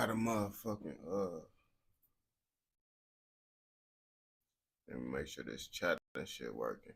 how the motherfucking let me make sure this chat and shit working.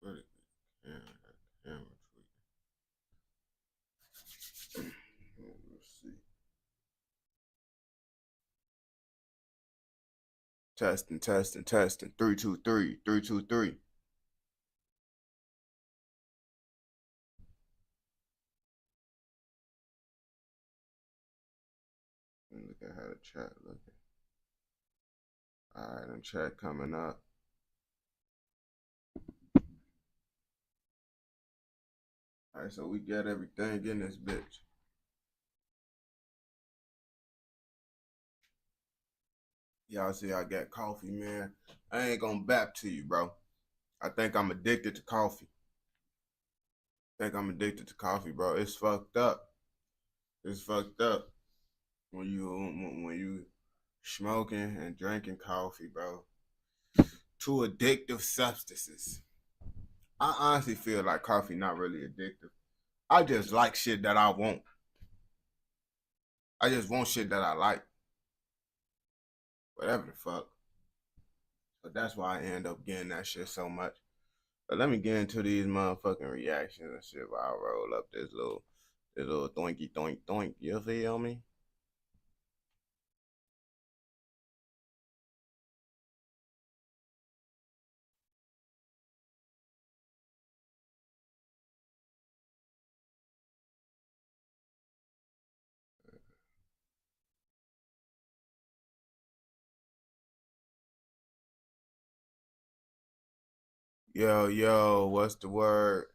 Really? Yeah, camera tweak. Let's see. Testing, testing, testing. 3 2 3, 3 2 3. Look at how the chat looking. All right, and chat coming up. All right, so we got everything in this bitch. Y'all see I got coffee, man. I ain't gonna bap to you, bro. I think I'm addicted to coffee. Bro. It's fucked up. It's fucked up when you smoking and drinking coffee, bro. Two addictive substances. I honestly feel like coffee not really addictive. I just like shit that I want. I just want shit that I like. Whatever the fuck. But that's why I end up getting that shit so much. But let me get into these motherfucking reactions and shit while I roll up this little doinky doink doink. You feel me? Yo, what's the word?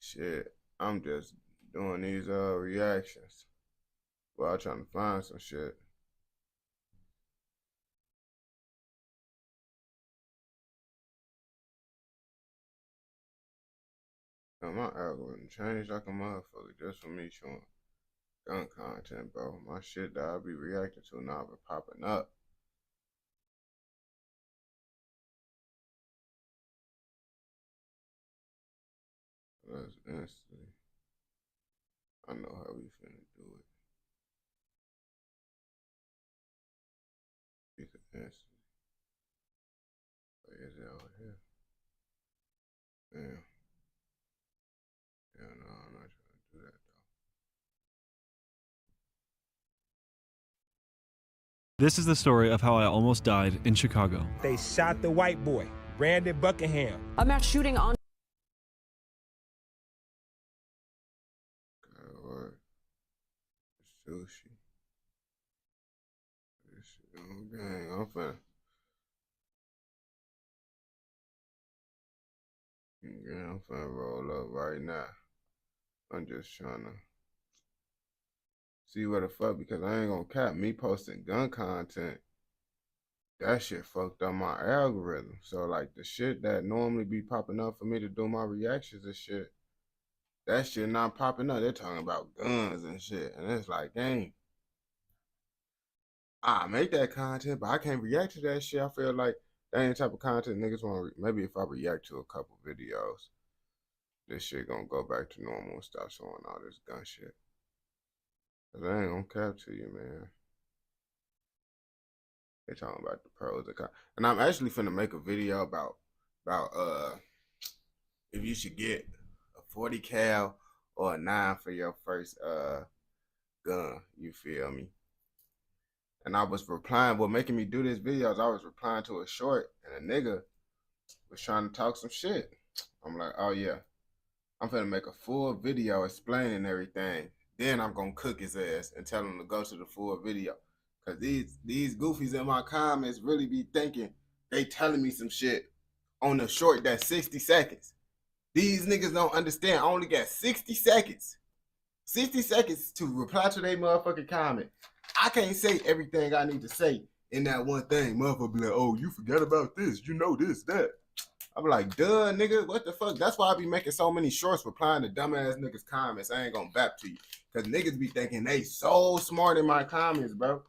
Shit, I'm just doing these reactions while trying to find some shit. Man, my algorithm changed like a motherfucker just for me showing gun content, bro. My shit that I be reacting to now been popping up. Let's instantly. I know how we finna do it. We can instantly. Wait, is it over here? Damn. Yeah, no, I'm not trying to do that though. This is the story of how I almost died in Chicago. They shot the white boy, Brandon Buckingham. A mass shooting on God, what? Sushi. This shit, oh, dang, I'm finna. Yeah, I'm finna roll up right now. I'm just trying to see what the fuck, because I ain't gonna cap me posting gun content. That shit fucked up my algorithm. So like the shit that normally be popping up for me to do my reactions and shit, that shit not popping up. They're talking about guns and shit. And it's like, dang. I make that content, but I can't react to that shit. I feel like that ain't the type of content niggas want. Maybe if I react to a couple videos, this shit gonna go back to normal and stop showing all this gun shit. Cause I ain't gonna cap to you, man. They talking about the pros and cons. And I'm actually finna make a video about if you should get a 40 cal or a 9 for your first gun. You feel me? And I was replying, what making me do this videos, I was replying to a short, and a nigga was trying to talk some shit. I'm like, oh yeah, I'm finna make a full video explaining everything. Then I'm gonna cook his ass and tell him to go to the full video. Cause these goofies in my comments really be thinking they telling me some shit on the short that's 60 seconds. These niggas don't understand. I only got 60 seconds. 60 seconds to reply to their motherfucking comment. I can't say everything I need to say in that one thing. Motherfucker be like, oh, you forgot about this. You know this, that. I'm like, duh, nigga, what the fuck? That's why I be making so many shorts replying to dumbass niggas' comments. I ain't gonna bap to you. Because niggas be thinking they so smart in my comments, bro.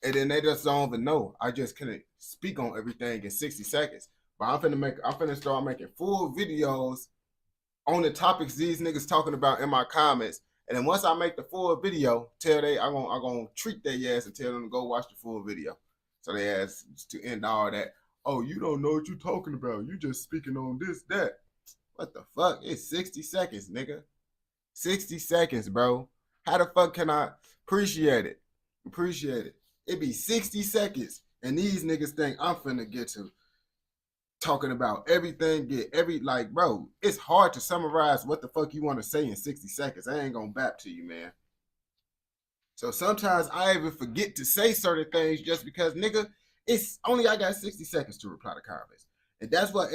And then they just don't even know. I just couldn't speak on everything in 60 seconds. But I'm finna start making full videos on the topics these niggas talking about in my comments. And then once I make the full video, I'm gonna treat their ass and tell them to go watch the full video. So they ask to end all that. Oh, you don't know what you're talking about. You just speaking on this, that. What the fuck? It's 60 seconds, nigga. 60 seconds, bro. How the fuck can I appreciate it? Appreciate it. It be 60 seconds. And these niggas think I'm finna get to talking about everything, like, bro, it's hard to summarize what the fuck you want to say in 60 seconds. I ain't gonna bap to you, man. So sometimes I even forget to say certain things just because, nigga, I got 60 seconds to reply to comments. And that's what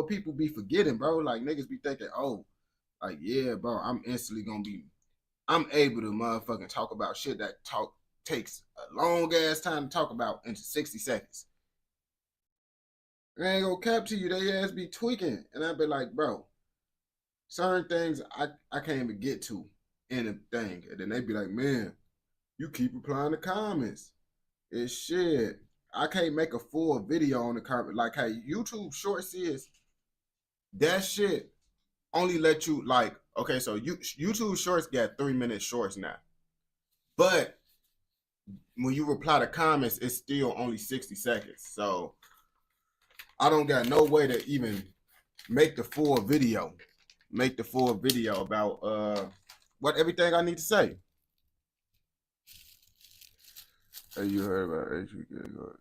people be forgetting, bro. Like, niggas be thinking, oh, like, yeah, bro, I'm able to motherfucking talk about shit that takes a long ass time to talk about into 60 seconds. I ain't gonna cap to you, they ass be tweaking. And I be like, bro, certain things I can't even get to in a thing. And then they be like, man, you keep replying to comments. It's shit. I can't make a full video on the comment. Like, hey, YouTube Shorts is, that shit only let you, like, okay, so YouTube Shorts got 3-minute shorts now. But when you reply to comments, it's still only 60 seconds. So I don't got no way to even make the full video. About what everything I need to say. Hey, you heard about HBK?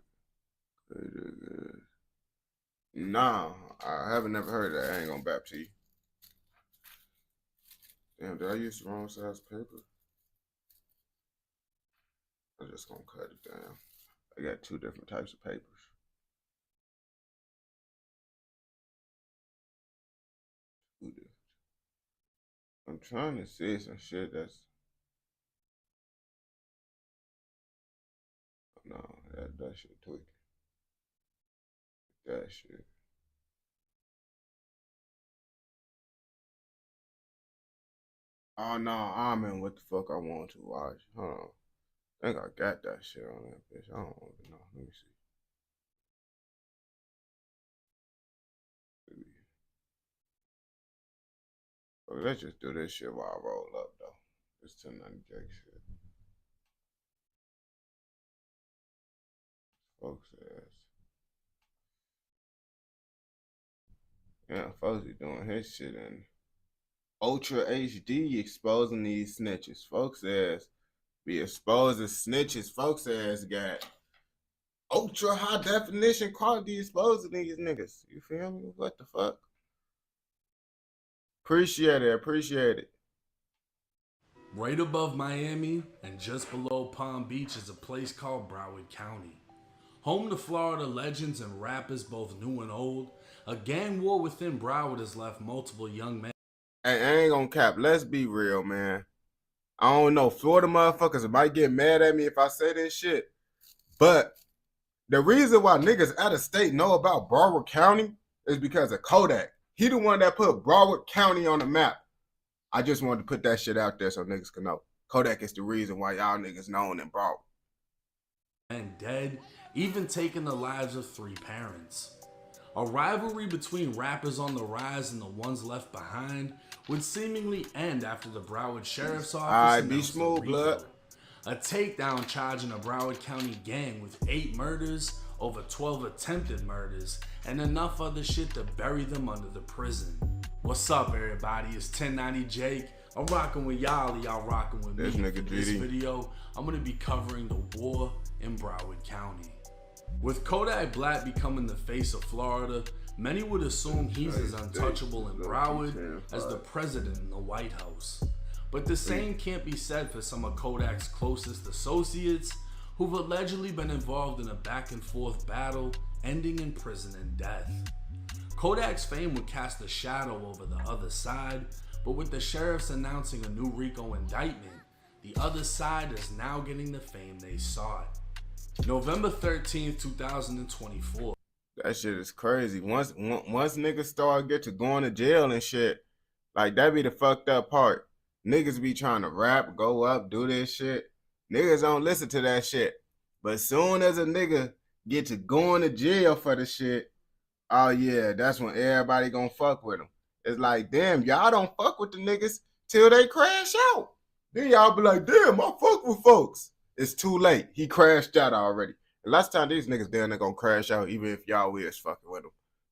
Nah, I haven't never heard of that. I ain't gonna bap to you. Damn, did I use the wrong size paper? I'm just gonna cut it down. I got 2 different types of papers. I'm trying to say some shit that's, no, that shit tweaking. That shit. Oh no, I'm in what the fuck I want to watch. Hold on. I think I got that shit on that bitch. I don't even know. Let me see. Okay, let's just do this shit while I roll up though. This 1090 Jake shit. Folks ass. Yeah, folks be doing his shit in Ultra HD, exposing these snitches. Folks ass be exposing snitches. Folks ass got ultra high definition quality exposing these niggas. You feel me? What the fuck? Appreciate it. Right above Miami and just below Palm Beach is a place called Broward County. Home to Florida legends and rappers both new and old, a gang war within Broward has left multiple young men. Hey, I ain't gonna cap. Let's be real, man. I don't know. Florida motherfuckers might get mad at me if I say this shit. But the reason why niggas out of state know about Broward County is because of Kodak. He the one that put Broward County on the map. I just wanted to put that shit out there so niggas can know. Kodak is the reason why y'all niggas known in Broward. And dead, even taking the lives of 3 parents. A rivalry between rappers on the rise and the ones left behind would seemingly end after the Broward Sheriff's Office Alright, be announced smooth, blood. a takedown charging a Broward County gang with 8 murders, over 12 attempted murders, and enough other shit to bury them under the prison. What's up, everybody? It's 1090 Jake. I'm rocking with y'all rocking with me. This nigga For this GD. video, I'm gonna be covering the war in Broward County. With Kodak Black becoming the face of Florida, many would assume he's as untouchable in Broward as the president in the White House. But the same can't be said for some of Kodak's closest associates, who've allegedly been involved in a back and forth battle ending in prison and death. Kodak's fame would cast a shadow over the other side, but with the sheriffs announcing a new RICO indictment, the other side is now getting the fame they sought. November 13th, 2024. That shit is crazy. Once niggas start get to going to jail and shit, like that be the fucked up part. Niggas be trying to rap, go up, do this shit. Niggas don't listen to that shit. But soon as a nigga get to going to jail for the shit, oh yeah, that's when everybody gonna fuck with him. It's like, damn, y'all don't fuck with the niggas till they crash out. Then y'all be like, damn, I fuck with folks. It's too late. He crashed out already. The last time these niggas down there gonna crash out, even if y'all is fucking with them.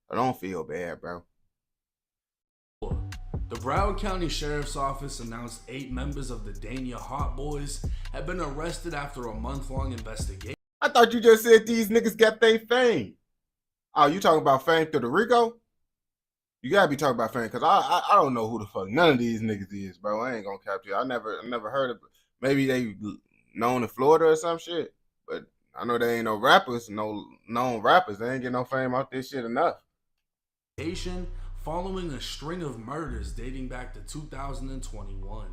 I don't feel bad, bro. The Broward County Sheriff's Office announced 8 members of the Dania Hot Boys had been arrested after a month-long investigation. I thought you just said these niggas got their fame. Oh, you talking about fame through the RICO? You gotta be talking about fame, cause I don't know who the fuck none of these niggas is, bro. I ain't gonna cap you. I never heard of it. Maybe they known in Florida or some shit, but I know they ain't no rappers, no known rappers. They ain't get no fame out this shit enough. Following a string of murders dating back to 2021.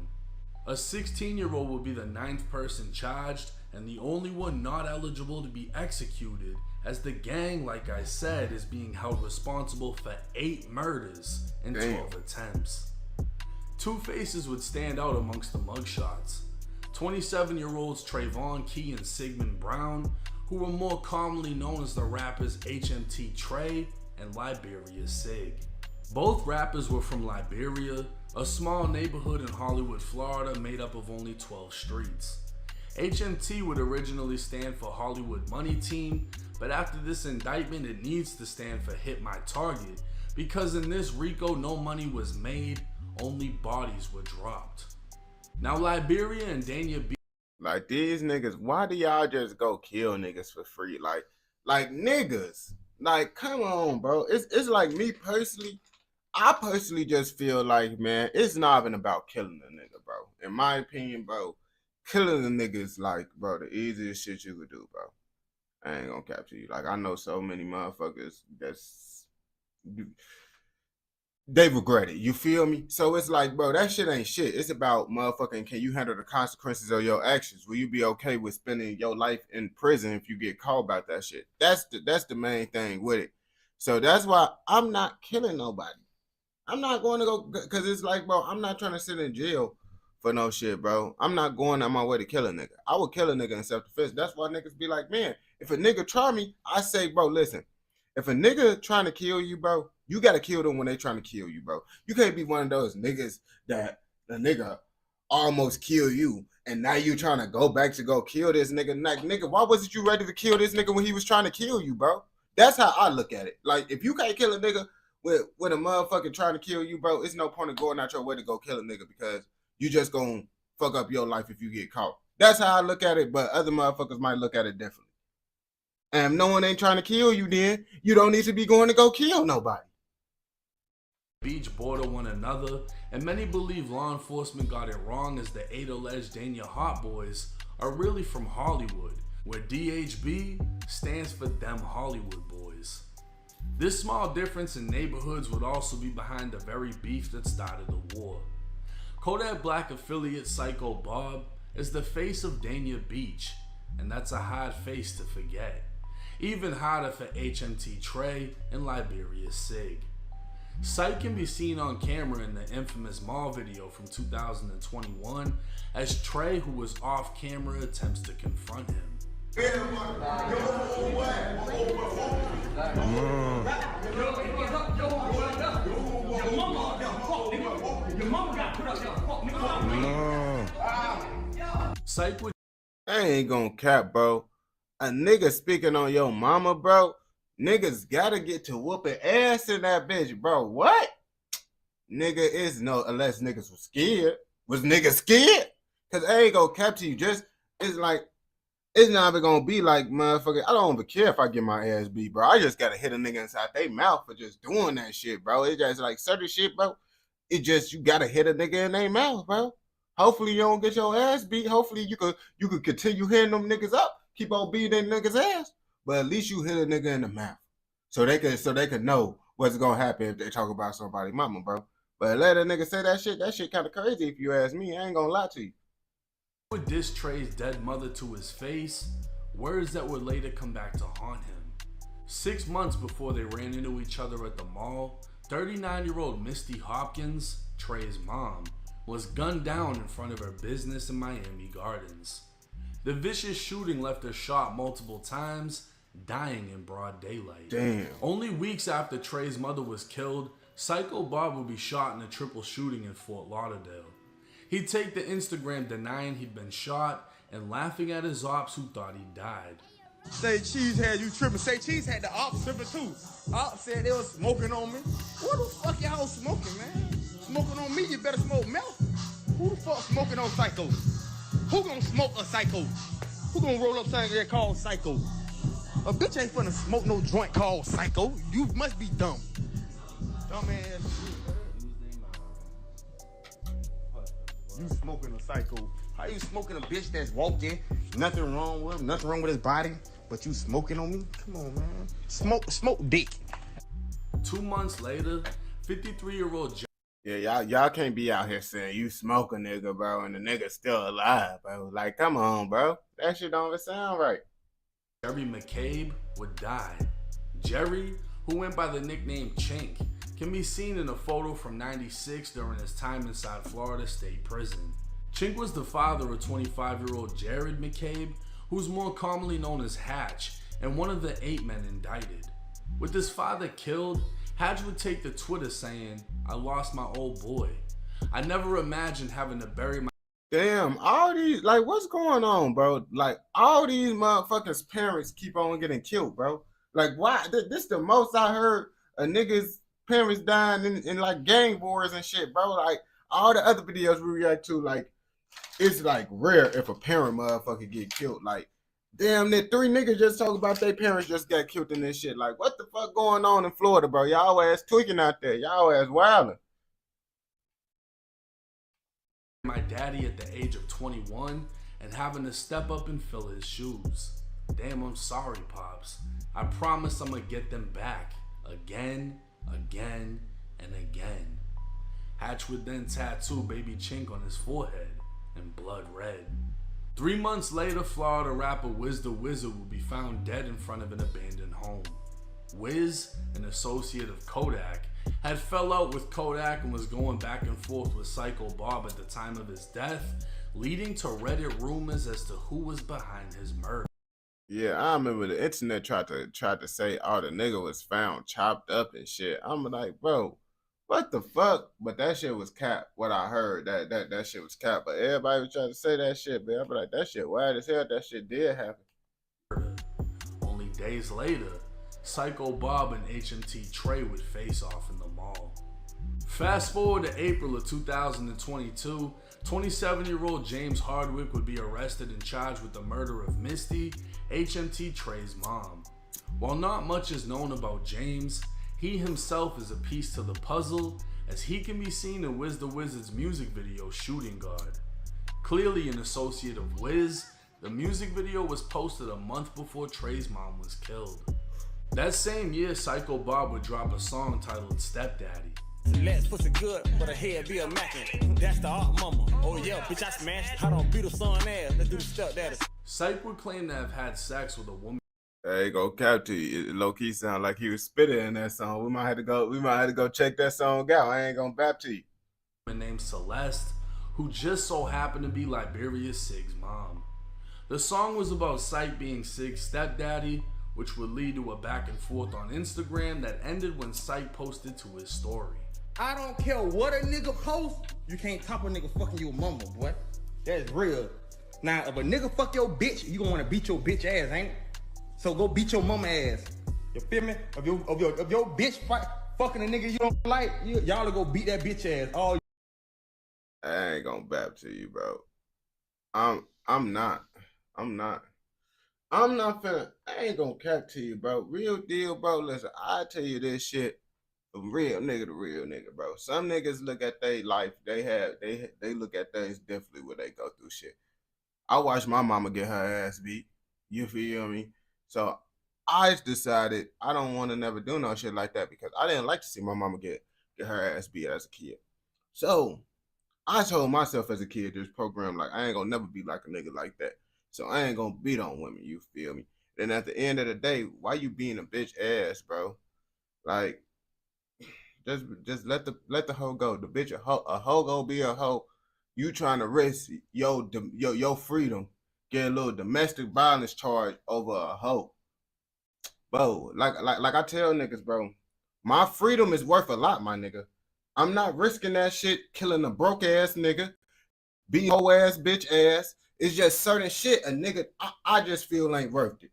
A 16-year-old will be the 9th person charged and the only one not eligible to be executed, as the gang, like I said, is being held responsible for 8 murders and 12 attempts. 2 faces would stand out amongst the mugshots. 27-year-olds Trayvon Key and Sigmund Brown, who were more commonly known as the rappers HMT Trey and Liberia Sig. Both rappers were from Liberia, a small neighborhood in Hollywood, Florida made up of only 12 streets. HMT would originally stand for Hollywood Money Team, but after this indictment it needs to stand for Hit My Target, because in this RICO no money was made, only bodies were dropped. Now Liberia and Dania B. Like these niggas, why do y'all just go kill niggas for free? Like niggas, like come on, bro. It's like me personally. I personally just feel like, man, it's not even about killing a nigga, bro. In my opinion, bro, killing a nigga is like, bro, the easiest shit you could do, bro. I ain't gonna capture you. Like, I know so many motherfuckers they regret it. You feel me? So it's like, bro, that shit ain't shit. It's about motherfucking, can you handle the consequences of your actions? Will you be okay with spending your life in prison if you get caught about that shit? That's the main thing with it. So that's why I'm not killing nobody. I'm not going to go, because it's like, bro, I'm not trying to sit in jail for no shit, bro. I'm not going on my way to kill a nigga. I would kill a nigga in self-defense. That's why niggas be like, man, if a nigga try me, I say, bro, listen, if a nigga trying to kill you, bro, you got to kill them when they trying to kill you, bro. You can't be one of those niggas that the nigga almost kill you, and now you trying to go back to go kill this nigga. Like, nigga, why wasn't you ready to kill this nigga when he was trying to kill you, bro? That's how I look at it. Like, if you can't kill a nigga with a motherfucker trying to kill you, bro, it's no point in going out your way to go kill a nigga, because you just gonna fuck up your life if you get caught. That's how I look at it, but other motherfuckers might look at it differently. And if no one ain't trying to kill you, then you don't need to be going to go kill nobody. Beach border one another, and many believe law enforcement got it wrong, as the 8 alleged Dania Hot Boys are really from Hollywood, where DHB stands for Them Hollywood Boys. This small difference in neighborhoods would also be behind the very beef that started the war. Kodak Black affiliate Psycho Bob is the face of Dania Beach, and that's a hard face to forget. Even harder for HMT Trey and Liberia Sig. Psych can be seen on camera in the infamous mall video from 2021 as Trey, who was off camera, attempts to confront him. Psych would I ain't gonna cap, bro. A nigga speaking on your mama, bro. Niggas gotta get to whooping ass in that bitch, bro. What? Nigga is no, unless niggas was scared. Was niggas scared? Cause I ain't gonna cap to you. Just, it's like, it's never gonna be like, motherfucker, I don't even care if I get my ass beat, bro. I just gotta hit a nigga inside their mouth for just doing that shit, bro. It's just like certain shit, bro. It just, you gotta hit a nigga in their mouth, bro. Hopefully you don't get your ass beat. Hopefully you could continue hitting them niggas up, keep on beating them niggas' ass. But at least you hit a nigga in the mouth. So they can know what's gonna happen if they talk about somebody mama, bro. But let a nigga say that shit kind of crazy if you ask me. I ain't gonna lie to you. With diss Trey's dead mother to his face, words that would later come back to haunt him. 6 months before they ran into each other at the mall, 39-year-old Misty Hopkins, Trey's mom, was gunned down in front of her business in Miami Gardens. The vicious shooting left her shot multiple times, dying in broad daylight. Damn. Only weeks after Trey's mother was killed, Psycho Bob would be shot in a triple shooting in Fort Lauderdale. He'd take to Instagram denying he'd been shot and laughing at his ops who thought he died. Say Cheese had you tripping. Say Cheese had the ops tripping too. Ops said they was smoking on me. What the fuck y'all smoking, man? Smoking on me, you better smoke meth. Who the fuck smoking on Psycho? Who gonna smoke a Psycho? Who gonna roll up something that called Psycho? A bitch ain't finna smoke no joint called Psycho. You must be dumb. Dumbass. You smoking a Psycho. How you smoking a bitch that's walking? Nothing wrong with him, nothing wrong with his body, but you smoking on me? Come on, man. Smoke dick. 2 months later, 53-year-old Yeah, y'all can't be out here saying you smoke a nigga, bro, and the nigga still alive, bro. Like, come on, bro. That shit don't even sound right. Jerry McCabe would die. Jerry, who went by the nickname Chink, can be seen in a photo from '96 during his time inside Florida State Prison. Chink was the father of 25-year-old Jared McCabe, who's more commonly known as Hatch, and one of the 8 men indicted. With his father killed, Hatch would take to Twitter saying, "I lost my old boy. I never imagined having to bury my..." Damn, all these, like, what's going on, bro? Like, all these motherfuckers' parents keep on getting killed, bro. Like, why? This the most I heard of niggas' parents dying in like gang wars and shit, bro. Like, all the other videos we react to, like, it's like rare if a parent motherfucker get killed. Like, damn, that 3 niggas just talk about their parents just got killed in this shit. Like, what the fuck going on in Florida, bro? Y'all ass tweaking out there. Y'all ass wilding. My daddy at the age of 21 and having to step up and fill his shoes. Damn, I'm sorry, Pops. I promise I'm gonna get them back again, again, and again. Hatch would then tattoo baby Chink on his forehead in blood red. 3 months later, Florida rapper Wiz the Wizard would be found dead in front of an abandoned home. Wiz, an associate of Kodak, had fell out with Kodak and was going back and forth with Psycho Bob at the time of his death, leading to Reddit rumors as to who was behind his murder. Yeah, I remember the internet tried to say, oh, the nigga was found chopped up and shit. I'm like, bro, what the fuck? But that shit was cap. What I heard, that shit was cap. But everybody was trying to say that shit, man. I be like, that shit wild as hell. That shit did happen. Only days later, Psycho Bob and HMT Trey would face off in the mall. Fast forward to April of 2022, 27-year-old James Hardwick would be arrested and charged with the murder of Misty, HMT Trey's mom. While not much is known about James, he himself is a piece to the puzzle, as he can be seen in Wiz the Wizard's music video Shooting Guard. Clearly an associate of Wiz, the music video was posted a month before Trey's mom was killed. That same year, Psycho Bob would drop a song titled Stepdaddy. Let's pussy good, but her head be a mackin'. That's the art mama. Oh yeah, bitch, I smashed. I don't beat the son ass. Let's do the stepdaddy. Psych would claim to have had sex with a woman. There you go, cap to you. It low key sound like he was spitting in that song. We might have to go check that song out. I ain't gonna bap to you. Named Celeste, who just so happened to be Liberia's Sig's mom. The song was about Psych being Sig's stepdaddy, which would lead to a back and forth on Instagram that ended when Psych posted to his story. I don't care what a nigga post, you can't top a nigga fucking your mama, boy. That's real. Now, if a nigga fuck your bitch, you gonna wanna beat your bitch ass, ain't it? So go beat your mama ass. You feel me? If your bitch fucking a nigga you don't like, y'all go beat that bitch ass. All I ain't gonna bap to you, bro. I'm not. I'm not finna, I ain't gonna cap to you, bro. Real deal, bro. Listen, I tell you this shit from real nigga to real nigga, bro. Some niggas look at their life, they look at things differently when they go through shit. I watched my mama get her ass beat. You feel me? So I decided I don't want to never do no shit like that because I didn't like to see my mama get her ass beat as a kid. So I told myself as a kid, this program, like, I ain't gonna never be like a nigga like that. So I ain't gonna beat on women, you feel me? Then at the end of the day, why you being a bitch ass, bro? Like, just let the hoe go. The bitch a hoe go be a hoe. You trying to risk your freedom, get a little domestic violence charge over a hoe. Bro, like I tell niggas, bro, my freedom is worth a lot, my nigga. I'm not risking that shit killing a broke ass nigga, beating whole ass bitch ass. It's just certain shit a nigga I just feel ain't worth it.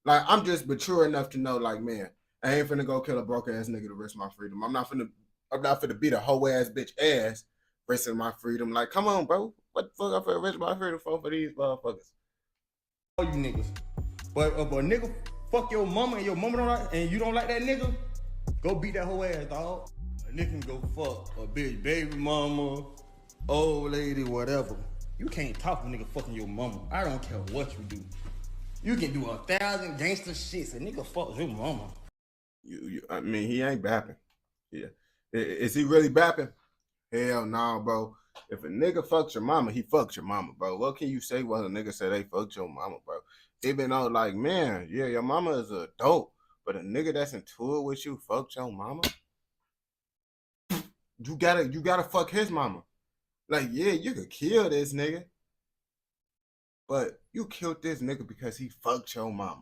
Like I'm just mature enough to know, like, man, I ain't finna go kill a broke ass nigga to risk my freedom. I'm not finna beat a whole ass bitch ass risking my freedom. Like, come on, bro. What the fuck I finna risk my freedom for these motherfuckers? All you niggas. But if a nigga fuck your mama and your mama don't like, and you don't like that nigga, go beat that whole ass, dog. A nigga can go fuck a bitch baby mama, old lady, whatever. You can't talk to a nigga fucking your mama. I don't care what you do. You can do 1,000 gangster shits. A nigga fuck your mama. I mean, he ain't bapping. Yeah. Is he really bapping? Hell nah, bro. If a nigga fucks your mama, he fucks your mama, bro. What can you say when a nigga say they fucked your mama, bro? Even though, like, man, yeah, your mama is a dope, but a nigga that's in tour with you fucked your mama? You gotta fuck his mama. Like, yeah, you could kill this nigga, but you killed this nigga because he fucked your mama.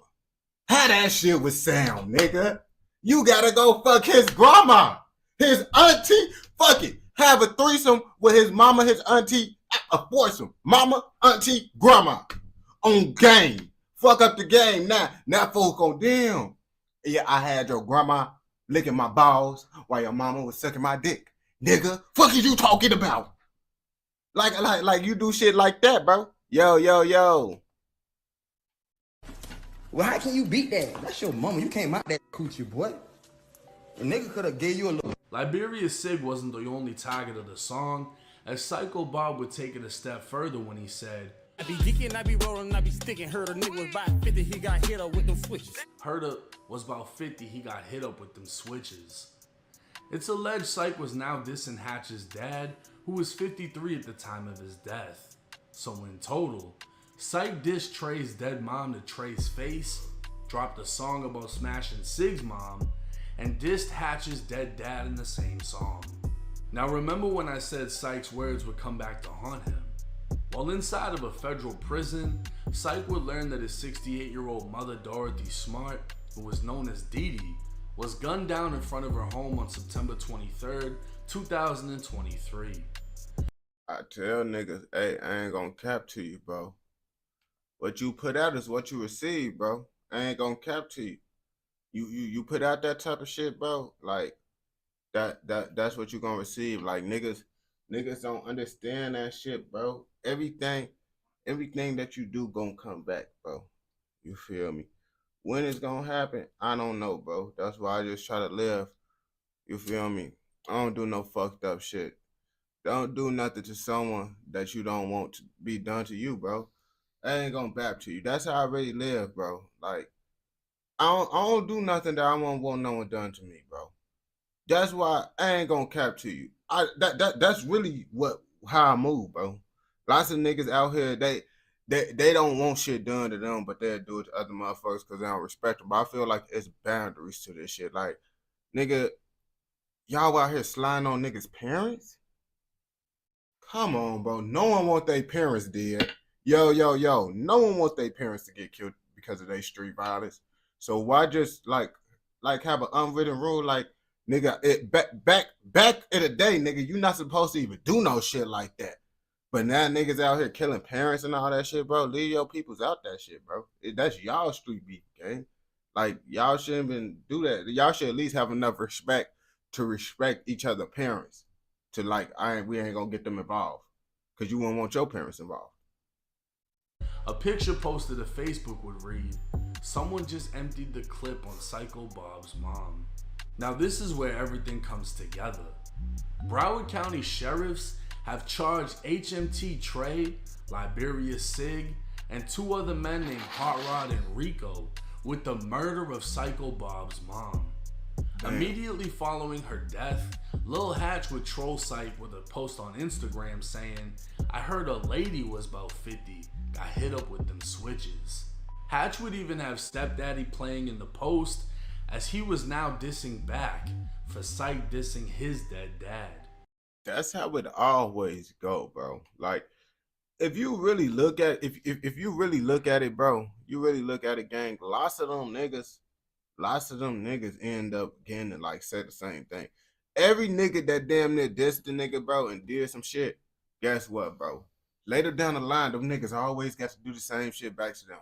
How that shit would sound, nigga? You gotta go fuck his grandma, his auntie. Fuck it. Have a threesome with his mama, his auntie, a foursome. Mama, auntie, grandma. On game. Fuck up the game now. Now folks go, damn. Yeah, I had your grandma licking my balls while your mama was sucking my dick. Nigga, fuck is you talking about? Like you do shit like that, bro. Yo. Well, how can you beat that? That's your mama. You can't mock that coochie, boy. A nigga could have gave you a little. Liberia Sig wasn't the only target of the song, as Psycho Bob would take it a step further when he said, I be geeking, I be rolling, I be sticking. Heard a nigga was about 50, he got hit up with them switches. Herda was about 50, he got hit up with them switches. It's alleged Psych was now dissing Hatch's dad, who was 53 at the time of his death. So in total, Psych dissed Trey's dead mom to Trey's face, dropped a song about smashing Sig's mom, and dissed Hatch's dead dad in the same song. Now remember when I said Psych's words would come back to haunt him? While inside of a federal prison, Psych would learn that his 68-year-old mother Dorothy Smart, who was known as Dee Dee, was gunned down in front of her home on September 23rd, 2023. I tell niggas, hey, I ain't gonna cap to you, bro. What you put out is what you receive, bro. I ain't gonna cap to you. You put out that type of shit, bro. Like that's what you gonna receive. Like niggas don't understand that shit, bro. Everything that you do gonna come back, bro. You feel me? When it's gonna happen, I don't know, bro. That's why I just try to live. You feel me? I don't do no fucked up shit. Don't do nothing to someone that you don't want to be done to you, bro. I ain't gonna bap to you. That's how I really live, bro. Like, I don't do nothing that I won't want no one done to me, bro. That's why I ain't gonna cap to you. That's really how I move, bro. Lots of niggas out here, they don't want shit done to them, but they'll do it to other motherfuckers because they don't respect them. But I feel like it's boundaries to this shit. Like, nigga, y'all out here sliding on niggas' parents? Come on, bro. No one want their parents dead. Yo. No one wants their parents to get killed because of their street violence. So why just like have an unwritten rule like, nigga, back in the day, nigga, you not supposed to even do no shit like that. But now niggas out here killing parents and all that shit, bro. Leave your peoples out that shit, bro. That's y'all street beef, okay? Like, y'all shouldn't even do that. Y'all should at least have enough respect to respect each other's parents. To like, we ain't gonna get them involved. Because you won't want your parents involved. A picture posted to Facebook would read, "Someone just emptied the clip on Psycho Bob's mom." Now this is where everything comes together. Broward County sheriffs have charged HMT Trey, Liberia Sig, and 2 other men named Hot Rod and Rico with the murder of Psycho Bob's mom. Immediately following her death, Lil Hatch would troll Psych with a post on Instagram saying, "I heard a lady was about 50, got hit up with them switches." Hatch would even have Stepdaddy playing in the post, as he was now dissing back for Psych dissing his dead dad. That's how it always go, bro. Like, if you really look at if you really look at it, bro, you really look at it, gang. Lots of them niggas end up getting to like say the same thing. Every nigga that damn near dissed the nigga, bro, and did some shit, guess what, bro? Later down the line, them niggas always got to do the same shit back to them.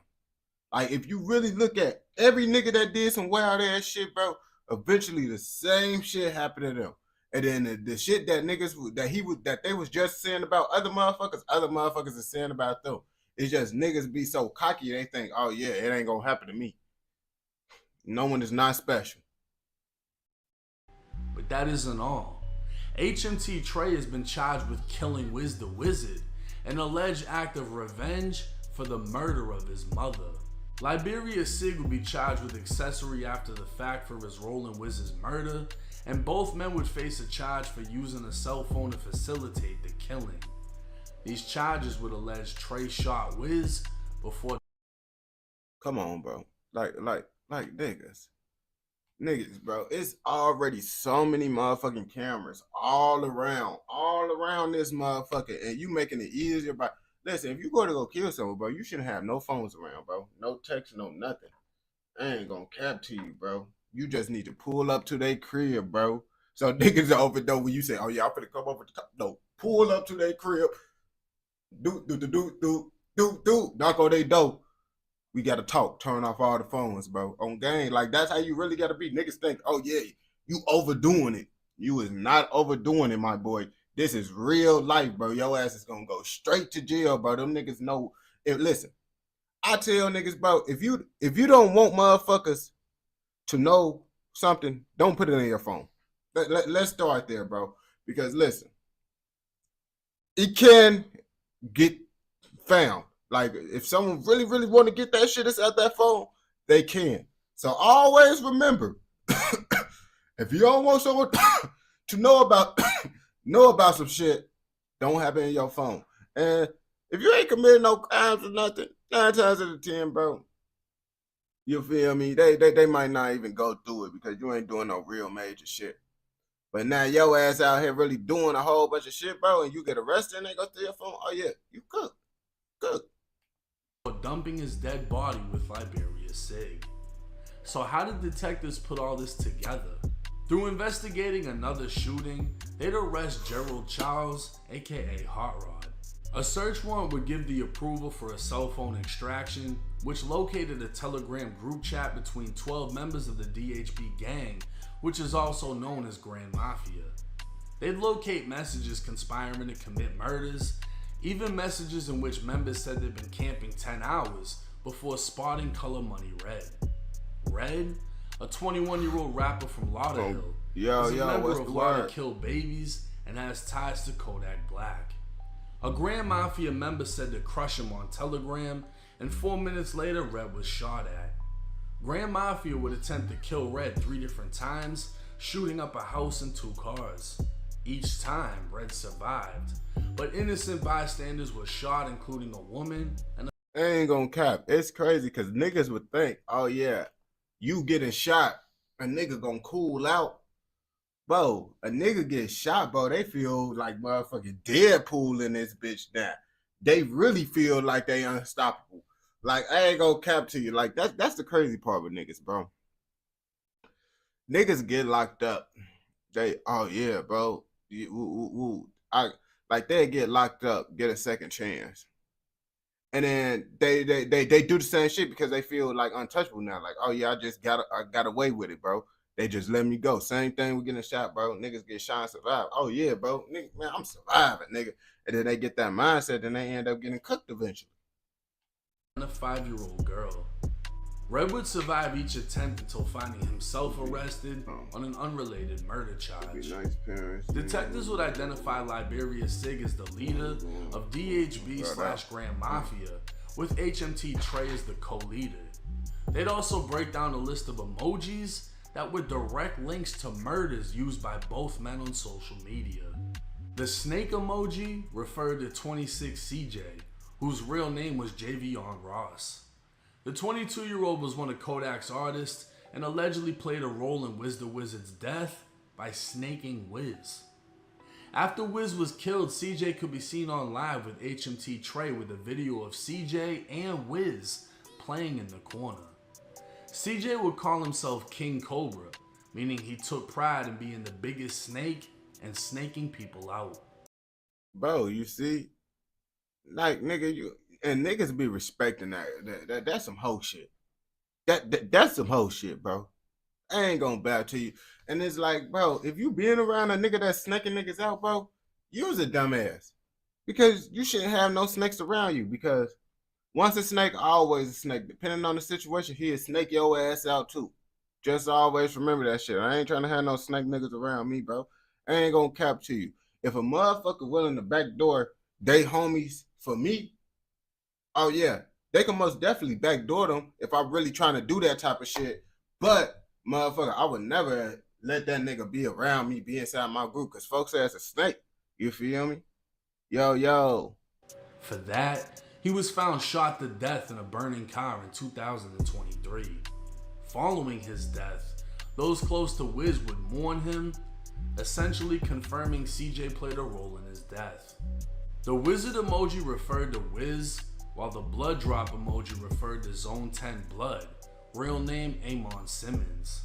Like, if you really look at every nigga that did some wild ass shit, bro, eventually the same shit happened to them. And then the shit that niggas that they was just saying about other motherfuckers are saying about them. It's just niggas be so cocky they think, oh yeah, it ain't gonna happen to me. No one is not special. But that isn't all. HMT Trey has been charged with killing Wiz the Wizard, an alleged act of revenge for the murder of his mother. Liberia Sig would be charged with accessory after the fact for his role in Wiz's murder, and both men would face a charge for using a cell phone to facilitate the killing. These charges would allege Trey shot Wiz before. Come on, bro. Like niggas, bro. It's already so many motherfucking cameras all around this motherfucker, and you making it easier by. Listen, if you go kill someone, bro, you shouldn't have no phones around, bro. No text, no nothing. I ain't gonna cap to you, bro. You just need to pull up to their crib, bro. So niggas over there when you say, "Oh yeah, I'm finna come over the top." No, pull up to their crib. Do, knock on their door. We gotta talk. Turn off all the phones, bro. On game, like that's how you really gotta be. Niggas think, "Oh yeah, you overdoing it." You is not overdoing it, my boy. This is real life, bro. Your ass is gonna go straight to jail, bro. Them niggas know. Listen, I tell niggas, bro, if you don't want motherfuckers to know something, don't put it in your phone. Let's start there, bro. Because listen, it can get found. Like if someone really, really want to get that shit out that phone, they can. So always remember, if you don't want someone to know about some shit, don't have it in your phone. And if you ain't committing no crimes or nothing, 9 times out of 10, bro, you feel me? They might not even go through it because you ain't doing no real major shit. But now your ass out here really doing a whole bunch of shit, bro, and you get arrested and they go through your phone. Oh yeah, you cook. Dumping his dead body with Liberia Sig. So how did detectives put all this together? Through investigating another shooting, they'd arrest Gerald Charles, aka Hot Rod. A search warrant would give the approval for a cell phone extraction, which located a Telegram group chat between 12 members of the DHB gang, which is also known as Grand Mafia. They'd locate messages conspiring to commit murders, even messages in which members said they'd been camping 10 hours before spotting Color Money Red. Red, a 21-year-old rapper from Lauderhill, is a member of Lauder Kill Babies and has ties to Kodak Black. A Grand Mafia member said to crush him on Telegram, and 4 minutes later, Red was shot at. Grand Mafia would attempt to kill Red 3 different times, shooting up a house and 2 cars. Each time, Red survived, but innocent bystanders were shot, including a woman and I ain't gonna cap. It's crazy because niggas would think, oh yeah, you getting shot, a nigga gonna cool out. Bro, a nigga get shot, bro, they feel like motherfucking Deadpool in this bitch now. They really feel like they unstoppable. Like, I ain't gonna cap to you. Like, that's the crazy part with niggas, bro. Niggas get locked up. Oh yeah, bro. They get locked up, get a second chance. And then they do the same shit because they feel like untouchable now. Like, oh yeah, I got away with it, bro. They just let me go. Same thing with getting shot, bro. Niggas get shot and survive. Oh yeah, bro. Nigga, man, I'm surviving, nigga. And then they get that mindset and they end up getting cooked eventually. and a 5-year-old girl. Red would survive each attempt until finding himself arrested on an unrelated murder charge. Nice parents. Detectives would identify Liberia Sig as the leader of DHB/Grand Mafia, with HMT Trey as the co-leader. They'd also break down a list of emojis that were direct links to murders used by both men on social media. The snake emoji referred to 26 CJ, whose real name was Javion Ross. The 22-year-old was one of Kodak's artists and allegedly played a role in Wiz the Wizard's death by snaking Wiz. After Wiz was killed, CJ could be seen on live with HMT Trey with a video of CJ and Wiz playing in the corner. CJ would call himself King Cobra, meaning he took pride in being the biggest snake and snaking people out. Bro, you see? Like, nigga, niggas be respecting that. That's some hoe shit. That's some hoe shit, bro. I ain't gonna bow to you. And it's like, bro, if you being around a nigga that's snaking niggas out, bro, you's a dumbass. Because you shouldn't have no snakes around you. Because once a snake, always a snake. Depending on the situation, he'll snake your ass out too. Just always remember that shit. I ain't trying to have no snake niggas around me, bro. I ain't gonna cap to you. If a motherfucker willing to backdoor they homies for me, oh yeah, they can most definitely backdoor them if I'm really trying to do that type of shit. But motherfucker, I would never let that nigga be around me, be inside my group, cause folks say it's a snake. You feel me? Yo. For that, he was found shot to death in a burning car in 2023. Following his death, those close to Wiz would mourn him, essentially confirming CJ played a role in his death. The wizard emoji referred to Wiz, while the blood drop emoji referred to Zone 10 Blood, real name Amon Simmons.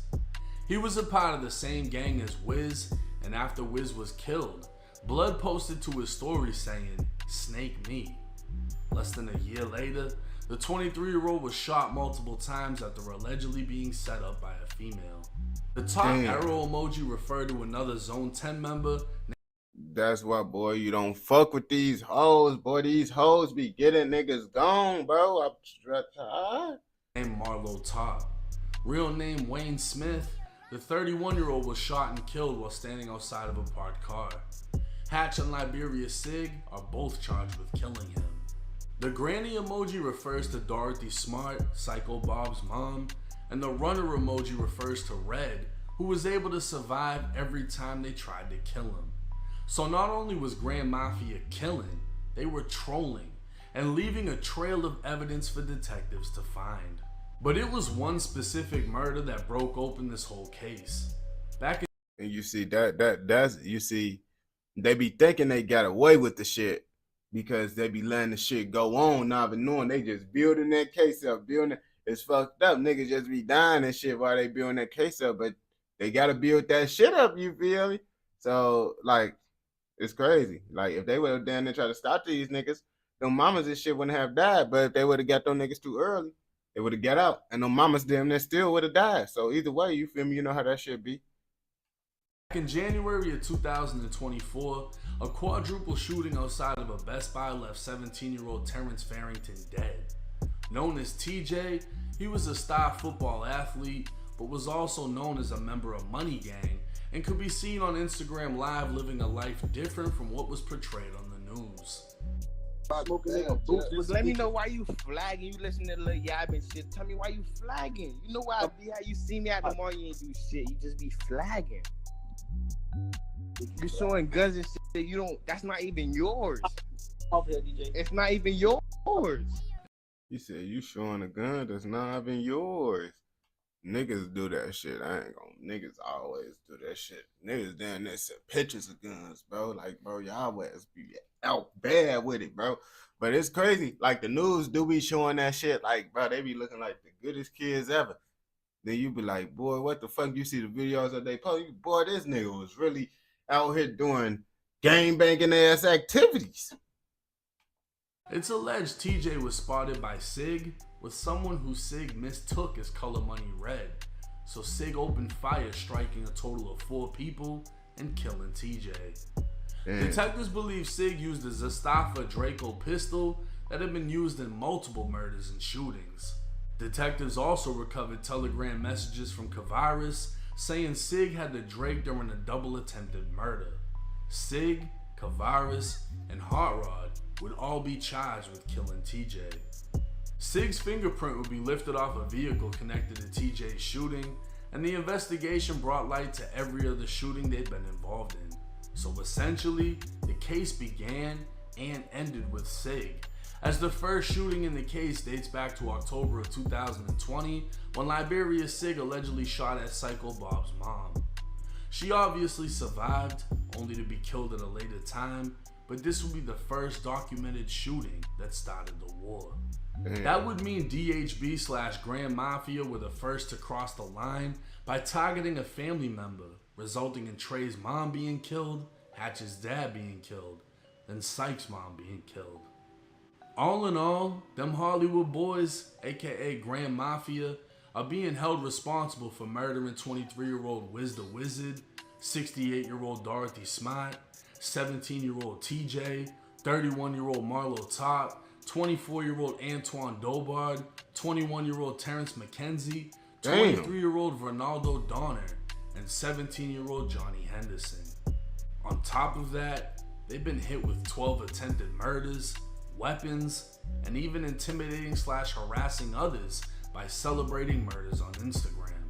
He was a part of the same gang as Wiz, and after Wiz was killed, Blood posted to his story saying, "Snake me." Less than a year later, the 23-year-old was shot multiple times after allegedly being set up by a female. The top arrow emoji referred to another Zone 10 member. That's why, boy, you don't fuck with these hoes, boy. These hoes be getting niggas gone, bro. I'm tired. Named Marlo Top. Real name Wayne Smith. The 31-year-old was shot and killed while standing outside of a parked car. Hatch and Liberia Sig are both charged with killing him. The granny emoji refers to Dorothy Smart, Psycho Bob's mom, and the runner emoji refers to Red, who was able to survive every time they tried to kill him. So not only was Grand Mafia killing, they were trolling and leaving a trail of evidence for detectives to find. But it was one specific murder that broke open this whole case. And you see that's you see, they be thinking they got away with the shit because they be letting the shit go on, not even knowing they just building that case up, it's fucked up. Niggas just be dying and shit while they building that case up, but they gotta build that shit up, you feel me? So like, it's crazy. Like if they would have done and try to stop these niggas, them mamas and shit wouldn't have died. But if they would have got them niggas too early, they would have got out, and them mamas damn near still would have died. So either way, you feel me? You know how that shit be. Back in January of 2024, a quadruple shooting outside of a Best Buy left 17-year-old Terrence Farrington dead. Known as TJ, he was a star football athlete, but was also known as a member of Money Gang, and could be seen on Instagram Live living a life different from what was portrayed on the news. Let me know why you flagging. You listen to Lil Yab and shit. Tell me why you flagging. You know why I be how you see me at the mall, you ain't do shit. You just be flagging. You showing guns and shit. You don't. That's not even yours. It's not even yours. You said you showing a gun that's not even yours. Niggas do that shit. I ain't gonna. Niggas always do that shit. Niggas down there send pictures of guns, bro. Like, bro, y'all ass be out bad with it, bro. But it's crazy. Like, the news do be showing that shit. Like, bro, they be looking like the goodest kids ever. Then you be like, boy, what the fuck? You see the videos that they post? Boy, this nigga was really out here doing gang banging ass activities. It's alleged TJ was spotted by Sig with someone who Sig mistook as Color Money Red. So Sig opened fire, striking a total of 4 people and killing TJ. Detectives believe Sig used a Zastava Draco pistol that had been used in multiple murders and shootings. Detectives also recovered telegram messages from Kavaris saying Sig had the Drake during a double attempted murder. Sig, Kavaris, and Hot Rod would all be charged with killing TJ. Sig's fingerprint would be lifted off a vehicle connected to TJ's shooting, and the investigation brought light to every other shooting they'd been involved in. So essentially, the case began and ended with Sig, as the first shooting in the case dates back to October of 2020, when Liberia Sig allegedly shot at Psycho Bob's mom. She obviously survived, only to be killed at a later time, but this would be the first documented shooting that started the war. That would mean DHB/Grand Mafia were the first to cross the line by targeting a family member, resulting in Trey's mom being killed, Hatch's dad being killed, and Sykes' mom being killed. All in all, them Hollywood boys, aka Grand Mafia, are being held responsible for murdering 23-year-old Wiz the Wizard, 68-year-old Dorothy Smart, 17-year-old TJ, 31-year-old Marlo Top, 24-year-old Antoine Dobard, 21-year-old Terrence McKenzie, 23-year-old Ronaldo Donner, and 17-year-old Johnny Henderson. On top of that, they've been hit with 12 attempted murders, weapons, and even intimidating/harassing others by celebrating murders on Instagram.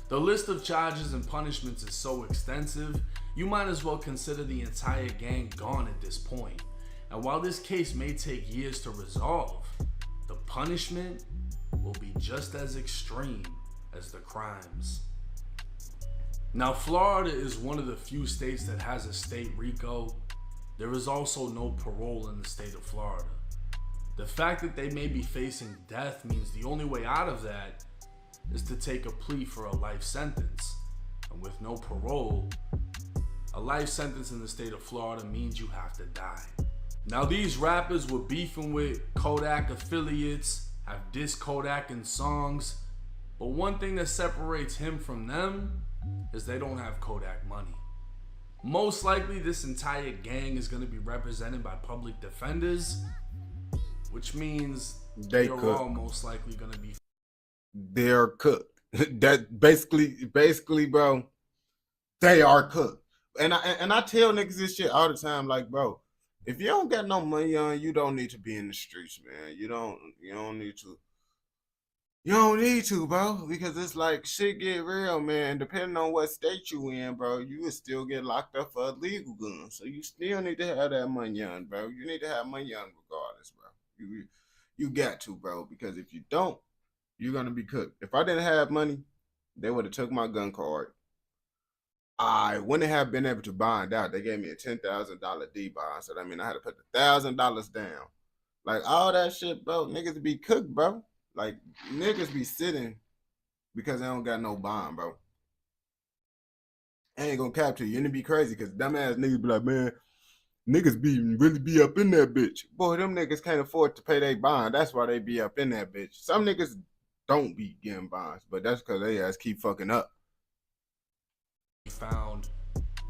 The list of charges and punishments is so extensive, you might as well consider the entire gang gone at this point. And while this case may take years to resolve, the punishment will be just as extreme as the crimes. Now, Florida is one of the few states that has a state RICO. There is also no parole in the state of Florida. The fact that they may be facing death means the only way out of that is to take a plea for a life sentence. And with no parole, a life sentence in the state of Florida means you have to die. Now, these rappers were beefing with Kodak affiliates, have dissed Kodak in songs, but one thing that separates him from them is they don't have Kodak money. Most likely, this entire gang is going to be represented by public defenders, which means they're all most likely going to be. They're cooked. That basically, bro, they are cooked. And I tell niggas this shit all the time, like, bro, if you don't got no money on, you don't need to be in the streets, man. You don't need to. You don't need to, bro, because it's like shit get real, man. Depending on what state you in, bro, you would still get locked up for illegal guns. So you still need to have that money on, bro. You need to have money on regardless, bro. You got to, bro, because if you don't, you're gonna be cooked. If I didn't have money, they would have took my gun card. I wouldn't have been able to bond out. They gave me a $10,000 D bond, so that means I had to put $1,000 down. Like all that shit, bro. Niggas be cooked, bro. Like, niggas be sitting because they don't got no bond, bro. I ain't gonna cap to you. And it be crazy because dumbass niggas be like, man, niggas really be up in that bitch. Boy, them niggas can't afford to pay their bond. That's why they be up in that bitch. Some niggas don't be getting bonds, but that's because they ass keep fucking up. Found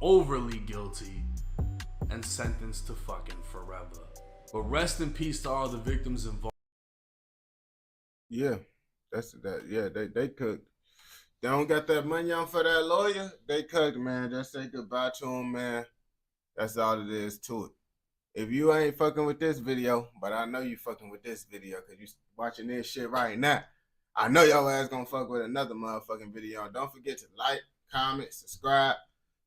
overly guilty and sentenced to fucking forever. But rest in peace to all the victims involved. Yeah, that's that. Yeah, they cooked. They don't got that money on for that lawyer. They cooked, man. Just say goodbye to him, man. That's all it is to it. If you ain't fucking with this video, but I know you fucking with this video because you watching this shit right now, I know your ass gonna fuck with another motherfucking video. And don't forget to like, comment, subscribe,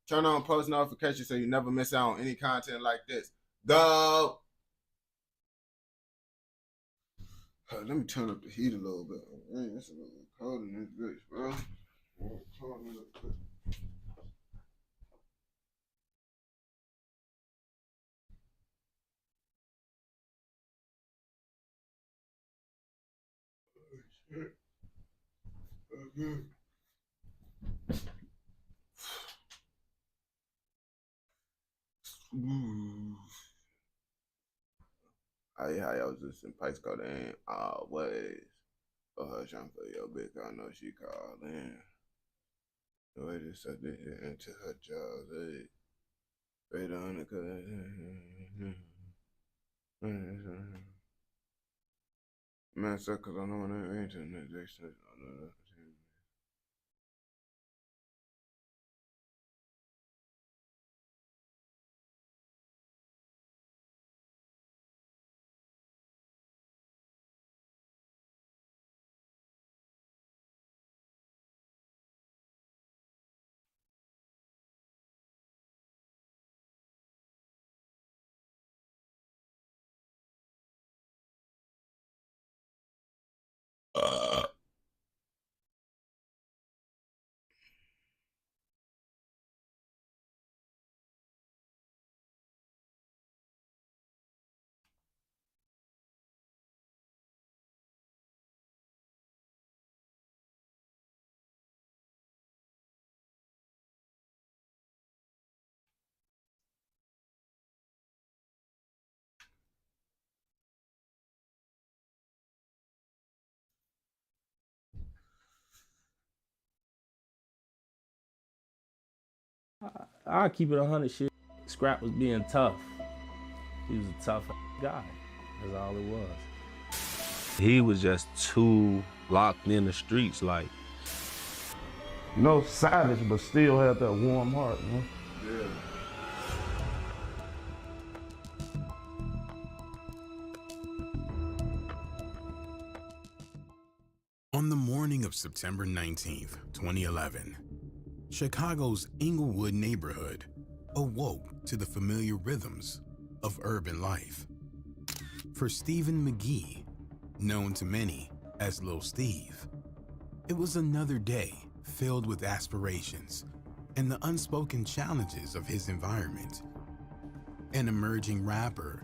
turn on post notifications so you never miss out on any content like this. Go! Let me turn up the heat a little bit. Man, it's a little cold in this bitch, bro. Turn it up quick. Okay. I was just in Pikes Code and always for her trying for your bitch. I know she called in. The way they said this into her jaws, hey. Right on the cut. Man, so cause I know when I internet, they said, I'll keep it 100 shit. Scrap was being tough. He was a tough guy. That's all it was. He was just too locked in the streets, like. No savage, but still had that warm heart, man. yeah. On the morning of September 19th, 2011, Chicago's Inglewood neighborhood awoke to the familiar rhythms of urban life. For Stephen McGee, known to many as Lil Steve, it was another day filled with aspirations and the unspoken challenges of his environment. An emerging rapper,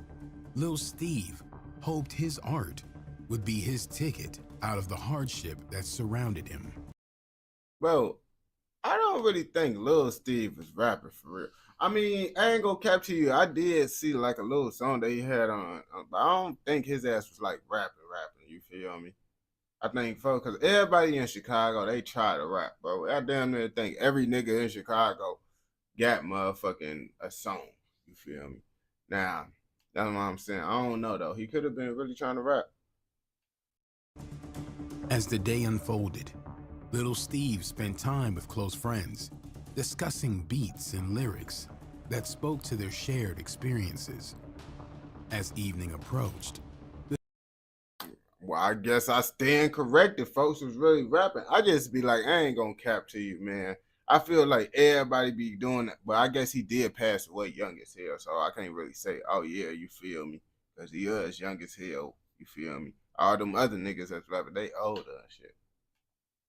Lil Steve hoped his art would be his ticket out of the hardship that surrounded him. Bro, I don't really think Lil Steve is rapping for real. I mean, I ain't gonna cap to you. I did see like a little song that he had on, but I don't think his ass was like rapping. You feel me? I think, folks, because everybody in Chicago, they try to rap, bro. I damn near think every nigga in Chicago got motherfucking a song. You feel me? Now, that's what I'm saying. I don't know, though. He could have been really trying to rap. As the day unfolded, Little Steve spent time with close friends, discussing beats and lyrics that spoke to their shared experiences. As evening approached, Well, I guess I stand corrected. Folks was really rapping. I just be like, I ain't gonna cap to you, man. I feel like everybody be doing that, but I guess he did pass away young as hell, so I can't really say, oh yeah, you feel me? Because he is young as hell, you feel me? All them other niggas that's rapping, they older and shit.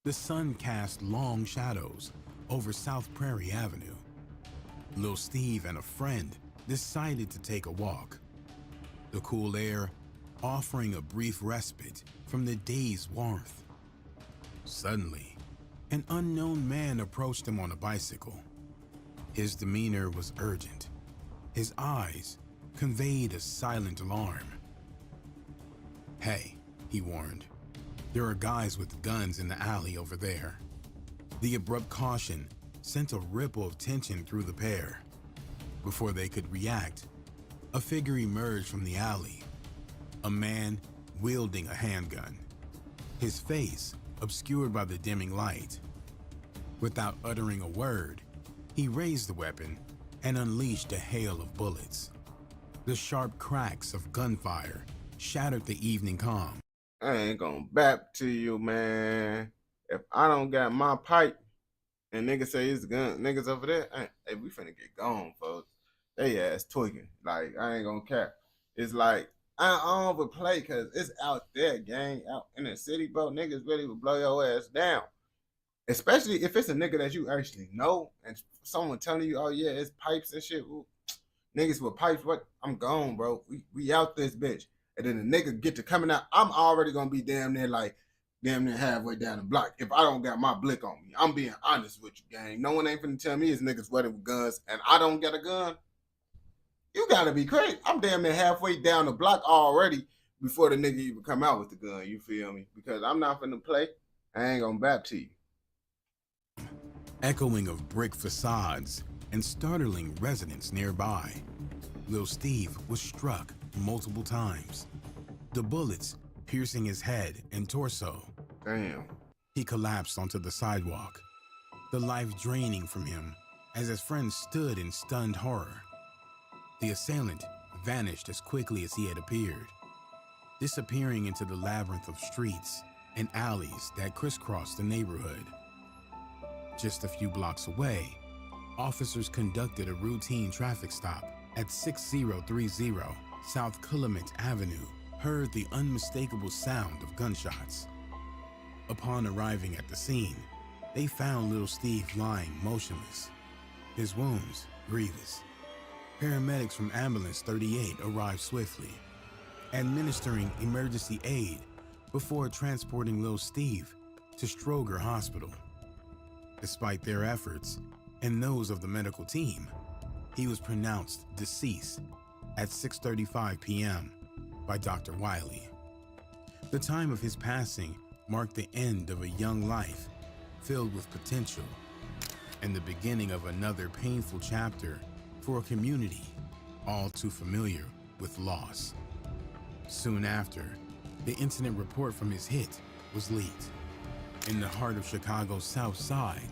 the sun cast long shadows over South Prairie Avenue. Lil Steve and a friend decided to take a walk. The cool air offering a brief respite from the day's warmth. Suddenly, an unknown man approached him on a bicycle. His demeanor was urgent. His eyes conveyed a silent alarm. "Hey," he warned, "there are guys with guns in the alley over there." The abrupt caution sent a ripple of tension through the pair. Before they could react, a figure emerged from the alley, a man wielding a handgun, his face obscured by the dimming light. Without uttering a word, he raised the weapon and unleashed a hail of bullets. The sharp cracks of gunfire shattered the evening calm. I ain't gonna back to you, man. If I don't got my pipe and niggas say it's gun, niggas over there, hey, we finna get gone, folks. They ass tweaking. Like, I ain't gonna cap. It's like, I don't overplay because it's out there, gang, out in the city, bro. Niggas really will blow your ass down. Especially if it's a nigga that you actually know and someone telling you, oh yeah, it's pipes and shit. Ooh, niggas with pipes, what? I'm gone, bro. We out this bitch. And then the nigga get to coming out, I'm already gonna be damn near halfway down the block if I don't got my blick on me. I'm being honest with you, gang. No one ain't finna tell me it's niggas wedding with guns and I don't get a gun. You gotta be crazy. I'm damn near halfway down the block already before the nigga even come out with the gun, you feel me? Because I'm not finna play. I ain't gonna back to you. Echoing of brick facades and startling residents nearby, Lil Steve was struck multiple times. The bullets piercing his head and torso. Damn. He collapsed onto the sidewalk, the life draining from him as his friends stood in stunned horror. The assailant vanished as quickly as he had appeared, disappearing into the labyrinth of streets and alleys that crisscrossed the neighborhood. Just a few blocks away, officers conducted a routine traffic stop at 6030 South Willamette Avenue, heard the unmistakable sound of gunshots. Upon arriving at the scene, they found little Steve lying motionless, his wounds grievous. Paramedics from Ambulance 38 arrived swiftly, administering emergency aid before transporting little Steve to Stroger Hospital. Despite their efforts and those of the medical team, he was pronounced deceased at 6:35 p.m. by Dr. Wiley. The time of his passing marked the end of a young life filled with potential and the beginning of another painful chapter for a community all too familiar with loss. Soon after, the incident report from his hit was leaked. In the heart of Chicago's South Side,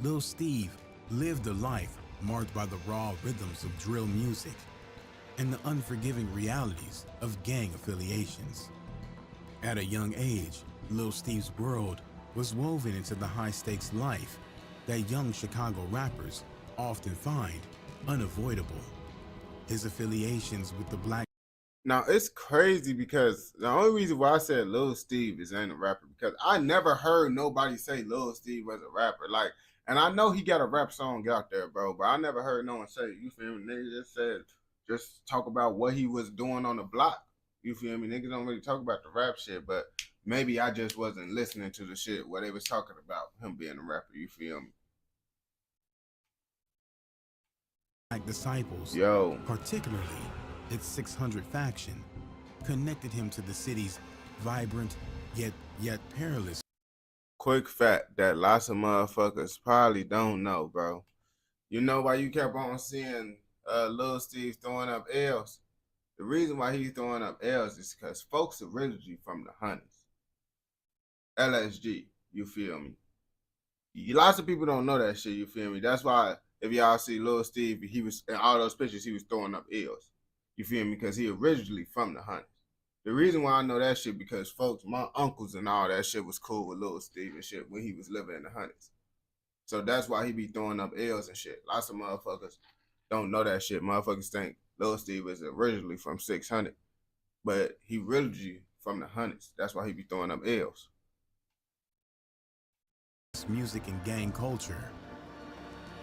Lil Steve lived a life marked by the raw rhythms of drill music and the unforgiving realities of gang affiliations. At a young age, Lil Steve's world was woven into the high-stakes life that young Chicago rappers often find unavoidable. His affiliations with the black... Now, it's crazy because the only reason why I said Lil Steve ain't a rapper, because I never heard nobody say Lil Steve was a rapper. Like, and I know he got a rap song out there, bro, but I never heard no one say it. You feel me? Niggas just said, just talk about what he was doing on the block. You feel me? Niggas don't really talk about the rap shit, but maybe I just wasn't listening to the shit where they was talking about him being a rapper. You feel me? Black disciples, particularly its 600 faction, connected him to the city's vibrant yet perilous. Quick fact that lots of motherfuckers probably don't know, bro. You know why you kept on seeing Lil Steve throwing up L's? The reason why he's throwing up L's is because folks originally from the Hunnies. LSG, you feel me? Lots of people don't know that shit, you feel me? That's why if y'all see Lil Steve, he was in all those pictures, he was throwing up L's. You feel me? Because he originally from the Hunnies. The reason why I know that shit because folks, my uncles and all that shit was cool with Lil Steve and shit when he was living in the Hunnies. So that's why he be throwing up L's and shit. Lots of motherfuckers don't know that shit. Motherfuckers think Lil Steve is originally from 600, but he really from the Hunnies. That's why he be throwing up L's. Music and gang culture.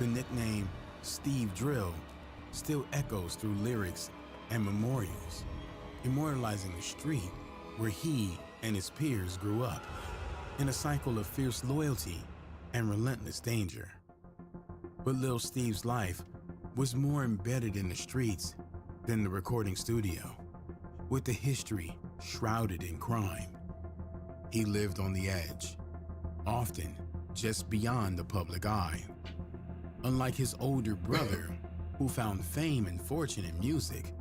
The nickname Steve Drill still echoes through lyrics and memorials, immortalizing the street where he and his peers grew up in a cycle of fierce loyalty and relentless danger. But Lil Steve's life was more embedded in the streets than the recording studio, with the history shrouded in crime. He lived on the edge, often just beyond the public eye. Unlike his older brother, who found fame and fortune in music,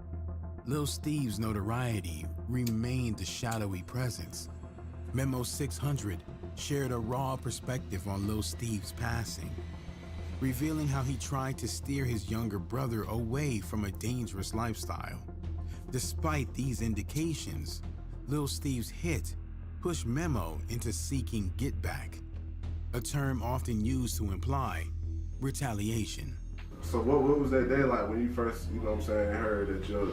Lil Steve's notoriety remained a shadowy presence. Memo 600 shared a raw perspective on Lil Steve's passing, revealing how he tried to steer his younger brother away from a dangerous lifestyle. Despite these indications, Lil Steve's hit pushed Memo into seeking get back, a term often used to imply retaliation. So what was that day like when you first, you know what I'm saying, heard that your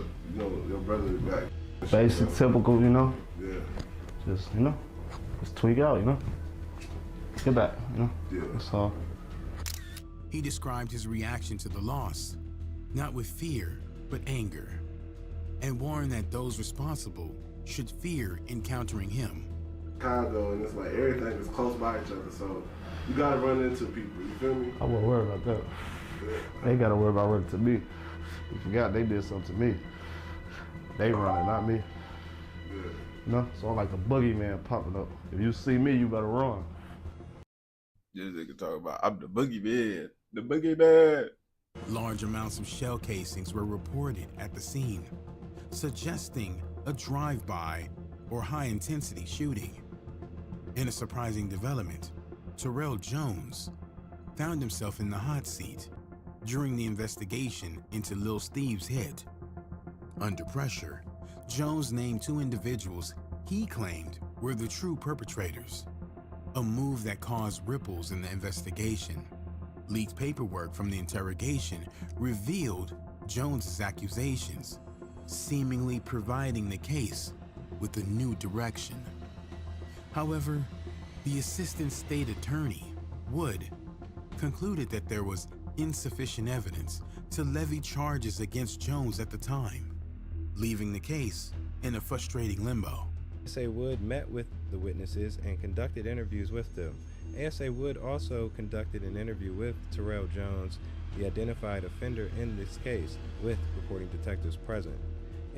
brother was back? Basic, typical, you know? Yeah. Just, you know, just tweak out, you know? Get back, you know? Yeah. That's all. He described his reaction to the loss, not with fear, but anger, and warned that those responsible should fear encountering him. Chicago, and it's like everything is close by each other, so you gotta run into people, you feel me? I wouldn't worry about that. They gotta worry about running to me. You forgot they did something to me. They running, not me. Yeah. You know? So I'm like the boogeyman popping up. If you see me, you better run. This nigga talk about, I'm the boogeyman. The boogeyman. Large amounts of shell casings were reported at the scene, suggesting a drive-by or high-intensity shooting. In a surprising development, Terrell Jones found himself in the hot seat during the investigation into Lil Steve's hit. Under pressure, Jones named 2 individuals he claimed were the true perpetrators, a move that caused ripples in the investigation. Leaked paperwork from the interrogation revealed Jones's accusations, seemingly providing the case with a new direction. However, the assistant state attorney, Wood, concluded that there was insufficient evidence to levy charges against Jones at the time, leaving the case in a frustrating limbo. ASA Wood met with the witnesses and conducted interviews with them. ASA Wood also conducted an interview with Terrell Jones, the identified offender in this case, with reporting detectives present.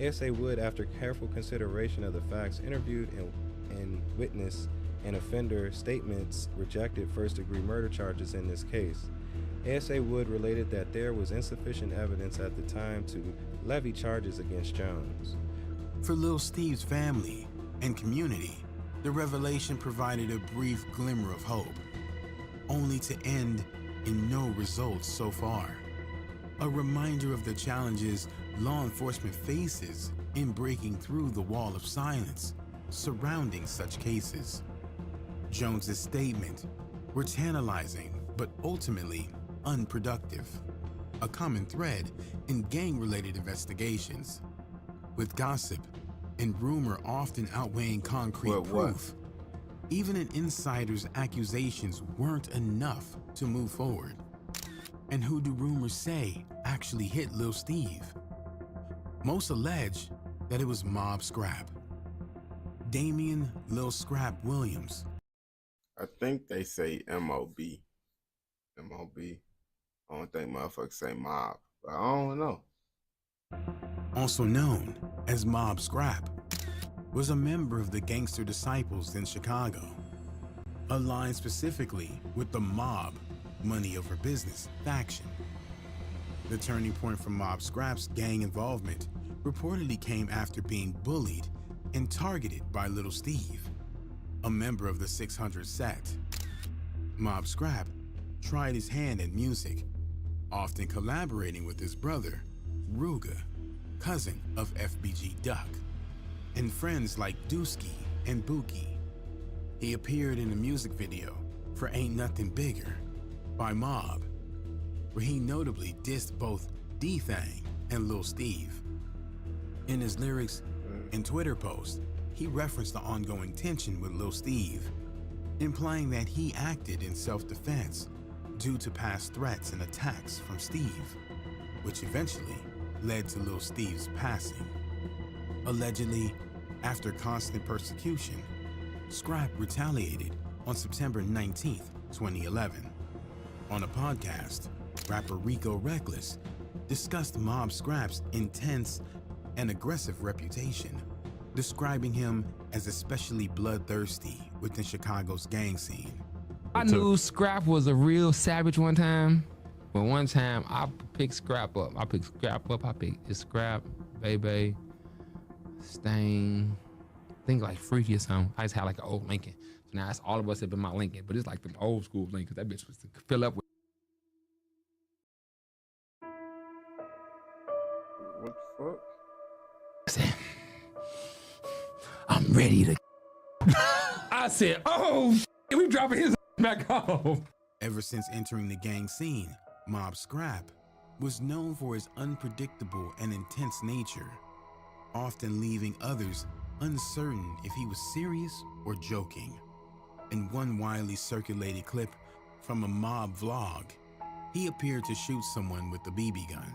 ASA Wood, after careful consideration of the facts, interviewed and witness and offender statements, rejected first-degree murder charges in this case. ASA Wood related that there was insufficient evidence at the time to levy charges against Jones. For Lil Steve's family and community, the revelation provided a brief glimmer of hope, only to end in no results so far. A reminder of the challenges law enforcement faces in breaking through the wall of silence surrounding such cases. Jones's statements were tantalizing, but ultimately unproductive, a common thread in gang-related investigations, with gossip and rumor often outweighing concrete proof. Even an insider's accusations weren't enough to move forward. And who do rumors say actually hit Lil Steve? Most allege that it was Mob Scrap. Damian Lil Scrap Williams. I think they say M.O.B. M.O.B. I don't think motherfuckers say mob, but I don't know. Also known as Mob Scrap, was a member of the Gangster Disciples in Chicago, aligned specifically with the mob money over business faction. The turning point for Mob Scrap's gang involvement reportedly came after being bullied and targeted by Little Steve, a member of the 600 set. Mob Scrap tried his hand at music, often collaborating with his brother, Ruga, cousin of FBG Duck, and friends like Dusky and Bookie. He appeared in a music video for Ain't Nothing Bigger by Mob, where he notably dissed both D-Thang and Lil Steve. In his lyrics and Twitter post, he referenced the ongoing tension with Lil Steve, implying that he acted in self-defense due to past threats and attacks from Steve, which eventually led to Lil Steve's passing. Allegedly, after constant persecution, Scrap retaliated on September 19th, 2011. On a podcast, rapper Rico Reckless discussed Mob Scrap's intense and aggressive reputation, describing him as especially bloodthirsty within Chicago's gang scene. I knew Scrap was a real savage one time, but one time I picked Scrap up. I picked his Scrap, Bebe, Stain, I think like Freaky or something. I just had like an old Lincoln. So now it's all of us up in my Lincoln, but it's like the old school Lincoln. That bitch was to fill up with. What the fuck? I said, I'm ready to. I said, oh, shit, we dropping his back off. Ever since entering the gang scene, Mob Scrap was known for his unpredictable and intense nature, often leaving others uncertain if he was serious or joking. In one widely circulated clip from a Mob vlog, he appeared to shoot someone with a BB gun.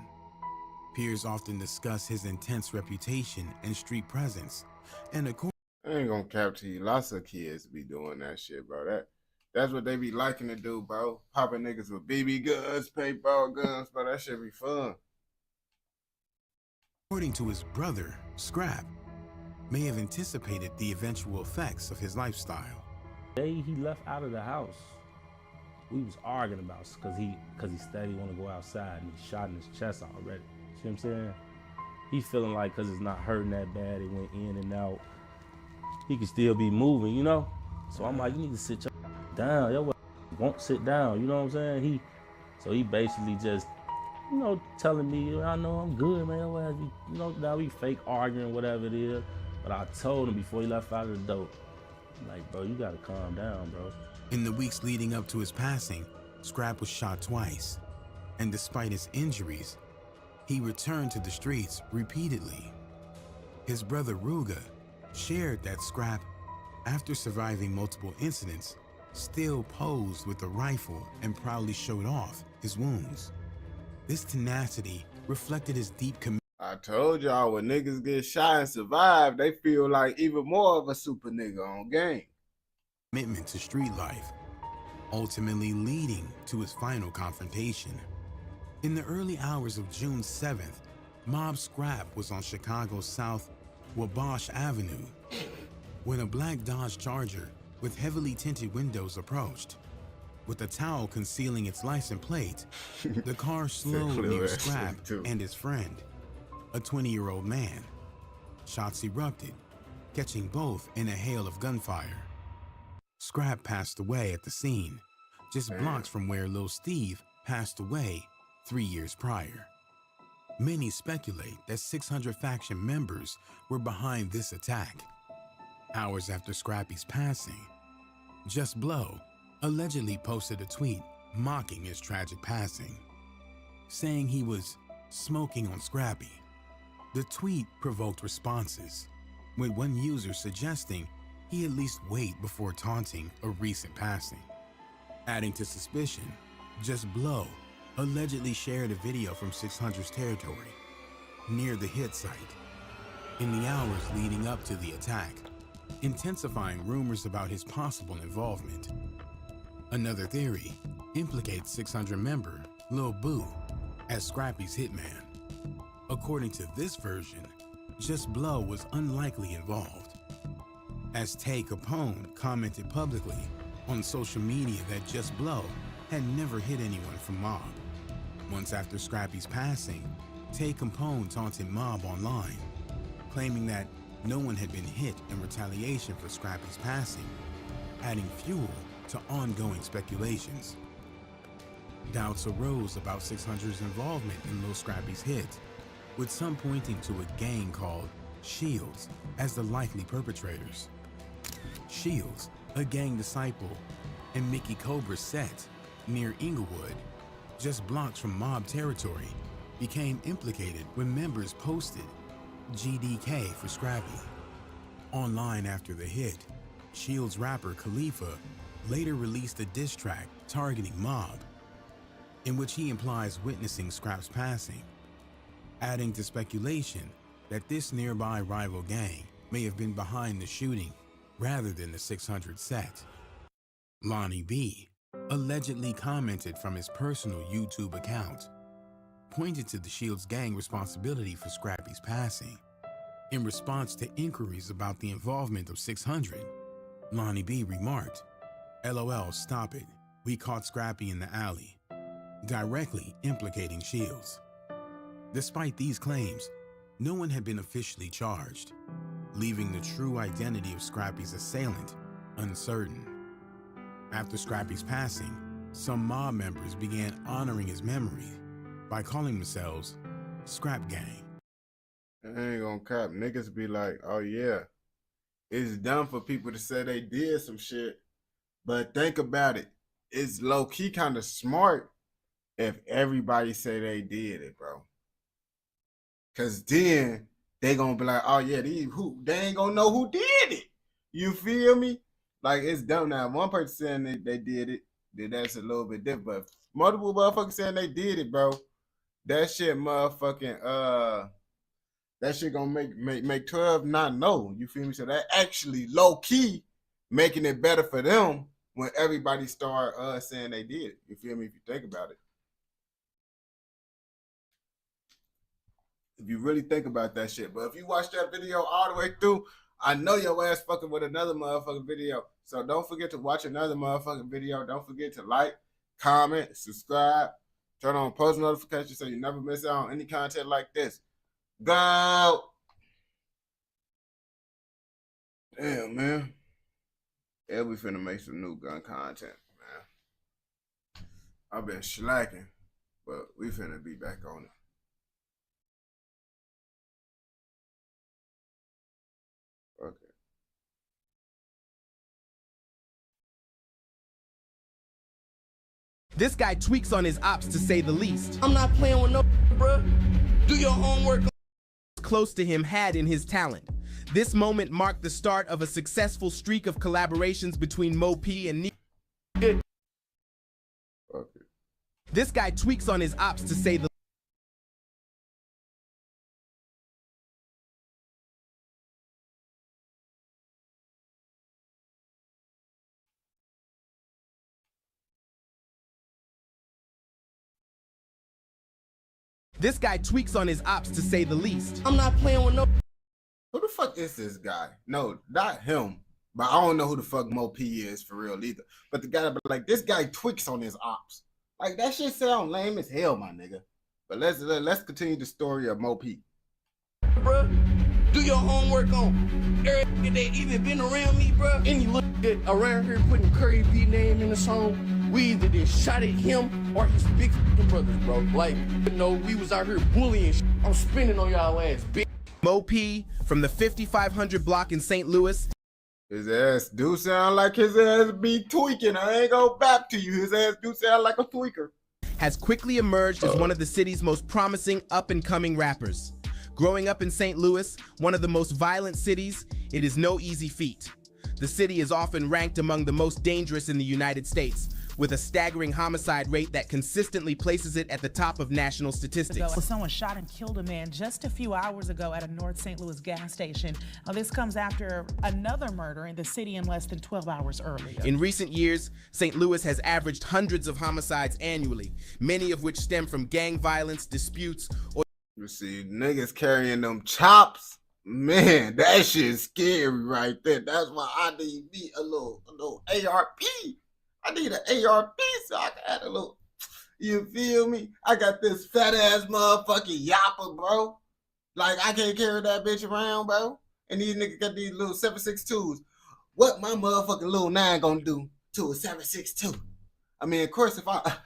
Peers often discuss his intense reputation and street presence, and according I ain't gonna cap to you. Lots of kids be doing that shit, bro. That's what they be liking to do, bro. Popping niggas with BB guns, paintball guns, bro. That shit be fun. According to his brother, Scrap may have anticipated the eventual effects of his lifestyle. The day he left out of the house, we was arguing about because he steady want to go outside and he shot in his chest already. See what I'm saying? He feeling like because it's not hurting that bad, it went in and out. he can still be moving, you know? So I'm like, you need to sit your down. Your won't sit down, you know what I'm saying? So he basically just, you know, telling me, I know I'm good, man. You know, now we fake arguing, whatever it is. But I told him before he left out of the door, like, bro, you gotta calm down, bro. In the weeks leading up to his passing, Scrap was shot twice, and despite his injuries, he returned to the streets repeatedly. His brother Ruga shared that Scrap, after surviving multiple incidents, still posed with a rifle and proudly showed off his wounds. This tenacity reflected his deep commitment. I told y'all when niggas get shot and survive, they feel like even more of a super nigga on game. Commitment to street life, ultimately leading to his final confrontation. In the early hours of June 7th, Mob Scrap was on Chicago's South Wabash Avenue when a black Dodge Charger with heavily tinted windows approached. With a towel concealing its license plate, the car slowed near Scrap and his friend, a 20-year-old man. Shots erupted, catching both in a hail of gunfire. Scrap passed away at the scene, just blocks from where Lil Steve passed away 3 years prior. Many speculate that 600 faction members were behind this attack. Hours after Scrappy's passing, Just Blow allegedly posted a tweet mocking his tragic passing, saying he was smoking on Scrappy. The tweet provoked responses, with one user suggesting he at least wait before taunting a recent passing. Adding to suspicion, Just Blow allegedly shared a video from 600's territory, near the hit site, in the hours leading up to the attack, intensifying rumors about his possible involvement. Another theory implicates 600 member Lil Boo as Scrappy's hitman. According to this version, Just Blow was unlikely involved, as Tay Capone commented publicly on social media that Just Blow had never hit anyone from Mob. Once after Scrappy's passing, Tay Capone taunted Mob online, claiming that no one had been hit in retaliation for Scrappy's passing, adding fuel to ongoing speculations. Doubts arose about 600's involvement in Lil Scrappy's hit, with some pointing to a gang called Shields as the likely perpetrators. Shields, a gang disciple, and Mickey Cobra's set near Inglewood, just blocks from Mob territory, became implicated when members posted GDK for Scrappy. Online after the hit, Shields rapper Khalifa later released a diss track targeting Mob, in which he implies witnessing Scrap's passing, adding to speculation that this nearby rival gang may have been behind the shooting rather than the 600 set. Lonnie B allegedly commented from his personal YouTube account, pointed to the Shields gang responsibility for Scrappy's passing. In response to inquiries about the involvement of 600, Lonnie B remarked, "LOL, stop it. We caught Scrappy in the alley," directly implicating Shields. Despite these claims, no one had been officially charged, leaving the true identity of Scrappy's assailant uncertain. After Scrappy's passing, some Mob members began honoring his memory by calling themselves Scrap Gang. I ain't gonna cap. Niggas be like, oh yeah, it's dumb for people to say they did some shit, but think about it. It's low-key kind of smart if everybody say they did it, bro. Cause then they gonna be like, oh yeah, they ain't gonna know who did it. You feel me? Like, it's dumb now. One person saying they did it, then that's a little bit different. But multiple motherfuckers saying they did it, bro. That shit motherfucking that shit gonna make 12 not know. You feel me? So that actually low key making it better for them when everybody start saying they did it. You feel me? If you think about it. If you really think about that shit. But if you watch that video all the way through, I know your ass fucking with another motherfucking video. So don't forget to watch another motherfucking video. Don't forget to like, comment, subscribe, turn on post notifications so you never miss out on any content like this. Go! Damn, man. Yeah, we finna make some new gun content, man. I've been slacking, but we finna be back on it. Okay. This guy tweaks on his ops to say the least. I'm not playing with no bruh. Do your homework. Close to him had in his talent. This moment marked the start of a successful streak of collaborations between Mo P and Okay. This guy tweaks on his ops to say the This guy tweaks on his ops to say the least. I'm not playing with no. Who the fuck is this guy? No, not him. But I don't know who the fuck Mo P is for real either. But the guy, like, this guy tweaks on his ops. Like, that shit sound lame as hell, my nigga. But let's continue the story of Mo P. Bruh, do your homework on every they even been around me, bruh. Any look at around here putting Curry B name in the song, we either did shot at him or his big f***ing brothers, bro. Like, you know, we was out here bullying shit. I'm spinning on y'all ass, bitch. Mo P from the 5500 block in St. Louis. His ass do sound like his ass be tweaking. I ain't go back to you. His ass do sound like a tweaker. Has quickly emerged as one of the city's most promising up-and-coming rappers. Growing up in St. Louis, one of the most violent cities, it is no easy feat. The city is often ranked among the most dangerous in the United States, with a staggering homicide rate that consistently places it at the top of national statistics. Someone shot and killed a man just a few hours ago at a North St. Louis gas station. Now, this comes after another murder in the city in less than 12 hours earlier. In recent years, St. Louis has averaged hundreds of homicides annually, many of which stem from gang violence, disputes, or... You see, niggas carrying them chops. Man, that shit's scary right there. That's why I need me a little ARP. I need an ARP so I can add a little, you feel me? I got this fat ass motherfucking yapper, bro. Like, I can't carry that bitch around, bro. And these niggas got these little 7.62s. What my motherfucking little 9 gonna do to a 7.62? I mean, of course, if I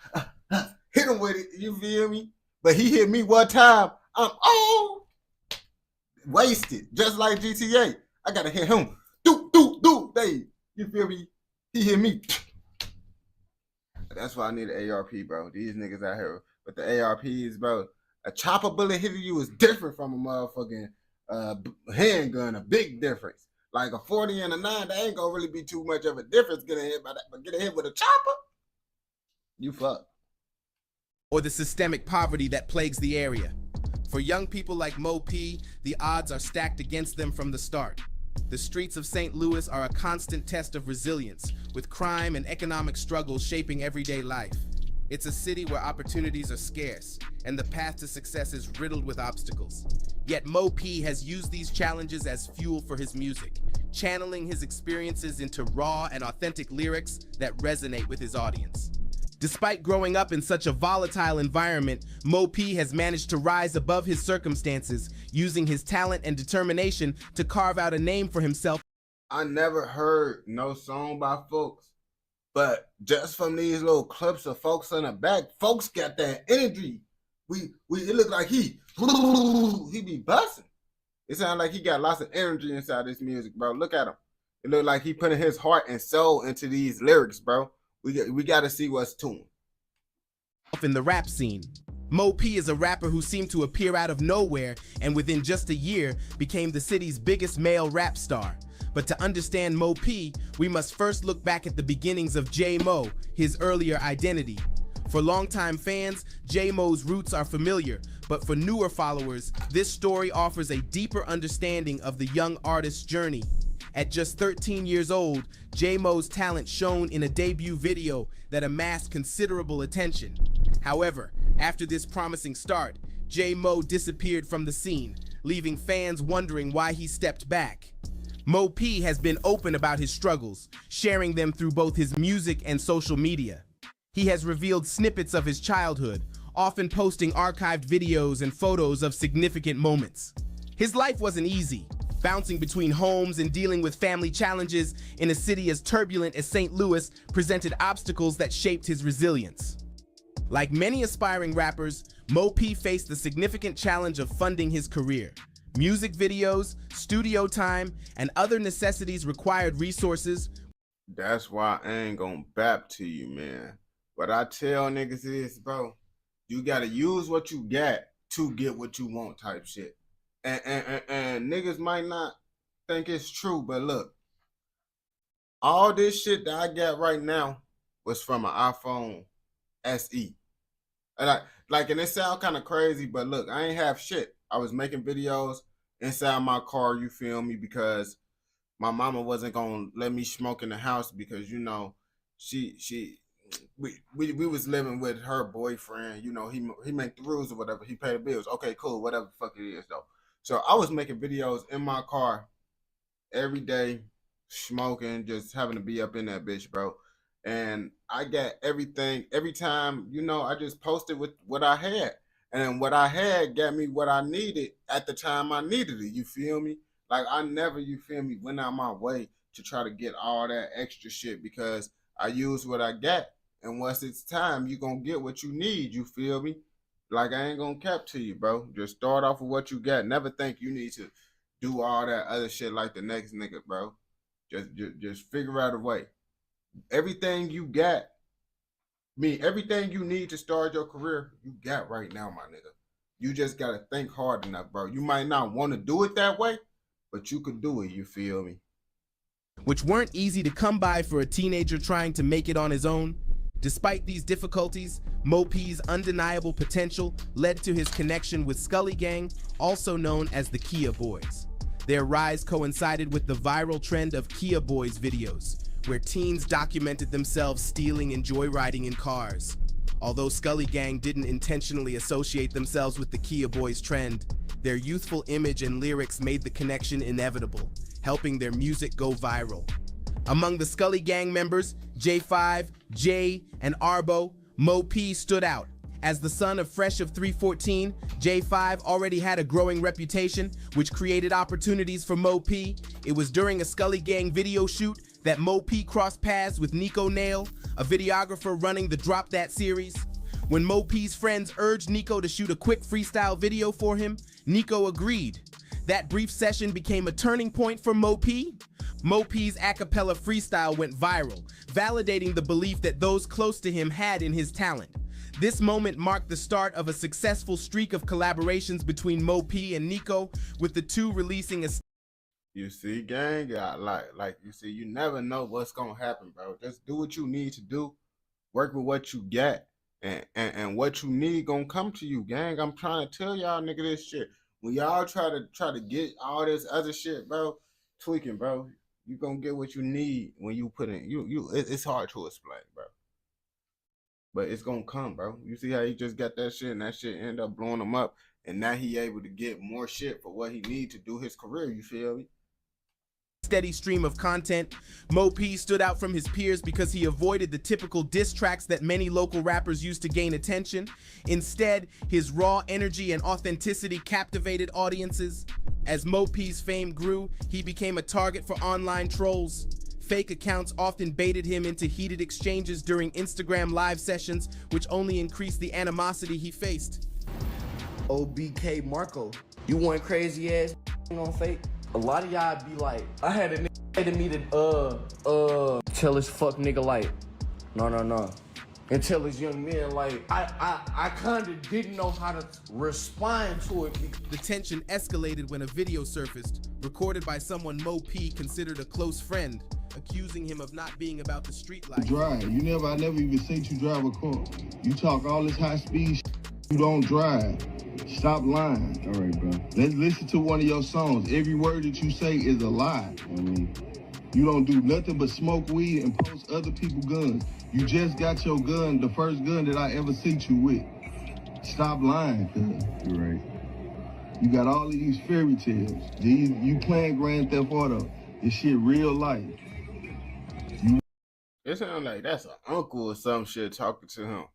hit him with it, you feel me? But he hit me one time, I'm wasted. Just like GTA. I gotta hit him. Do. They, you feel me? He hit me. That's why I need an ARP, bro. These niggas out here with the ARPs, bro. A chopper bullet hitting you is different from a motherfucking handgun. A big difference. Like a 40 and a 9, that ain't gonna really be too much of a difference getting hit by that. But getting hit with a chopper, you fuck. Or the systemic poverty that plagues the area. For young people like Mo P, the odds are stacked against them from the start. The streets of St. Louis are a constant test of resilience, with crime and economic struggles shaping everyday life. It's a city where opportunities are scarce, and the path to success is riddled with obstacles. Yet Mo P has used these challenges as fuel for his music, channeling his experiences into raw and authentic lyrics that resonate with his audience. Despite growing up in such a volatile environment, Mo P has managed to rise above his circumstances, using his talent and determination to carve out a name for himself. I never heard no song by folks, but just from these little clips of folks in the back, folks got that energy. It look like he be busting. It sounds like he got lots of energy inside this music, bro. Look at him. It look like he putting his heart and soul into these lyrics, bro. We got to see what's to him. In the rap scene, Mo P is a rapper who seemed to appear out of nowhere and within just a year became the city's biggest male rap star. But to understand Mo P, we must first look back at the beginnings of J Mo, his earlier identity. For longtime fans, J Mo's roots are familiar, but for newer followers, this story offers a deeper understanding of the young artist's journey. At just 13 years old, J Mo's talent shone in a debut video that amassed considerable attention. However, after this promising start, J Mo disappeared from the scene, leaving fans wondering why he stepped back. Mo P has been open about his struggles, sharing them through both his music and social media. He has revealed snippets of his childhood, often posting archived videos and photos of significant moments. His life wasn't easy. Bouncing between homes and dealing with family challenges in a city as turbulent as St. Louis presented obstacles that shaped his resilience. Like many aspiring rappers, Mo P faced the significant challenge of funding his career. Music videos, studio time, and other necessities required resources. That's why I ain't gonna bap to you, man. What I tell niggas is, bro, you gotta use what you got to get what you want type shit. And niggas might not think it's true, but look, all this shit that I got right now was from an iPhone SE. And and it sound kind of crazy, but look, I ain't have shit. I was making videos inside my car, you feel me, because my mama wasn't gonna let me smoke in the house because, you know, we was living with her boyfriend, you know, he made the rules or whatever, he paid the bills. Okay, cool, whatever the fuck it is though. So I was making videos in my car every day, smoking, just having to be up in that bitch, bro. And I got everything, every time, you know, I just posted with what I had. And what I had got me what I needed at the time I needed it, you feel me? Like I never, you feel me, went out my way to try to get all that extra shit because I used what I got. And once it's time, you gonna get what you need, you feel me? Like I ain't gonna cap to you, bro. Just start off with what you got. Never think you need to do all that other shit like the next nigga, bro. Just figure out a way. Everything you got, everything you need to start your career, you got right now, my nigga. You just gotta think hard enough, bro. You might not want to do it that way, but you could do it, you feel me? Which weren't easy to come by for a teenager trying to make it on his own. Despite these difficulties, Mo P's undeniable potential led to his connection with Scully Gang, also known as the Kia Boys. Their rise coincided with the viral trend of Kia Boys videos, where teens documented themselves stealing and joyriding in cars. Although Scully Gang didn't intentionally associate themselves with the Kia Boys trend, their youthful image and lyrics made the connection inevitable, helping their music go viral. Among the Scully Gang members, J5, Jay, and Arbo, Mo P stood out. As the son of Fresh of 314, J5 already had a growing reputation, which created opportunities for Mo P. It was during a Scully Gang video shoot that Mo P crossed paths with Nico Nail, a videographer running the Drop That series. When Mo P's friends urged Nico to shoot a quick freestyle video for him, Nico agreed. That brief session became a turning point for Mo P. Mo P's a cappella freestyle went viral, validating the belief that those close to him had in his talent. This moment marked the start of a successful streak of collaborations between Mo P and Nico, with the two releasing a... You see, gang, like you see, you never know what's gonna happen, bro. Just do what you need to do, work with what you got, and what you need gonna come to you, gang. I'm trying to tell y'all, nigga, this shit. When y'all try to get all this other shit, bro, tweaking, bro, you gonna get what you need when you put in. It's hard to explain, bro. But it's gonna come, bro. You see how he just got that shit, and that shit ended up blowing him up, and now he able to get more shit for what he need to do his career. You feel me? Steady stream of content, Mo P stood out from his peers because he avoided the typical diss tracks that many local rappers use to gain attention. Instead, his raw energy and authenticity captivated audiences. As Mo P's fame grew, he became a target for online trolls. Fake accounts often baited him into heated exchanges during Instagram live sessions, which only increased the animosity he faced. OBK Marco, you want crazy ass on fake? A lot of y'all be like, I had a nigga say to me to tell his fuck nigga like, no. And tell his young man like, I kinda didn't know how to respond to it. The tension escalated when a video surfaced, recorded by someone Mo P considered a close friend, accusing him of not being about the street life. Drive. I never even seen you drive a car. You talk all this high speed you don't drive. Stop lying. All right, bro. Let's listen to one of your songs. Every word that you say is a lie. You don't do nothing but smoke weed and post other people's guns. You just got your gun, the first gun that I ever seen you with. Stop lying, cuz. You're right. You got all of these fairy tales. You playing Grand Theft Auto. This shit real life. It sounds like that's an uncle or some shit talking to him.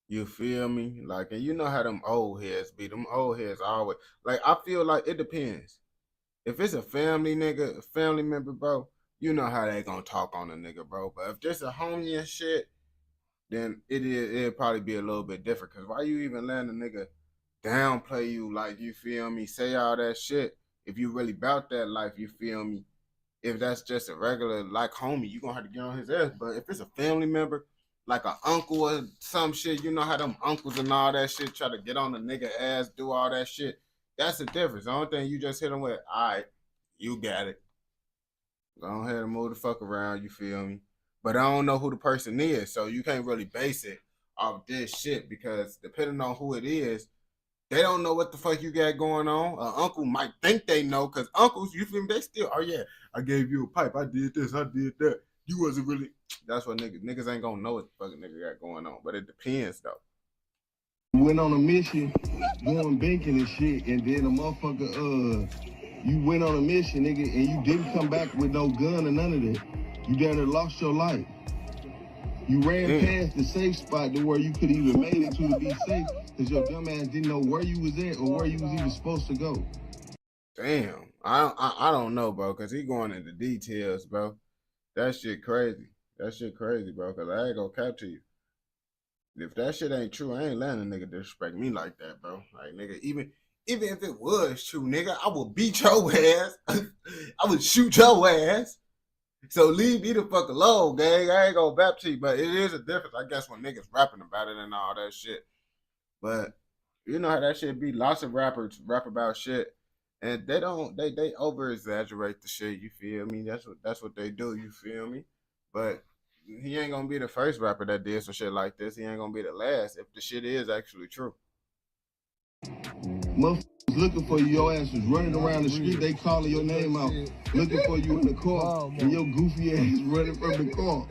You feel me? Like, and you know how them old heads be. Them old heads always, like, I feel like it depends. If it's a family nigga, a family member, bro, you know how they gonna talk on a nigga, bro. But if there's a homie and shit, then it'll probably be a little bit different. Cause why you even letting a nigga downplay you, like, you feel me, say all that shit? If you really about that life, you feel me? If that's just a regular, like, homie, you gonna have to get on his ass. But if it's a family member, like an uncle or some shit, you know how them uncles and all that shit try to get on the nigga ass, do all that shit. That's the difference. The only thing you just hit them with, all right, you got it. Go ahead and move the fuck around, you feel me? But I don't know who the person is, so you can't really base it off this shit, because depending on who it is, they don't know what the fuck you got going on. An uncle might think they know, because uncles, you feel me, they still, oh yeah, I gave you a pipe, I did this, I did that. You wasn't really, that's what niggas ain't gonna know what the fucking nigga got going on. But it depends though. Went on a mission, going banking and shit, and then a motherfucker, you went on a mission, nigga, and you didn't come back with no gun or none of that. You down there lost your life. You ran past the safe spot to where you could even made it to be safe, because your dumb ass didn't know where you was at or where you was even supposed to go. Damn, I don't know, bro, because he going into details, bro. That shit crazy. That shit crazy, bro, because I ain't gonna cap to you. If that shit ain't true, I ain't letting a nigga disrespect me like that, bro. Like, nigga, even if it was true, nigga, I would beat your ass. I would shoot your ass. So leave me the fuck alone, gang. I ain't gonna bap to you, but it is a difference, I guess, when niggas rapping about it and all that shit. But you know how that shit be. Lots of rappers rap about shit, and they over exaggerate the shit. You feel me? That's what they do. You feel me? But he ain't gonna be the first rapper that did some shit like this. He ain't gonna be the last if the shit is actually true. Motherfuckers looking for you, your ass was running around the street, they calling your name out, looking for you in the car, and your goofy ass running from the car,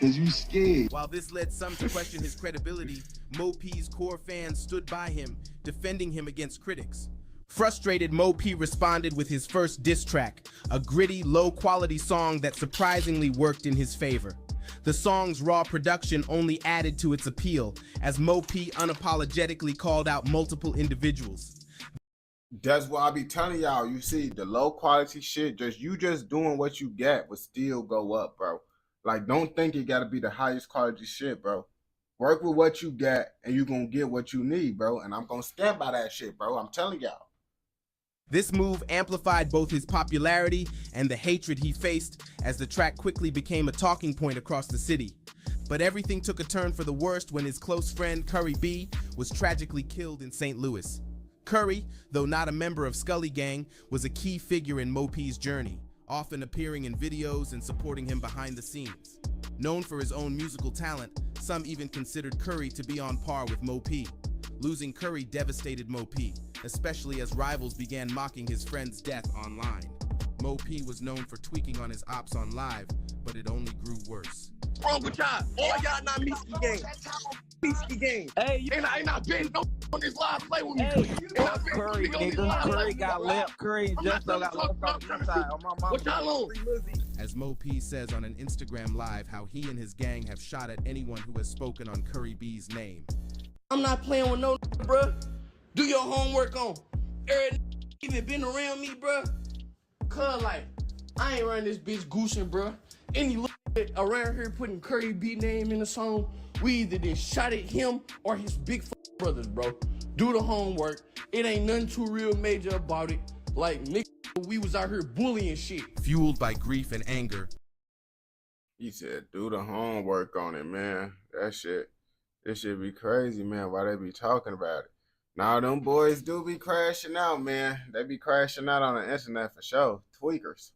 cause you scared. While this led some to question his credibility, Mo P's core fans stood by him, defending him against critics. Frustrated, Mo P responded with his first diss track, a gritty, low-quality song that surprisingly worked in his favor. The song's raw production only added to its appeal, as Mo P unapologetically called out multiple individuals. That's why I be telling y'all, you see, the low quality shit, just doing what you got would still go up, bro. Like, don't think it gotta be the highest quality shit, bro. Work with what you got, and you gonna get what you need, bro. And I'm gonna stand by that shit, bro. I'm telling y'all. This move amplified both his popularity and the hatred he faced, as the track quickly became a talking point across the city. But everything took a turn for the worst when his close friend Curry B was tragically killed in St. Louis. Curry, though not a member of Scully Gang, was a key figure in Mo P's journey, often appearing in videos and supporting him behind the scenes. Known for his own musical talent, some even considered Curry to be on par with Mo P. Losing Curry devastated Mo P, especially as rivals began mocking his friend's death online. Mo P was known for tweaking on his ops on live, but it only grew worse. Wrong with y'all? All y'all not Meeski gang. Meeski gang. Hey, ain't not been no on this live play with me. Hey, Curry, nigga. Curry got left. Curry and Justo got left on the side. On my mama. What y'all on? As Mo P says on an Instagram live how he and his gang have shot at anyone who has spoken on Curry B's name. I'm not playing with no bruh. Do your homework on. Every even been around me, bruh. Cause like, I ain't running this bitch goosing, bruh. Any look around here putting Curry B name in the song, we either did shot at him or his big brothers, bro. Do the homework. It ain't nothing too real major about it. Like, nigga, we was out here bullying shit. Fueled by grief and anger. He said, do the homework on it, man. That shit. This shit be crazy, man, why they be talking about it. Now, them boys do be crashing out, man. They be crashing out on the internet for sure. Tweakers.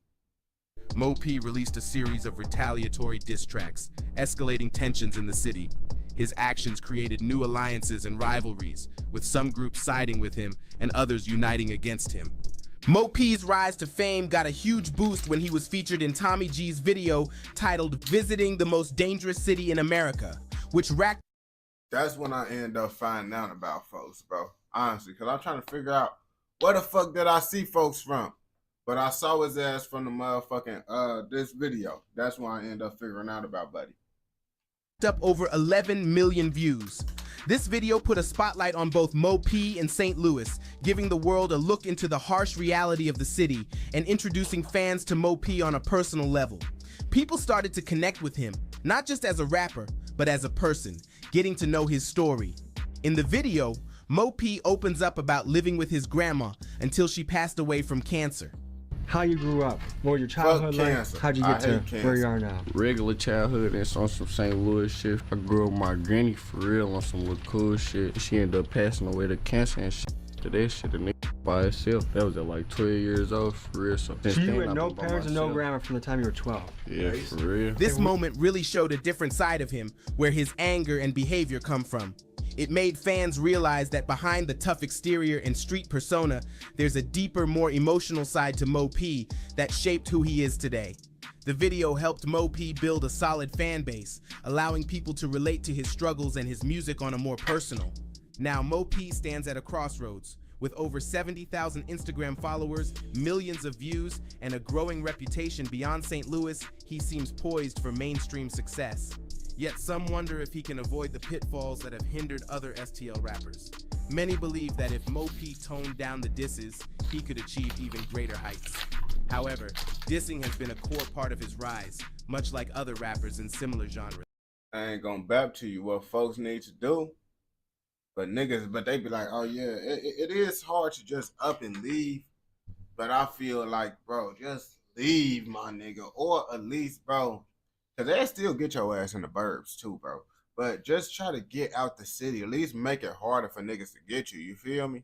Mo P released a series of retaliatory diss tracks, escalating tensions in the city. His actions created new alliances and rivalries, with some groups siding with him and others uniting against him. Mo P's rise to fame got a huge boost when he was featured in Tommy G's video titled Visiting the Most Dangerous City in America, which racked. That's when I end up finding out about folks, bro. Honestly, because I'm trying to figure out where the fuck did I see folks from. But I saw his ass from the motherfucking, this video. That's when I end up figuring out about Buddy. up over 11 million views. This video put a spotlight on both Mo P and St. Louis, giving the world a look into the harsh reality of the city and introducing fans to Mo P on a personal level. People started to connect with him, not just as a rapper, but as a person, getting to know his story. In the video, Mo P opens up about living with his grandma until she passed away from cancer. How you grew up? What was your childhood like? How'd you get to where you are now? Regular childhood and on some St. Louis shit. I grew up with my granny for real on some little cool shit. She ended up passing away to cancer and shit. To that shit, the nigga by herself. That was at like 12 years old for real. So you had no parents and no grandma from the time you were 12? Yeah, for real. This moment really showed a different side of him, where his anger and behavior come from. It made fans realize that behind the tough exterior and street persona, there's a deeper, more emotional side to Mo P that shaped who he is today. The video helped Mo P build a solid fan base, allowing people to relate to his struggles and his music on a more personal. Now Mo P stands at a crossroads. With over 70,000 Instagram followers, millions of views, and a growing reputation beyond St. Louis, he seems poised for mainstream success. Yet some wonder if he can avoid the pitfalls that have hindered other STL rappers. Many believe that if Mo P toned down the disses, he could achieve even greater heights. However, dissing has been a core part of his rise, much like other rappers in similar genres. I ain't gonna bap to you what folks need to do, but they be like, oh yeah, it is hard to just up and leave, but I feel like, bro, just leave, my nigga, or at least, bro, because they still get your ass in the burbs too, bro. But just try to get out the city. At least make it harder for niggas to get you. You feel me?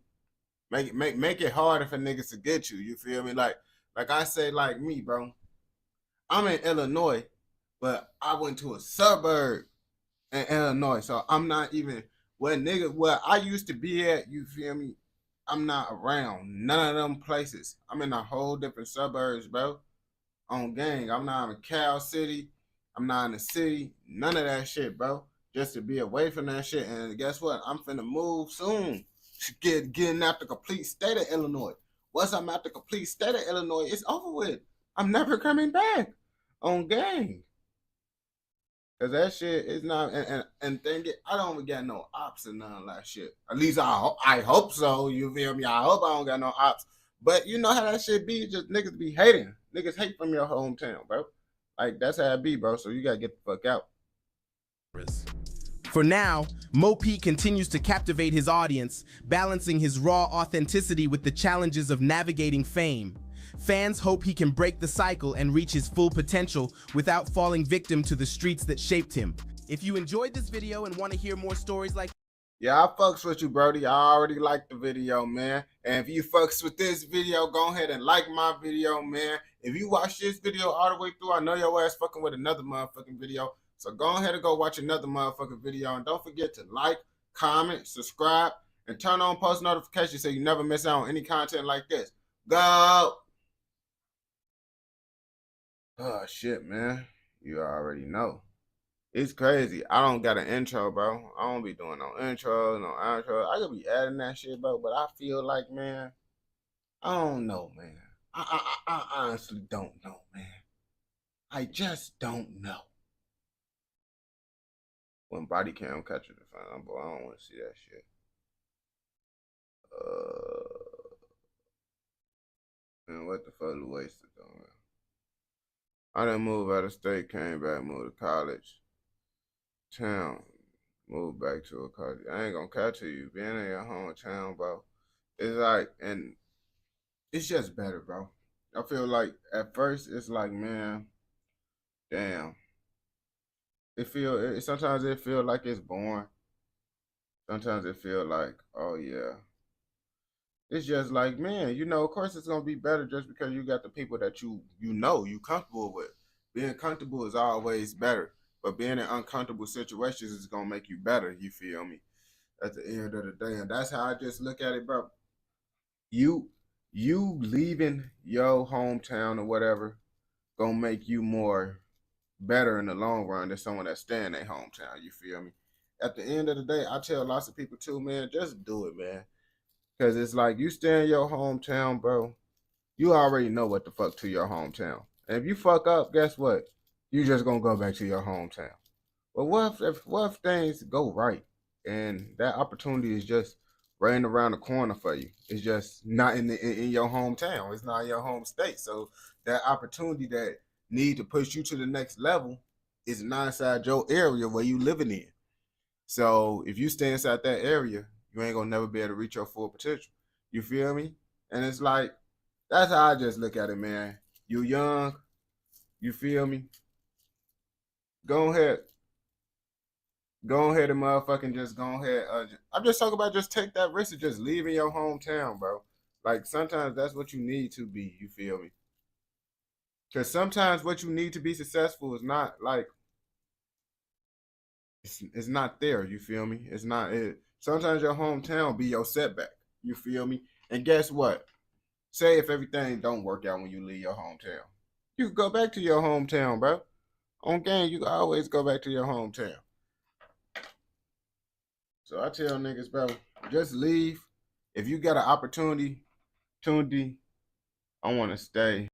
Make it harder for niggas to get you. You feel me? Like I say, like me, bro. I'm in Illinois, but I went to a suburb in Illinois, so I'm not even where I used to be at. You feel me? I'm not around none of them places. I'm in a whole different suburbs, bro. On gang, I'm not in Cal City. I'm not in the city, none of that shit, bro. Just to be away from that shit. And guess what? I'm finna move soon. Getting out the complete state of Illinois. Once I'm out the complete state of Illinois, it's over with. I'm never coming back on gang. Cause that shit is not, and think it, I don't got no ops and none of that shit. At least I hope so. You feel me? I hope I don't got no ops. But you know how that shit be. Just niggas be hating. Niggas hate from your hometown, bro. Like, that's how it be, bro. So you gotta get the fuck out. For now, Mo P continues to captivate his audience, balancing his raw authenticity with the challenges of navigating fame. Fans hope he can break the cycle and reach his full potential without falling victim to the streets that shaped him. If you enjoyed this video and want to hear more stories like yeah, I fucks with you, Brody. I already liked the video, man. And if you fucks with this video, go ahead and like my video, man. If you watch this video all the way through, I know your ass fucking with another motherfucking video. So go ahead and go watch another motherfucking video. And don't forget to like, comment, subscribe, and turn on post notifications so you never miss out on any content like this. Go! Oh, shit, man. You already know. It's crazy. I don't got an intro, bro. I don't be doing no intro, no outro. I could be adding that shit, bro. But I feel like, man, I don't know, man. I honestly don't know, man. I just don't know. When body cam catches the phone, boy, I don't want to see that shit. Man, what the fuck the wasted though, man? I done moved out of state, came back, moved to college. Town, move back to a college. I ain't gonna catch you being in your hometown, bro. It's like, and it's just better, bro. I feel like at first it's like, man, damn. Sometimes it feel like it's boring. Sometimes it feel like, oh yeah. It's just like, man, you know, of course it's gonna be better just because you got the people that you know, you comfortable with. Being comfortable is always better. But being in uncomfortable situations is going to make you better, you feel me, at the end of the day. And that's how I just look at it, bro. You leaving your hometown or whatever going to make you more better in the long run than someone that's staying in their hometown, you feel me? At the end of the day, I tell lots of people too, man, just do it, man. Because it's like you stay in your hometown, bro. You already know what the fuck to your hometown. And if you fuck up, guess what? You just gonna go back to your hometown. But what if things go right and that opportunity is just right around the corner for you? It's just not in your hometown. It's not in your home state. So that opportunity that need to push you to the next level is not inside your area where you living in. So if you stay inside that area, you ain't gonna never be able to reach your full potential. You feel me? And it's like, that's how I just look at it, man. You young, you feel me? Go ahead. Go ahead and motherfucking just go ahead. I'm just talking about just take that risk of just leaving your hometown, bro. Like, sometimes that's what you need to be, you feel me? Because sometimes what you need to be successful is not like, it's not there, you feel me? It's not it. Sometimes your hometown be your setback, you feel me? And guess what? Say if everything don't work out when you leave your hometown, you can go back to your hometown, bro. On game, you can always go back to your hometown. So I tell niggas, bro, just leave. If you got an opportunity, I want to stay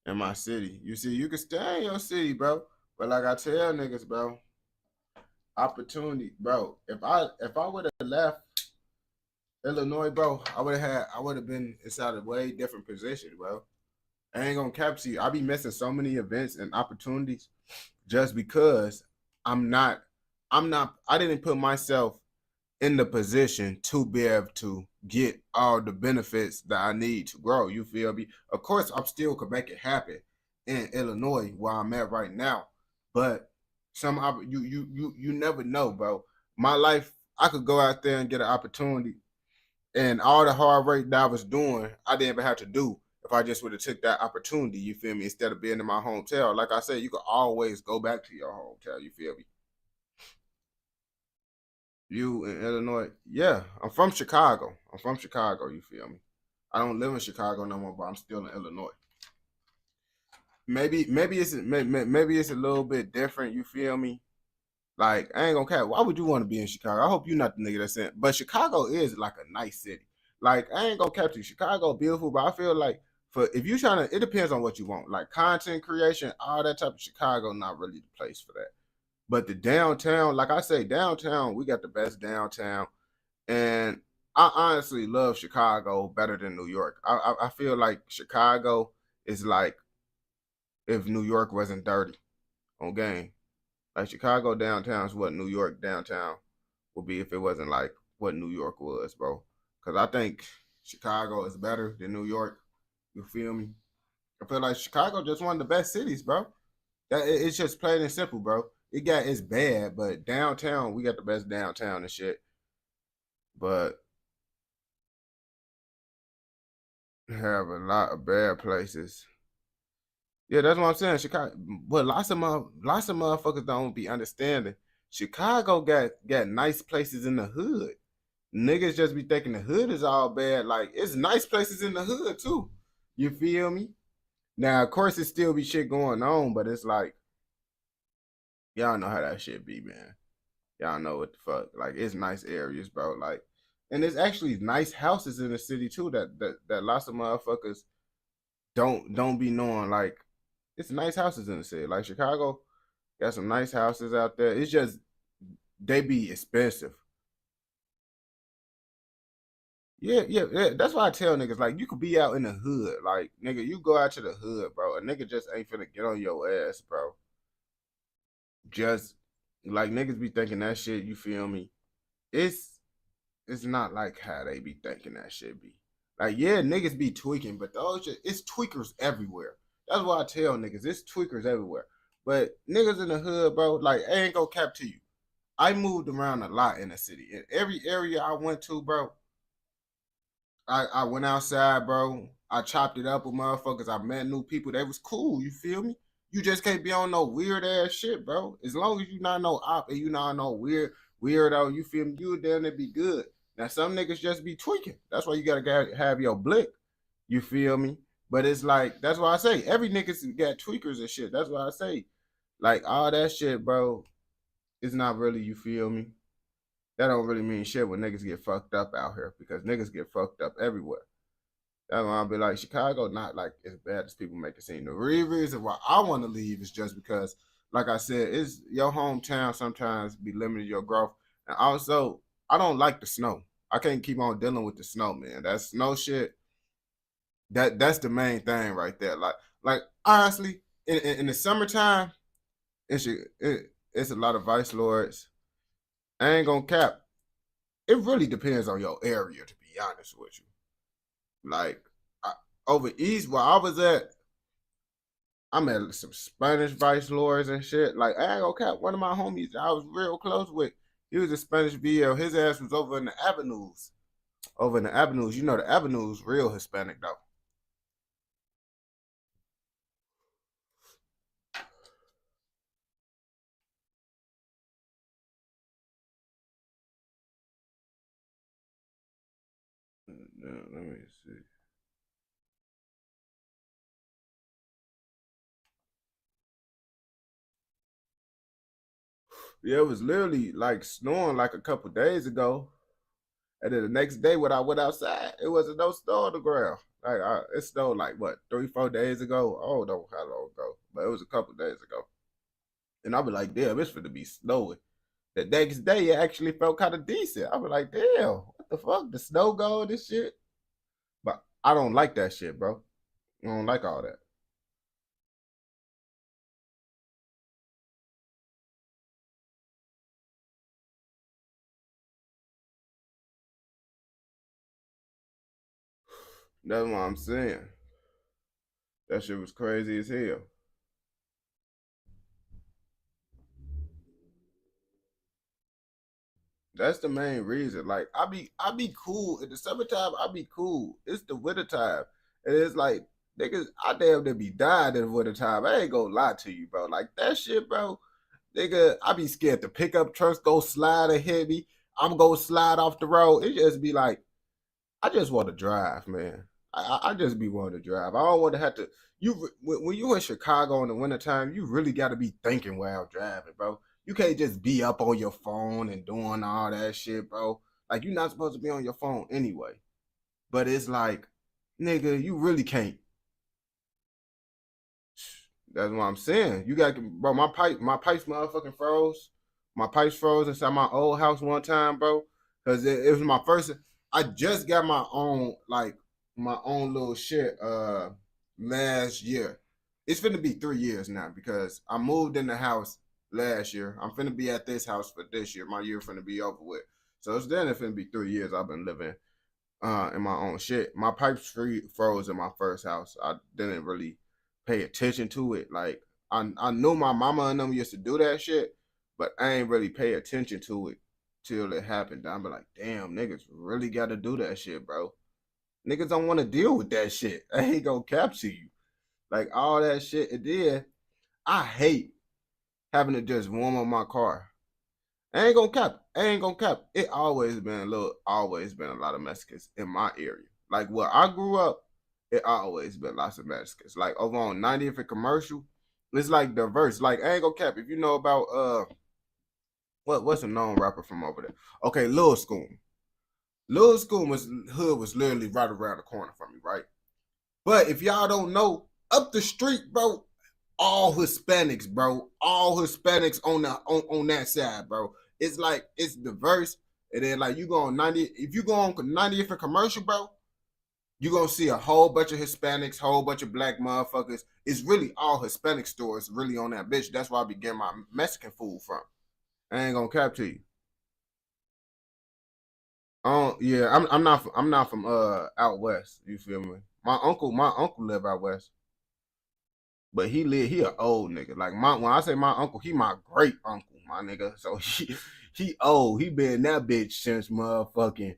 in my city. You see, you can stay in your city, bro. But like I tell niggas, bro, opportunity, bro. If I would have left Illinois, bro, I would have been inside a way different position, bro. I ain't gonna capture you. I be missing so many events and opportunities just because I didn't put myself in the position to be able to get all the benefits that I need to grow. You feel me? Of course, I'm still could make it happen in Illinois where I'm at right now, but you never know, bro. My life, I could go out there and get an opportunity, and all the hard work that I was doing, I didn't even have to do if I just would have took that opportunity. You feel me? Instead of being in my hometown, like I said, you could always go back to your hometown. You feel me? You in Illinois? Yeah, I'm from Chicago. You feel me? I don't live in Chicago no more, but I'm still in Illinois. Maybe it's a little bit different. You feel me? Like, I ain't gonna care. Why would you want to be in Chicago? I hope you're not the nigga that's in. But Chicago is like a nice city. Like, I ain't gonna cap you. Chicago beautiful, but I feel like if you trying to, it depends on what you want. Like content creation, all that type of Chicago, not really the place for that. But the downtown, like I say, downtown, we got the best downtown. And I honestly love Chicago better than New York. I feel like Chicago is like if New York wasn't dirty on game. Like Chicago downtown is what New York downtown would be if it wasn't like what New York was, bro. Because I think Chicago is better than New York. You feel me? I feel like Chicago just one of the best cities, bro. It's just plain and simple, bro. It's bad, but downtown, we got the best downtown and shit. But have a lot of bad places. Yeah, that's what I'm saying. Chicago, but lots of motherfuckers don't be understanding. Chicago got nice places in the hood. Niggas just be thinking the hood is all bad. Like, it's nice places in the hood too. You feel me? Now, of course, it still be shit going on, but it's like, y'all know how that shit be, man. Y'all know what the fuck. Like, it's nice areas, bro. Like, and there's actually nice houses in the city too that lots of motherfuckers don't be knowing. Like, it's nice houses in the city. Like Chicago got some nice houses out there. It's just they be expensive. Yeah. That's why I tell niggas, like, you could be out in the hood. Like, nigga, you go out to the hood, bro. A nigga just ain't finna get on your ass, bro. Just like niggas be thinking that shit, you feel me? It's not like how they be thinking that shit be. Like, yeah, niggas be tweaking, but it's tweakers everywhere. That's why I tell niggas, it's tweakers everywhere. But niggas in the hood, bro, like, I ain't gonna cap to you. I moved around a lot in the city. In every area I went to, bro, I went outside, bro. I chopped it up with motherfuckers. I met new people. They was cool, you feel me? You just can't be on no weird ass shit, bro. As long as you not no op and you not no weirdo, you feel me? You damn it be good. Now some niggas just be tweaking. That's why you gotta have your blick. You feel me? But it's like, that's why I say every nigga's got tweakers and shit. That's why I say, like, all that shit, bro, it's not really, you feel me? That don't really mean shit when niggas get fucked up out here, because niggas get fucked up everywhere. That's why I'll be like, Chicago not like as bad as people make it seem. The real reason why I want to leave is just because like I said, it's your hometown sometimes be limiting your growth. And also, I don't like the snow. I can't keep on dealing with the snow, man. That snow shit, that's the main thing right there. Like honestly, in the summertime, it's a lot of vice lords. I ain't gonna cap. It really depends on your area, to be honest with you. Like over east where I was at, I met some Spanish vice lords and shit. Like I ain't gonna cap. One of my homies I was real close with, he was a Spanish VL. His ass was over in the avenues. Over in the avenues, you know the avenues real Hispanic though. Let me see. Yeah, it was literally like snowing like a couple days ago. And then the next day when I went outside, it wasn't no snow on the ground. Like it snowed like what, 3-4 days ago? I don't know how long ago, but it was a couple days ago. And I was like, damn, it's finna be snowing. The next day, it actually felt kind of decent. I was like, damn, what the fuck? The snow gone and shit? But I don't like that shit, bro. I don't like all that. That's what I'm saying. That shit was crazy as hell. That's the main reason. Like I be cool in the summertime. I be cool. It's the wintertime, and it's like niggas. I damn near be dying in the wintertime. I ain't gonna lie to you, bro. Like that shit, bro. Nigga, I be scared the pickup trucks go slide and hit me. I'm gonna slide off the road. It just be like, I just want to drive, man. I just be wanting to drive. I don't want to have to. When you in Chicago in the wintertime, you really got to be thinking while driving, bro. You can't just be up on your phone and doing all that shit, bro. Like you're not supposed to be on your phone anyway. But it's like, nigga, you really can't. That's what I'm saying. You got to, bro. My pipes motherfucking froze. My pipes froze inside my old house one time, bro. Cause it was my first. I just got my own little shit last year. It's finna be 3 years now because I moved in the house last year. I'm finna be at this house for this year. My year finna be over with. So it's finna be 3 years I've been living in my own shit. My pipes froze in my first house. I didn't really pay attention to it. Like I knew my mama and them used to do that shit, but I ain't really pay attention to it till it happened. I'm like, damn, niggas really gotta do that shit, bro. Niggas don't want to deal with that shit. I ain't gonna capture you. Like all that shit it did. I hate having to just warm up my car. I ain't gonna cap. It always been a lot of Mexicans in my area. Like where I grew up, it always been lots of Mexicans. Like over on 90th and Commercial, it's like diverse. Like I ain't gonna cap. If you know about what's a known rapper from over there? Okay, Lil Schoon. Lil Schoon hood was literally right around the corner from me, right? But if y'all don't know, up the street, bro, all Hispanics, bro. All Hispanics on that side, bro. It's like it's diverse. And then like you go on 90, if you go on 90th and Commercial, bro, you're gonna see a whole bunch of Hispanics, whole bunch of black motherfuckers. It's really all Hispanic stores really on that bitch. That's where I be getting my Mexican food from. I ain't gonna cap to you. Yeah, I'm not from out west. You feel me? My uncle live out west, but he an old nigga. Like when I say my uncle, he my great uncle, my nigga. So he old. He been that bitch since motherfucking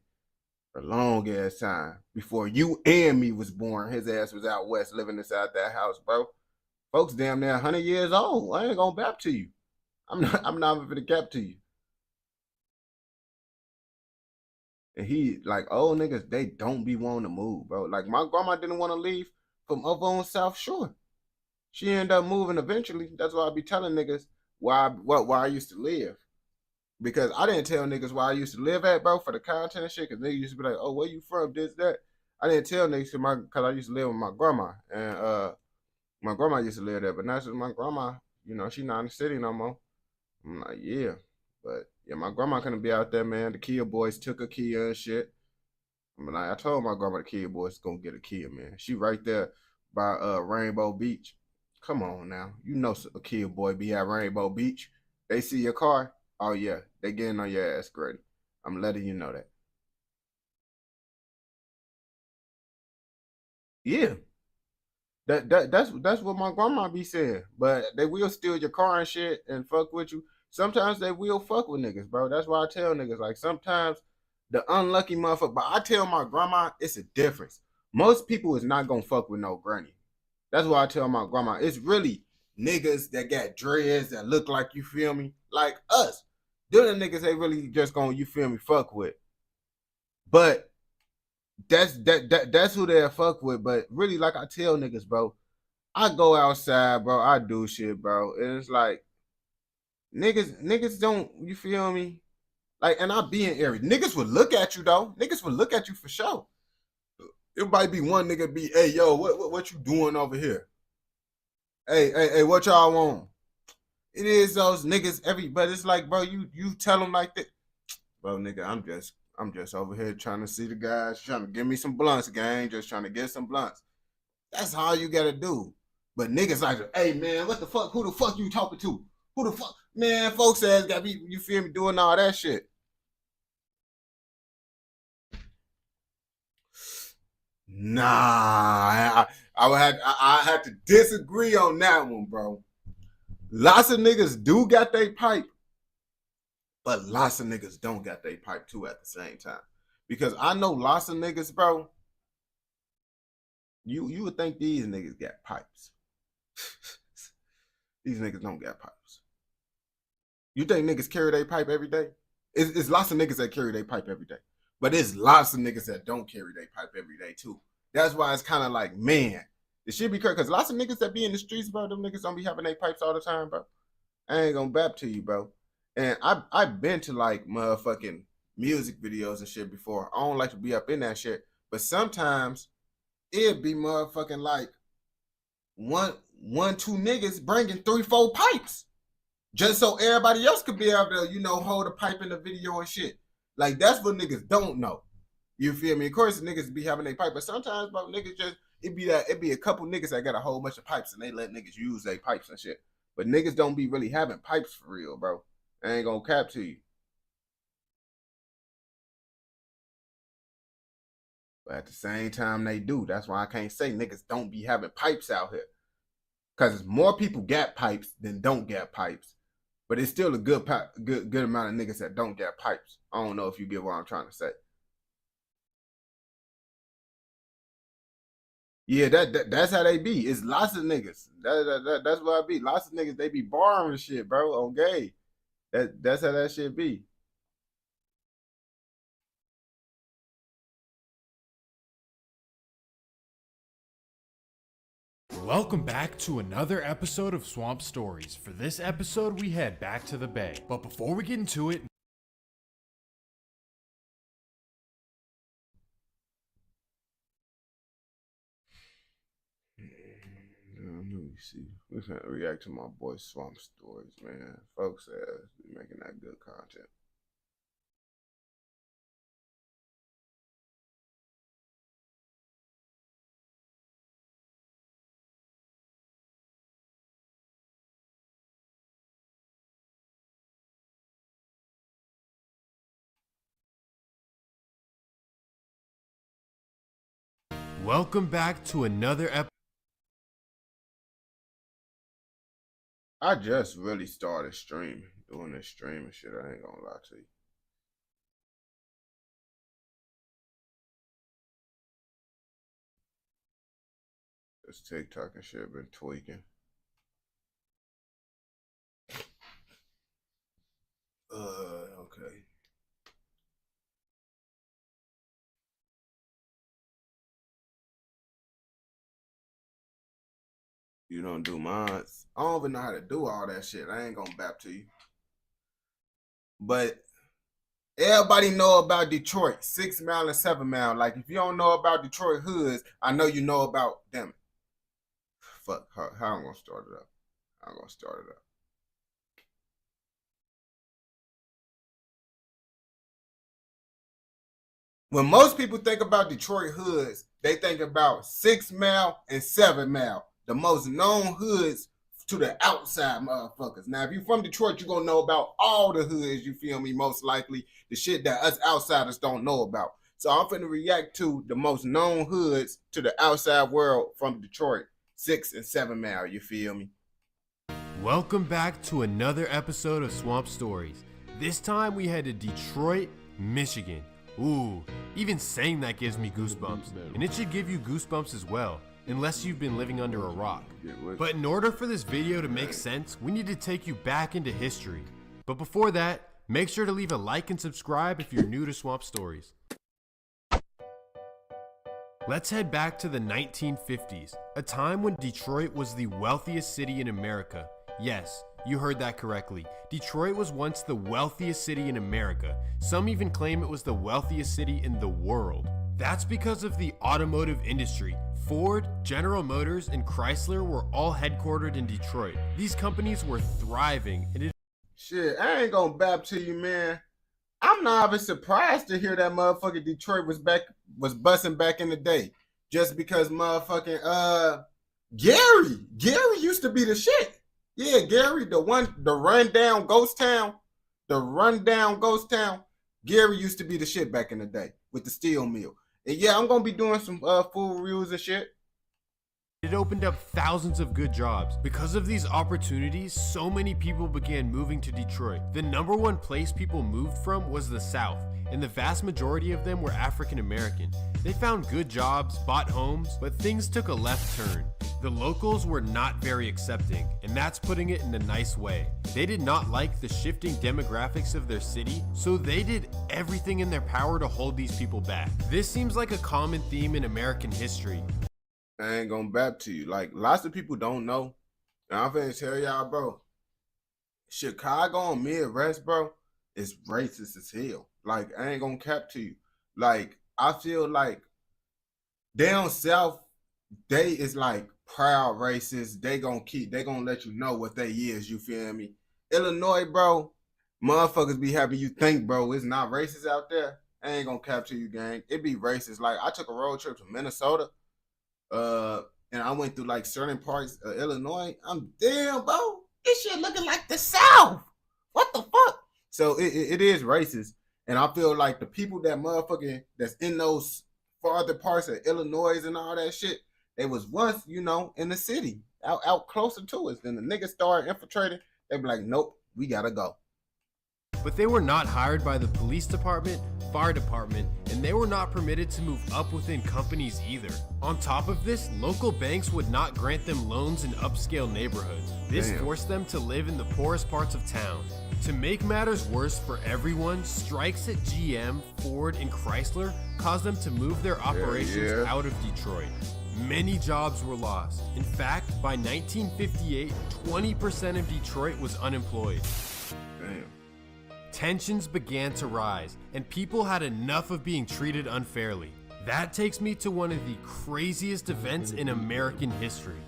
a long ass time before you and me was born. His ass was out west living inside that house, bro. Folks damn near 100 years old. I ain't gonna bap to you. I'm not even gonna cap to you. And he like old niggas, they don't be wanting to move, bro. Like my grandma didn't want to leave from over on South Shore. She ended up moving eventually. That's why I be telling niggas why I used to live. Because I didn't tell niggas where I used to live at, bro, for the content and shit. Because niggas used to be like, oh, where you from? This, that. I didn't tell niggas because I used to live with my grandma. And my grandma used to live there. But now since my grandma, you know, she not in the city no more. I'm like, yeah. But yeah, my grandma couldn't be out there, man. The Kia boys took a Kia and shit. I mean, I told my grandma the Kia boys gonna get a Kia, man. She right there by Rainbow Beach. Come on now. You know a Kia boy be at Rainbow Beach. They see your car. Oh yeah, they getting on your ass, Grady. I'm letting you know that. Yeah. That's what my grandma be saying. But they will steal your car and shit and fuck with you. Sometimes they will fuck with niggas, bro. That's why I tell niggas, like, sometimes the unlucky motherfucker. But I tell my grandma it's a difference. Most people is not gonna fuck with no granny. That's why I tell my grandma it's really niggas that got dreads that look like, you feel me, like us. They're the niggas they really just gonna, you feel me, fuck with. But that's who they'll fuck with. But really, like I tell niggas, bro, I go outside, bro. I do shit, bro. And it's like niggas don't, you feel me? Like, and I be in areas. Niggas would look at you though. Niggas would look at you for sure. It might be one nigga be, hey, yo, what you doing over here? Hey, what y'all want? It is those niggas but it's like, bro, you tell them like that. Bro, nigga, I'm just over here trying to see the guys, trying to give me some blunts, gang, just trying to get some blunts. That's all you gotta do. But niggas like, hey, man, what the fuck? Who the fuck you talking to? Who the fuck? Man, folks ass got me, you feel me, doing all that shit. Nah, I had to disagree on that one, bro. Lots of niggas do got they pipe, but lots of niggas don't got they pipe too at the same time. Because I know lots of niggas, bro. You would think these niggas got pipes. These niggas don't got pipes. You think niggas carry their pipe every day? It's lots of niggas that carry their pipe every day. But there's lots of niggas that don't carry their pipe every day too. That's why it's kind of like, man, it should be crazy. Because lots of niggas that be in the streets, bro, them niggas don't be having their pipes all the time, bro. I ain't gonna bap to you, bro. And I've been to like motherfucking music videos and shit before. I don't like to be up in that shit. But sometimes it'd be motherfucking like two niggas bringing 3-4 pipes. Just so everybody else could be able to, you know, hold a pipe in the video and shit. Like, that's what niggas don't know. You feel me? Of course, niggas be having their pipe, but sometimes, bro, niggas just, it be a couple niggas that got a whole bunch of pipes and they let niggas use their pipes and shit. But niggas don't be really having pipes for real, bro. I ain't gonna cap to you. But at the same time, they do. That's why I can't say niggas don't be having pipes out here. Because more people got pipes than don't get pipes. But it's still a good amount of niggas that don't get pipes. I don't know if you get what I'm trying to say. Yeah, that's how they be. It's lots of niggas. That's what I be. Lots of niggas, they be borrowing shit, bro, on gay. That's how that shit be. Welcome back to another episode of Swamp Stories. For this episode, we head back to the Bay. But before we get into it, let me see. We're gonna react to my boy Swamp Stories, man. Folks be making that good content. welcome back to another episode. I just really started doing this streaming shit. I ain't gonna lie to you. This TikTok and shit been tweaking. Okay. You don't do mods. I don't even know how to do all that shit. I ain't gonna bap to you. But everybody know about Detroit, 6 Mile and 7 Mile. Like, if you don't know about Detroit hoods, I know you know about them. Fuck, how I'm gonna start it up. I'm gonna start it up. When most people think about Detroit hoods, they think about 6 Mile and 7 Mile, the most known hoods to the outside motherfuckers. Now, if you from Detroit, you're gonna know about all the hoods, you feel me, most likely, the shit that us outsiders don't know about. So I'm finna react to the most known hoods to the outside world from Detroit, 6 and 7 Mile, you feel me? Welcome back to another episode of Swamp Stories. This time we head to Detroit, Michigan. Ooh, even saying that gives me goosebumps, and it should give you goosebumps as well, unless you've been living under a rock. But in order for this video to make sense, we need to take you back into history. But before that, make sure to leave a like and subscribe if you're new to Swamp Stories. Let's head back to the 1950s, a time when Detroit was the wealthiest city in America. Yes, you heard that correctly. Detroit was once the wealthiest city in America. Some even claim it was the wealthiest city in the world. That's because of the automotive industry. Ford, General Motors, and Chrysler were all headquartered in Detroit. These companies were thriving, and it— Shit, I ain't gonna bap to you, man. I'm not even surprised to hear that motherfucking Detroit was busting back in the day. Just because motherfucking Gary used to be the shit. Yeah, Gary, the rundown ghost town. Gary used to be the shit back in the day with the steel mill. And yeah, I'm gonna be doing some full reviews and shit. It opened up thousands of good jobs. Because of these opportunities, so many people began moving to Detroit. The number one place people moved from was the South, and the vast majority of them were African American. They found good jobs, bought homes, but things took a left turn. The locals were not very accepting, and that's putting it in a nice way. They did not like the shifting demographics of their city, so they did everything in their power to hold these people back. This seems like a common theme in American history. I ain't gonna bap to you. Like, lots of people don't know. And I'm finna tell y'all, bro, Chicago and Midwest, bro, is racist as hell. Like, I ain't gonna cap to you. Like, I feel like down south, they is like proud racist. They gonna let you know what they is, you feel me? Illinois, bro, motherfuckers be having you think, bro, it's not racist out there. I ain't gonna cap to you, gang. It be racist. Like, I took a road trip to Minnesota. And I went through like certain parts of Illinois. I'm damn, bro. This shit looking like the South. What the fuck? So it is racist. And I feel like the people that motherfucking that's in those farther parts of Illinois and all that shit, they was once, you know, in the city, out closer to us. Then the niggas started infiltrating. They be like, nope, we gotta go. But they were not hired by the police department, fire department, and they were not permitted to move up within companies either. On top of this, local banks would not grant them loans in upscale neighborhoods. This forced them to live in the poorest parts of town. To make matters worse for everyone, strikes at GM, Ford, and Chrysler caused them to move their operations out of Detroit. Many jobs were lost. In fact, by 1958, 20% of Detroit was unemployed. Damn. Tensions began to rise, and people had enough of being treated unfairly. That takes me to one of the craziest events in American history.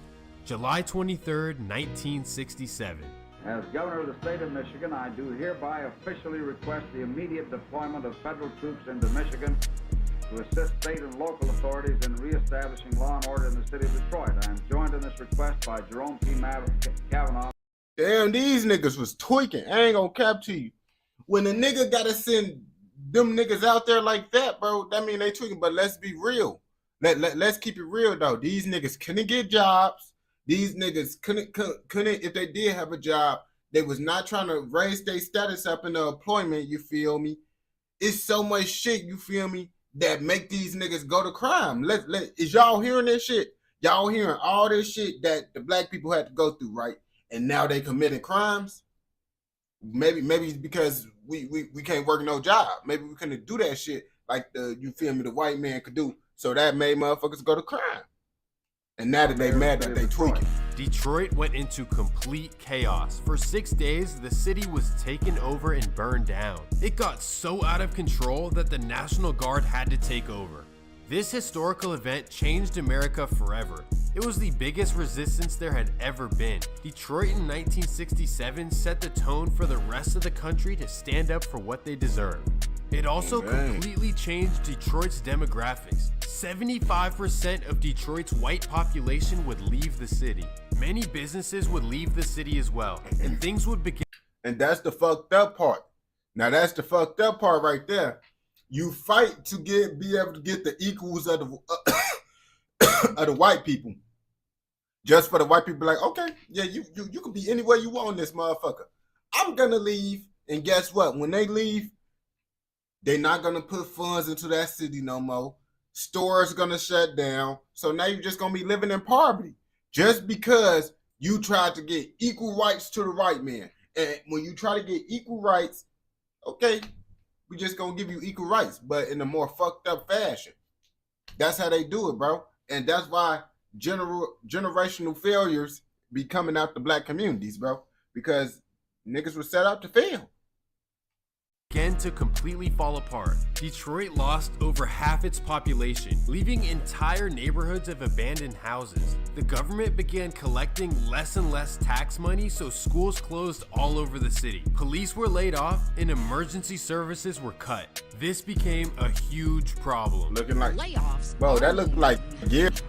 July 23rd, 1967. As Governor of the State of Michigan, I do hereby officially request the immediate deployment of federal troops into Michigan to assist state and local authorities in reestablishing law and order in the city of Detroit. I am joined in this request by Jerome P. Kavanaugh. Damn, these niggas was tweaking. I ain't gonna cap to you. When a nigga gotta send them niggas out there like that, bro, that mean they tweaking. But let's be real. Let's keep it real, though. These niggas couldn't get jobs. These niggas couldn't, if they did have a job, they was not trying to raise their status up in the employment, you feel me? It's so much shit, you feel me, that make these niggas go to crime. Is y'all hearing this shit? Y'all hearing all this shit that the black people had to go through, right? And now they committing crimes? Maybe it's because we can't work no job. Maybe we couldn't do that shit like the white man could do. So that made motherfuckers go to crime. And now that they mad that they tweaking. Detroit went into complete chaos. For 6 days, the city was taken over and burned down. It got so out of control that the National Guard had to take over. This historical event changed America forever. It was the biggest resistance there had ever been. Detroit in 1967 set the tone for the rest of the country to stand up for what they deserve. It also completely changed Detroit's demographics. 75% of Detroit's white population would leave the city. Many businesses would leave the city as well, and things would begin. And that's the fucked up part. Now that's the fucked up part right there. You fight to be able to get the equals of the of the white people. Just for the white people, like, okay, yeah, you can be anywhere you want in this motherfucker. I'm gonna leave, and guess what? When they leave, they're not gonna put funds into that city no more. Stores gonna shut down. So now you're just gonna be living in poverty. Just because you tried to get equal rights to the white man. And when you try to get equal rights, okay, we just gonna give you equal rights, but in a more fucked up fashion. That's how they do it, bro. And that's why generational failures be coming out the black communities, bro. Because niggas were set up to fail. Began to completely fall apart. Detroit lost over half its population, leaving entire neighborhoods of abandoned houses. The government began collecting less and less tax money, so schools closed all over the city. Police were laid off and emergency services were cut. This became a huge problem. Looking like layoffs. Bro, that looked like years.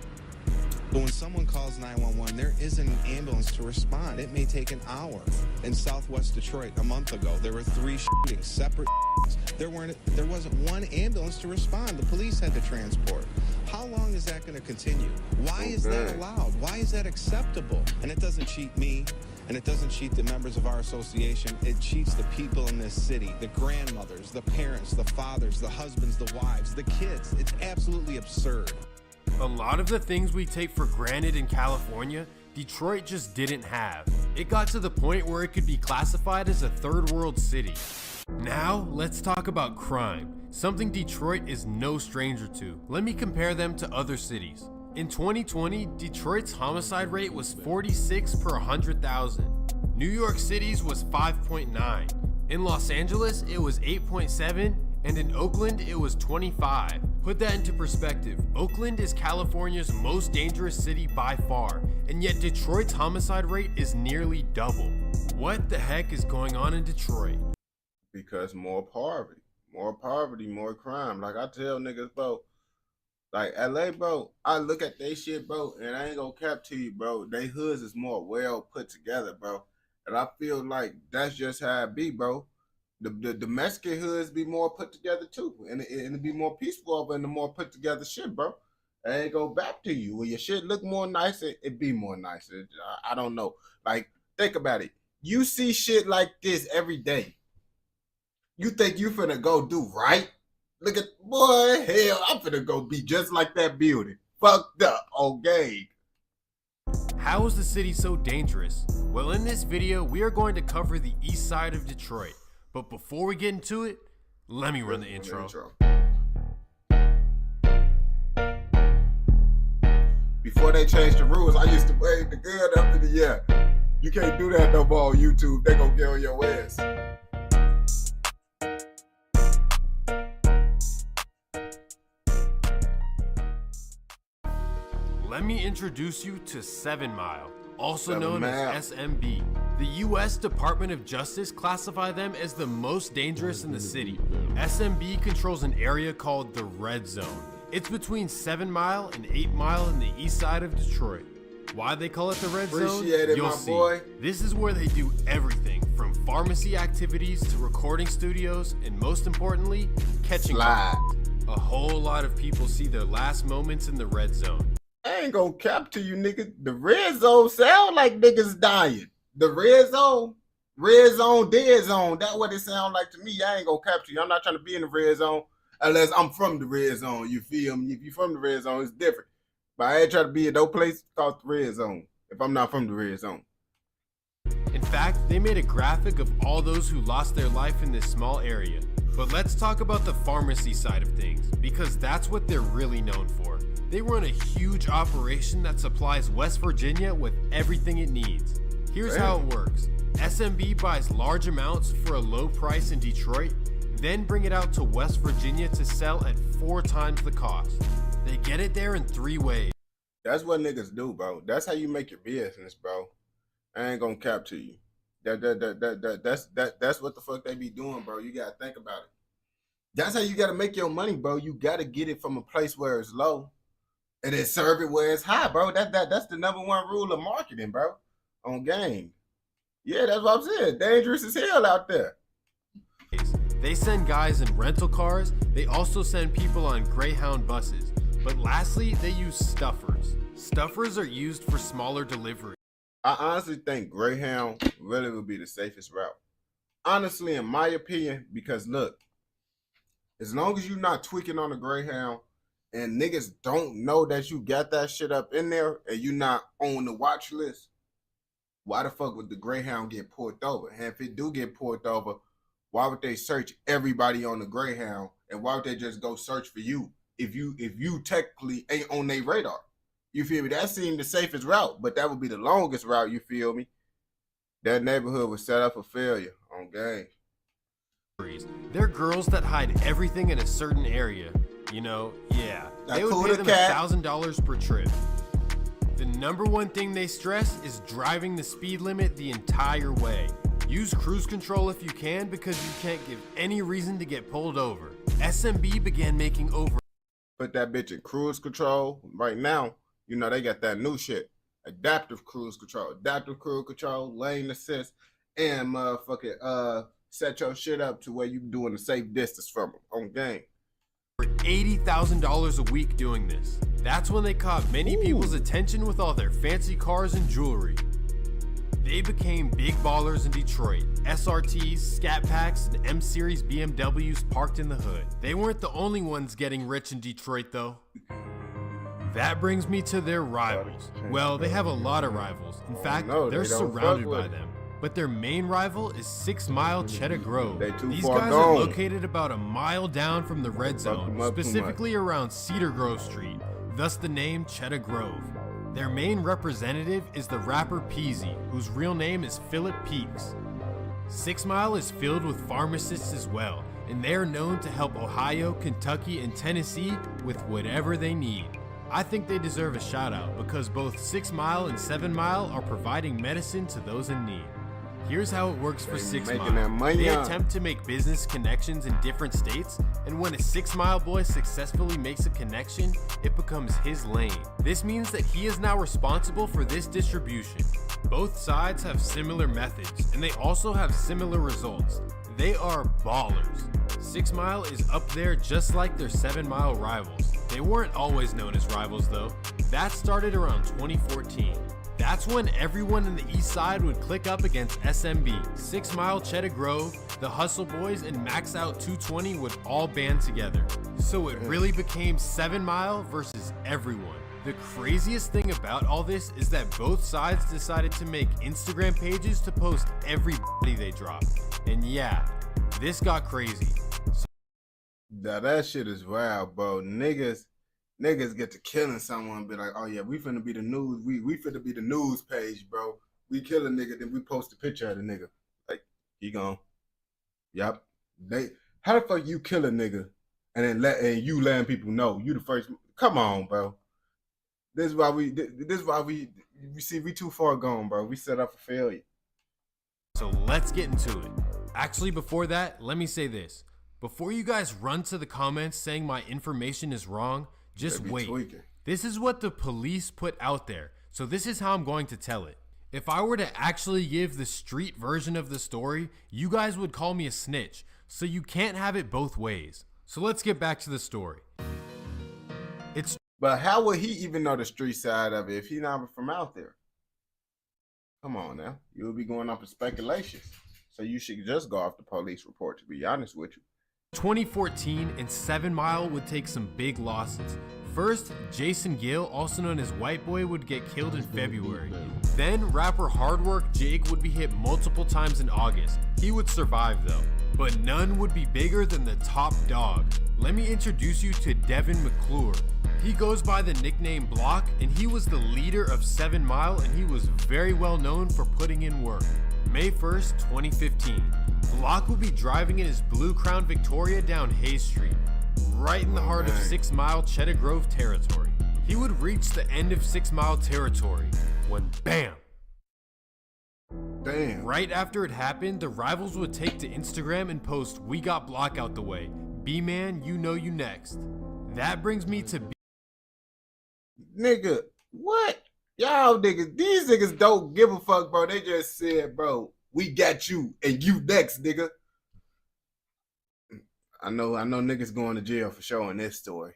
But when someone calls 911, there isn't an ambulance to respond. It may take an hour. In Southwest Detroit, a month ago, there were 3 shootings, separate shootings. There wasn't one ambulance to respond. The police had to transport. How long is that going to continue? Why is that allowed? Why is that acceptable? And it doesn't cheat me, and it doesn't cheat the members of our association. It cheats the people in this city, the grandmothers, the parents, the fathers, the husbands, the wives, the kids. It's absolutely absurd. A lot of the things we take for granted in California, Detroit just didn't have. It got to the point where it could be classified as a third world city. Now, let's talk about crime, something Detroit is no stranger to. Let me compare them to other cities. In 2020, Detroit's homicide rate was 46 per 100,000. New York City's was 5.9. In Los Angeles, it was 8.7. And in Oakland, it was 25. Put that into perspective. Oakland is California's most dangerous city by far, and yet Detroit's homicide rate is nearly double. What the heck is going on in Detroit? Because more poverty, more crime. Like I tell niggas, bro, like LA, bro, I look at they shit, bro, and I ain't gonna cap to you, bro. They hoods is more well put together, bro. And I feel like that's just how it be, bro. The Mexican hoods be more put together too, and it be more peaceful and the more put together shit, bro. I ain't go back to you. When your shit look more nicer, it be more nicer. I don't know. Like, think about it. You see shit like this every day. You think you finna go do right? Look at, boy, hell, I'm finna go be just like that building. Fucked up, okay? How is the city so dangerous? Well, in this video, we are going to cover the east side of Detroit. But before we get into it, let me run the intro. Before they changed the rules, I used to wave the gun up in the air. You can't do that no more on YouTube. They gonna get on your ass. Let me introduce you to 7 Mile, also known as SMB. The U.S. Department of Justice classify them as the most dangerous in the city. SMB controls an area called the Red Zone. It's between 7 Mile and 8 Mile in the east side of Detroit. Why they call it the Red Zone? You'll see. Boy. This is where they do everything from pharmacy activities to recording studios and most importantly, catching crime. A whole lot of people see their last moments in the Red Zone. I ain't gonna cap to you niggas. The Red Zone sound like niggas dying. The Red Zone, dead zone. That's what it sound like to me. I ain't gonna cap to you. I'm not trying to be in the Red Zone unless I'm from the Red Zone. You feel me? If you from the Red Zone, it's different. But I ain't trying to be in no place called the Red Zone if I'm not from the Red Zone. In fact, they made a graphic of all those who lost their life in this small area. But let's talk about the pharmacy side of things, because that's what they're really known for. They run a huge operation that supplies West Virginia with everything it needs. Here's how it works. SMB buys large amounts for a low price in Detroit, then bring it out to West Virginia to sell at 4 times the cost. They get it there in 3 ways. That's what niggas do, bro. That's how you make your business, bro. I ain't gonna cap to you. That's what the fuck they be doing, bro. You gotta think about it. That's how you gotta make your money, bro. You gotta get it from a place where it's low, and then serve it where it's high, bro. That's the number one rule of marketing, bro. On game. Yeah, that's what I'm saying. Dangerous as hell out there. They send guys in rental cars. They also send people on Greyhound buses. But lastly, they use stuffers. Stuffers are used for smaller deliveries. I honestly think Greyhound really would be the safest route. Honestly, in my opinion, because look, as long as you're not tweaking on the Greyhound and niggas don't know that you got that shit up in there and you're not on the watch list, why the fuck would the Greyhound get pulled over? And if it do get pulled over, why would they search everybody on the Greyhound? And why would they just go search for you if you technically ain't on their radar? You feel me? That seemed the safest route, but that would be the longest route, you feel me? That neighborhood was set up for failure on game. They're girls that hide everything in a certain area. You know, yeah. They would pay them $1,000 per trip. The number one thing they stress is driving the speed limit the entire way. Use cruise control if you can, because you can't give any reason to get pulled over. SMB began making over. Put that bitch in cruise control right now. You know, they got that new shit. Adaptive cruise control, lane assist, and motherfucking set your shit up to where you doing a safe distance from them on game. For $80,000 a week doing this. That's when they caught many people's attention with all their fancy cars and jewelry. They became big ballers in Detroit. SRTs, Scat Packs, and M-Series BMWs parked in the hood. They weren't the only ones getting rich in Detroit though. That brings me to their rivals. Well, they have a lot of rivals. In fact, they're surrounded by them. But their main rival is 6 Mile Cheddar Grove. These guys are located about a mile down from the red zone, specifically around Cedar Grove Street, thus the name Cheddar Grove. Their main representative is the rapper Peasy, whose real name is Philip Peaks. 6 Mile is filled with pharmacists as well, and they are known to help Ohio, Kentucky, and Tennessee with whatever they need. I think they deserve a shout out because both 6 Mile and 7 Mile are providing medicine to those in need. Here's how it works for 6 Mile. They attempt to make business connections in different states, and when a 6 Mile boy successfully makes a connection, it becomes his lane. This means that he is now responsible for this distribution. Both sides have similar methods, and they also have similar results. They are ballers. 6 Mile is up there just like their 7 Mile rivals. They weren't always known as rivals though. That started around 2014. That's when everyone in the east side would click up against SMB, 6 Mile Cheddar Grove, the Hustle Boys, and Max Out 220 would all band together. So it really became 7 Mile versus everyone. The craziest thing about all this is that both sides decided to make Instagram pages to post everybody they dropped. And yeah, this got crazy. Now that shit is wild, bro. Niggas get to killing someone and be like, oh yeah, we finna be the news. We finna be the news page, bro. We kill a nigga, then we post a picture of the nigga. Like, he gone. Yup. How the fuck you kill a nigga and then you letting people know you the first? Come on, bro. This is why we see we too far gone, bro. We set up for failure. So let's get into it. Actually, before that, let me say this. Before you guys run to the comments saying my information is wrong, just wait. This is what the police put out there, so this is how I'm going to tell it. If I were to actually give the street version of the story, you guys would call me a snitch, so you can't have it both ways. So let's get back to the story. But how would he even know the street side of it if he's not from out there? Come on now. You would be going off of speculations. So you should just go off the police report, to be honest with you. 2014, and 7 Mile would take some big losses. First, Jason Gill, also known as White Boy, would get killed in February. Then, rapper Hardwork Jake would be hit multiple times in August. He would survive though. But none would be bigger than the top dog. Let me introduce you to Devin McClure. He goes by the nickname Block, and he was the leader of 7 Mile, and he was very well known for putting in work. May 1st, 2015. Block would be driving in his blue Crown Victoria down Hayes Street, right in the heart of 6 Mile Cheddar Grove territory. He would reach the end of 6 Mile territory when BAM! Damn. Right after it happened, the rivals would take to Instagram and post, "We got Block out the way. B-Man, you know you next." That brings me to Nigga, what? Y'all niggas, these niggas don't give a fuck, bro. They just said, bro, we got you and you next, nigga. I know niggas going to jail for showing this story.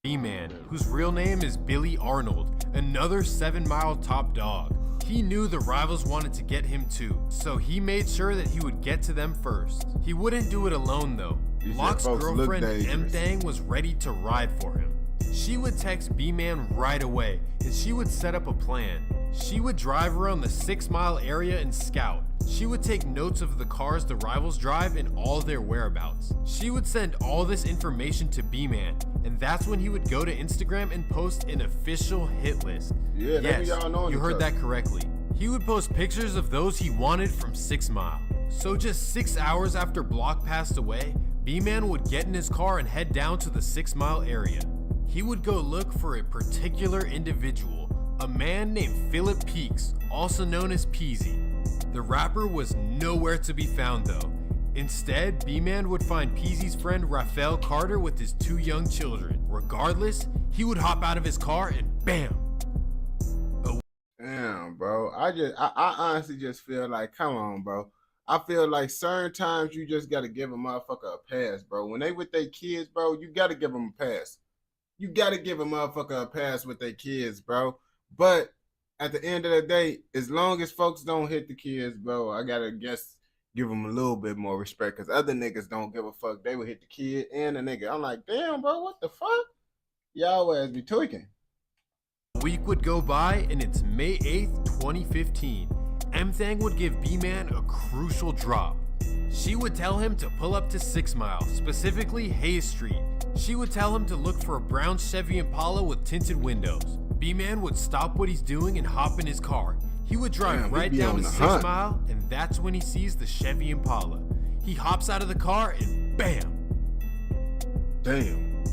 B-Man, whose real name is Billy Arnold, another 7 Mile top dog. He knew the rivals wanted to get him too, so he made sure that he would get to them first. He wouldn't do it alone though. Block's girlfriend M-Thang was ready to ride for him. She would text B-Man right away, and she would set up a plan. She would drive around the 6 Mile area and scout. She would take notes of the cars the rivals drive and all their whereabouts. She would send all this information to B-Man, and that's when he would go to Instagram and post an official hit list. Yeah, yes, y'all know you heard that correctly. He would post pictures of those he wanted from 6 Mile. So just 6 hours after Block passed away, B-Man would get in his car and head down to the 6 Mile area. He would go look for a particular individual, a man named Philip Peaks, also known as Peasy. The rapper was nowhere to be found though. Instead, B-Man would find Peasy's friend Raphael Carter with his 2 young children. Regardless, he would hop out of his car and BAM! Damn, bro. I honestly just feel like, come on, bro. I feel like certain times you just gotta give a motherfucker a pass, bro. When they with their kids, bro, you gotta give them a pass. You gotta give a motherfucker a pass with their kids, bro. But at the end of the day, as long as folks don't hit the kids, bro, I gotta guess give them a little bit more respect, because other niggas don't give a fuck. They would hit the kid and the nigga. I'm like, damn, bro, what the fuck? Y'all ass be tweaking. A week would go by and it's May 8th, 2015. M-Thang would give B-Man a crucial drop. She would tell him to pull up to 6 Mile, specifically Hayes Street. She would tell him to look for a brown Chevy Impala with tinted windows. B-Man would stop what he's doing and hop in his car. He would drive right down to 6 Mile, and that's when he sees the Chevy Impala. He hops out of the car and BAM! Damn.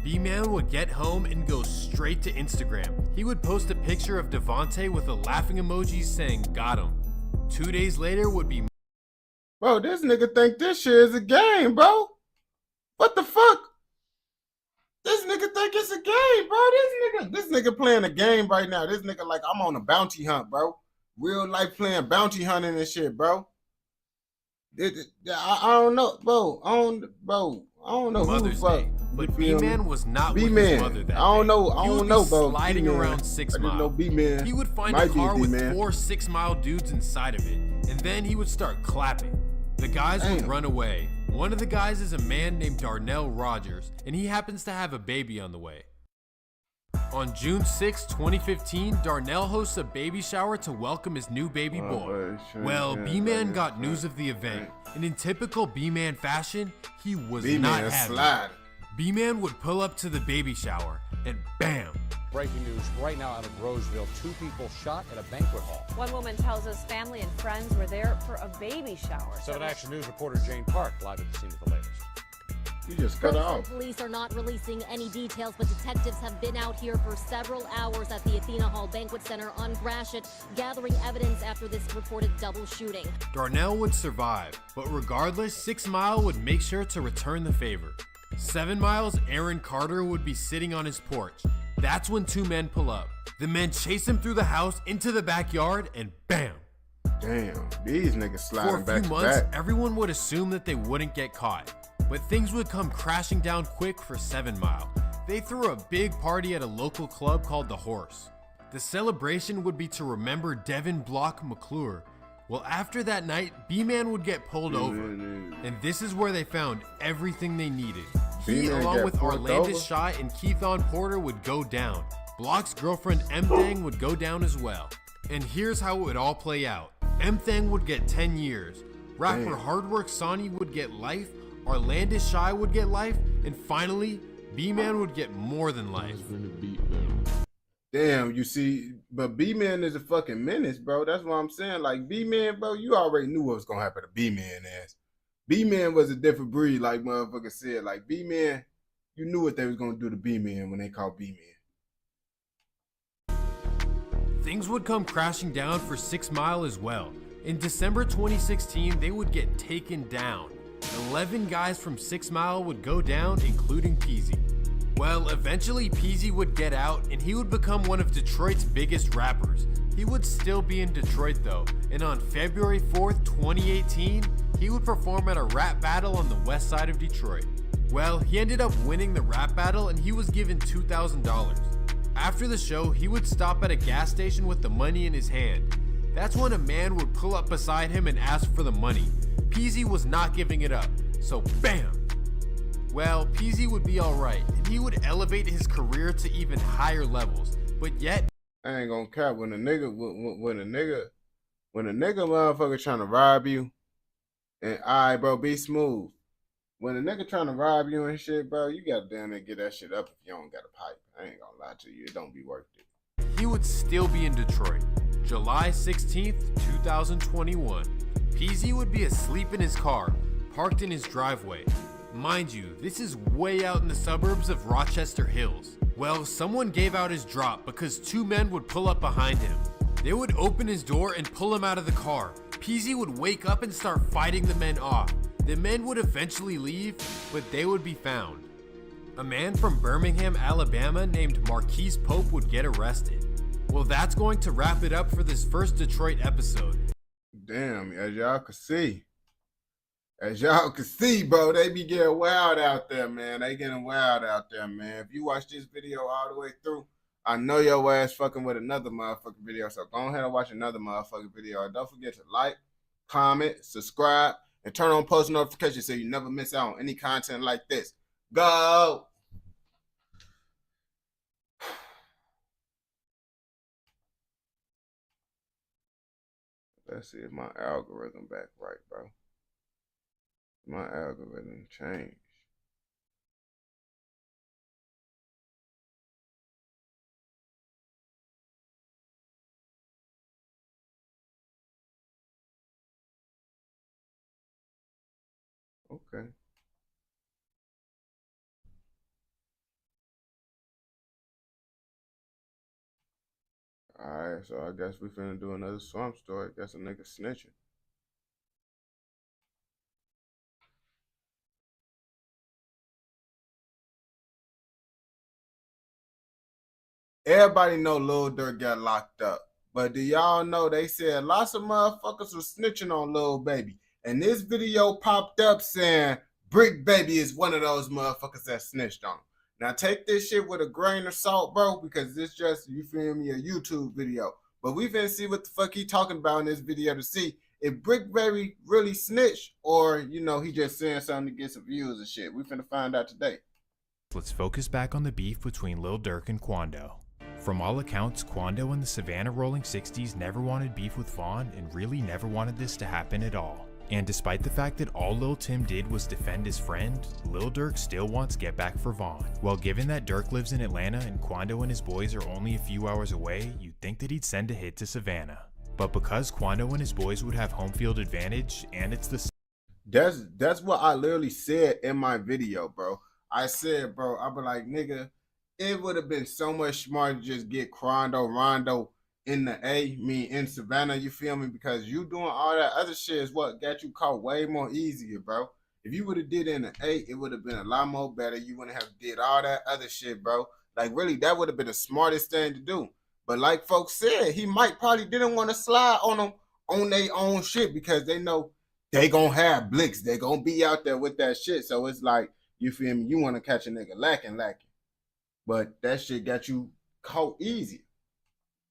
B-Man would get home and go straight to Instagram. He would post a picture of Devontae with a laughing emoji saying, "Got him." 2 days later would be... Bro, this nigga think this shit is a game, bro. What the fuck? This nigga think it's a game, bro. This nigga playing a game right now. This nigga like, I'm on a bounty hunt, bro. Real life playing bounty hunting and shit, bro. I don't know, bro. I don't know who the fuck. But B-Man was not with his mother that day. I don't know, bro. Sliding around 6 Mile. Know B-Man. He would find a car with 4 6 Mile dudes inside of it, and then he would start clapping. The guys would run away. One of the guys is a man named Darnell Rogers, and he happens to have a baby on the way. On June 6, 2015, Darnell hosts a baby shower to welcome his new baby boy. Well, B-Man got news of the event, and in typical B-Man fashion, he was not having it. B-Man would pull up to the baby shower, and BAM! Breaking news right now out of Roseville. 2 people shot at a banquet hall. One woman tells us family and friends were there for a baby shower. 7 Action News reporter Jane Park live at the scene with the latest. You just cut off. Police are not releasing any details, but detectives have been out here for several hours at the Athena Hall Banquet Center on Gratiot, gathering evidence after this reported double shooting. Darnell would survive, but regardless, 6 Mile would make sure to return the favor. 7 Mile's Aaron Carter would be sitting on his porch. That's when 2 men pull up. The men chase him through the house into the backyard and BAM! Damn, these niggas sliding back to back. For a few months, everyone would assume that they wouldn't get caught. But things would come crashing down quick for 7 Mile. They threw a big party at a local club called The Horse. The celebration would be to remember Devin Block McClure. Well, after that night, B-Man would get pulled over. And this is where they found everything they needed. He, along with Orlandis Shaw and Keithon Porter, would go down. Block's girlfriend M-Thang would go down as well. And here's how it would all play out. M-Thang would get 10 years. Rapper Hardwork Sonny would get life. Orlandis Shaw would get life. And finally, B-Man would get more than life. Damn, you see, but B-Man is a fucking menace, bro. That's what I'm saying. Like, B-Man, bro, you already knew what was gonna happen to B-Man ass. B-Man was a different breed, like motherfucker said. Like, B-Man, you knew what they was gonna do to B-Man when they called B-Man. things would come crashing down for 6 Mile as well. In December 2016, they would get taken down. 11 guys from 6 Mile would go down, including Peasy. Well, eventually Peasy would get out and he would become one of Detroit's biggest rappers. He would still be in Detroit though, and on February 4th, 2018, he would perform at a rap battle on the west side of Detroit. Well, he ended up winning the rap battle and he was given $2,000. After the show, he would stop at a gas station with the money in his hand. That's when a man would pull up beside him and ask for the money. Peasy was not giving it up, so BAM! Well, Peasy would be alright, and he would elevate his career to even higher levels, but yet... I ain't gonna cap, when a nigga motherfucker trying to rob you, and alright bro, be smooth. When a nigga trying to rob you and shit, bro, you gotta damn near get that shit up if you don't got a pipe. I ain't gonna lie to you, it don't be worth it. He would still be in Detroit. July 16th, 2021. Peasy would be asleep in his car, parked in his driveway. Mind you, this is way out in the suburbs of Rochester Hills. Well, someone gave out his drop because 2 men would pull up behind him. They would open his door and pull him out of the car. Peasy would wake up and start fighting the men off. The men would eventually leave, but they would be found. A man from Birmingham, Alabama named Marquise Pope would get arrested. Well, that's going to wrap it up for this first Detroit episode. Damn, as y'all can see, bro, they be getting wild out there, man. They getting wild out there, man. If you watch this video all the way through, I know your ass fucking with another motherfucking video. So go ahead and watch another motherfucking video. And don't forget to like, comment, subscribe, and turn on post notifications so you never miss out on any content like this. Go! Let's see if my algorithm back right, bro. My algorithm changed. Okay. Alright, so I guess we finna do another swamp story. Guess a nigga snitching. Everybody know Lil Durk got locked up. But do y'all know they said lots of motherfuckers were snitching on Lil Baby. And this video popped up saying Brick Baby is one of those motherfuckers that snitched on him. Now take this shit with a grain of salt, bro, because it's just, you feel me, a YouTube video. But we finna see what the fuck he talking about in this video to see if Brick Baby really snitched or, you know, he just saying something to get some views and shit. We finna find out today. Let's focus back on the beef between Lil Durk and Quando. From all accounts, Quando and the Savannah Rolling 60s never wanted beef with Vaughn and really never wanted this to happen at all. And despite the fact that all Lil Tim did was defend his friend, Lil Durk still wants get back for Vaughn. Well, given that Durk lives in Atlanta and Quando and his boys are only a few hours away, you'd think that he'd send a hit to Savannah. But because Quando and his boys would have home field advantage, and it's the... That's what I literally said in my video, bro. I said, bro, I be like, nigga, it would have been so much smarter to just get Rondo in the in Savannah, you feel me? Because you doing all that other shit is what got you caught way more easier, bro. If you would have did it in the A, it would have been a lot more better. You wouldn't have did all that other shit, bro. Like, really, that would have been the smartest thing to do. But like folks said, he might probably didn't want to slide on them on their own shit because they know they gonna have blicks. They gonna be out there with that shit. So it's like, you feel me? You want to catch a nigga lacking. But that shit got you caught easy.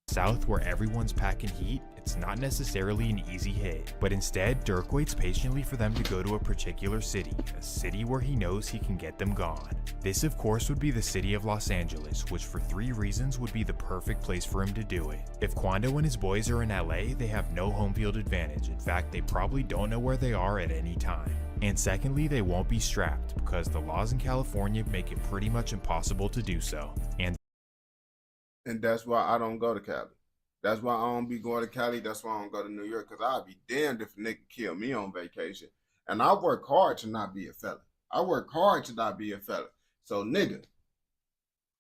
South, where everyone's packing heat, it's not necessarily an easy hit, but instead Durk waits patiently for them to go to a particular city, a city where he knows he can get them gone. This of course would be the city of Los Angeles, which for 3 reasons would be the perfect place for him to do it. If Quando and his boys are in LA, they have no home field advantage. In fact, they probably don't know where they are at any time. And secondly, they won't be strapped because the laws in California make it pretty much impossible to do so. And that's why I don't go to Cali. That's why I don't be going to Cali. That's why I don't go to New York, because I'd be damned if a nigga kill me on vacation. And I work hard to not be a felon. I work hard to not be a felon. So, nigga,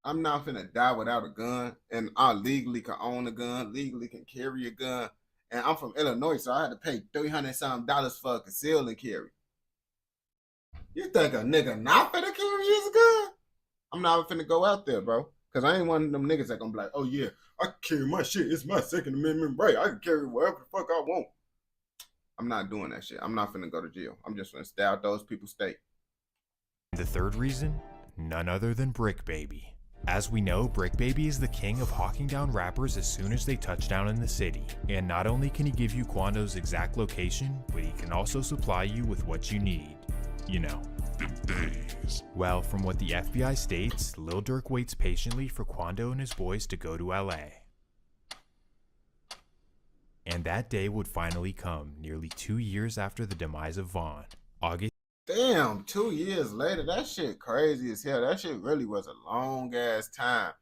I'm not finna die without a gun, and I legally can own a gun, legally can carry a gun, and I'm from Illinois, so I had to pay $300 for a conceal and carry. You think a nigga not finna carry his gun? I'm not finna go out there, bro, because I ain't one of them niggas that gonna be like, oh yeah, I can carry my shit. It's my Second Amendment right. I can carry whatever the fuck I want. I'm not doing that shit. I'm not finna go to jail. I'm just finna stay out those people's state. The third reason, none other than Brick Baby. As we know, Brick Baby is the king of hawking down rappers as soon as they touch down in the city. And not only can he give you Quando's exact location, but he can also supply you with what you need. You know, in days. Well, from what the FBI states, Lil Durk waits patiently for Quando and his boys to go to LA. And that day would finally come, nearly 2 years after the demise of Von. August. Damn, 2 years later, that shit crazy as hell. That shit really was a long ass time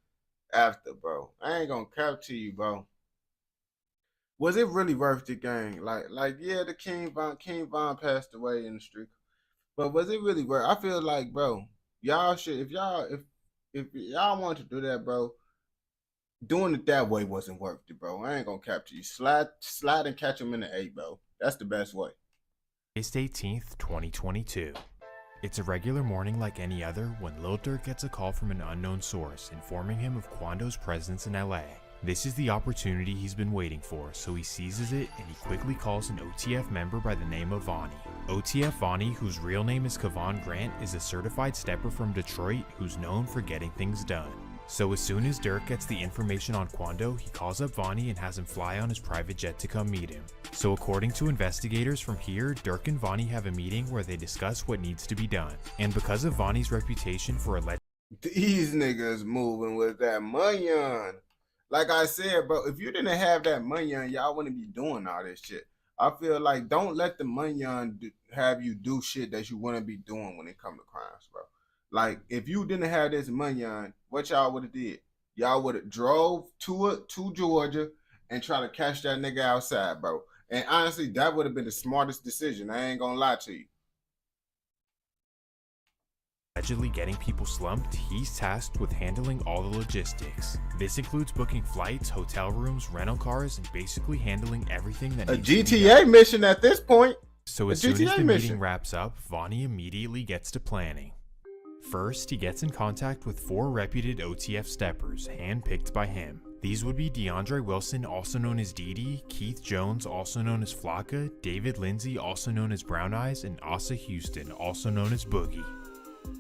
after, bro. I ain't gonna cap to you, bro. Was it really worth the gang? Like, yeah, the King Von passed away in the street, but was it really worth? I feel like, bro, y'all should, if y'all want to do that, bro, doing it that way wasn't worth it, bro. I ain't gonna cap to you. Slide and catch him in the 8, bro. That's the best way. August 18th, 2022. It's a regular morning like any other when Lil Durk gets a call from an unknown source informing him of Quando's presence in LA. This is the opportunity he's been waiting for, so he seizes it and he quickly calls an OTF member by the name of Vonnie. OTF Vonnie, whose real name is Kevon Grant, is a certified stepper from Detroit who's known for getting things done. So as soon as Durk gets the information on Quando, he calls up Vonnie and has him fly on his private jet to come meet him. So according to investigators from here, Durk and Vonnie have a meeting where they discuss what needs to be done. And because of Vonnie's reputation for these niggas moving with that money on. Like I said, bro, if you didn't have that money on, y'all wouldn't be doing all this shit. I feel like don't let the money on have you do shit that you wouldn't be doing when it comes to crimes, bro. Like, if you didn't have this money on, what y'all would have did? Y'all would have drove to Georgia and try to catch that nigga outside, bro. And honestly, that would have been the smartest decision. I ain't gonna lie to you. Allegedly getting people slumped, he's tasked with handling all the logistics. This includes booking flights, hotel rooms, rental cars, and basically handling everything that needs to be done. A GTA mission at this point. So as soon as the meeting wraps up, Vonnie immediately gets to planning. First, he gets in contact with 4 reputed OTF steppers, handpicked by him. These would be DeAndre Wilson, also known as Didi, Keith Jones, also known as Flocka, David Lindsay, also known as Brown Eyes, and Asa Houston, also known as Boogie.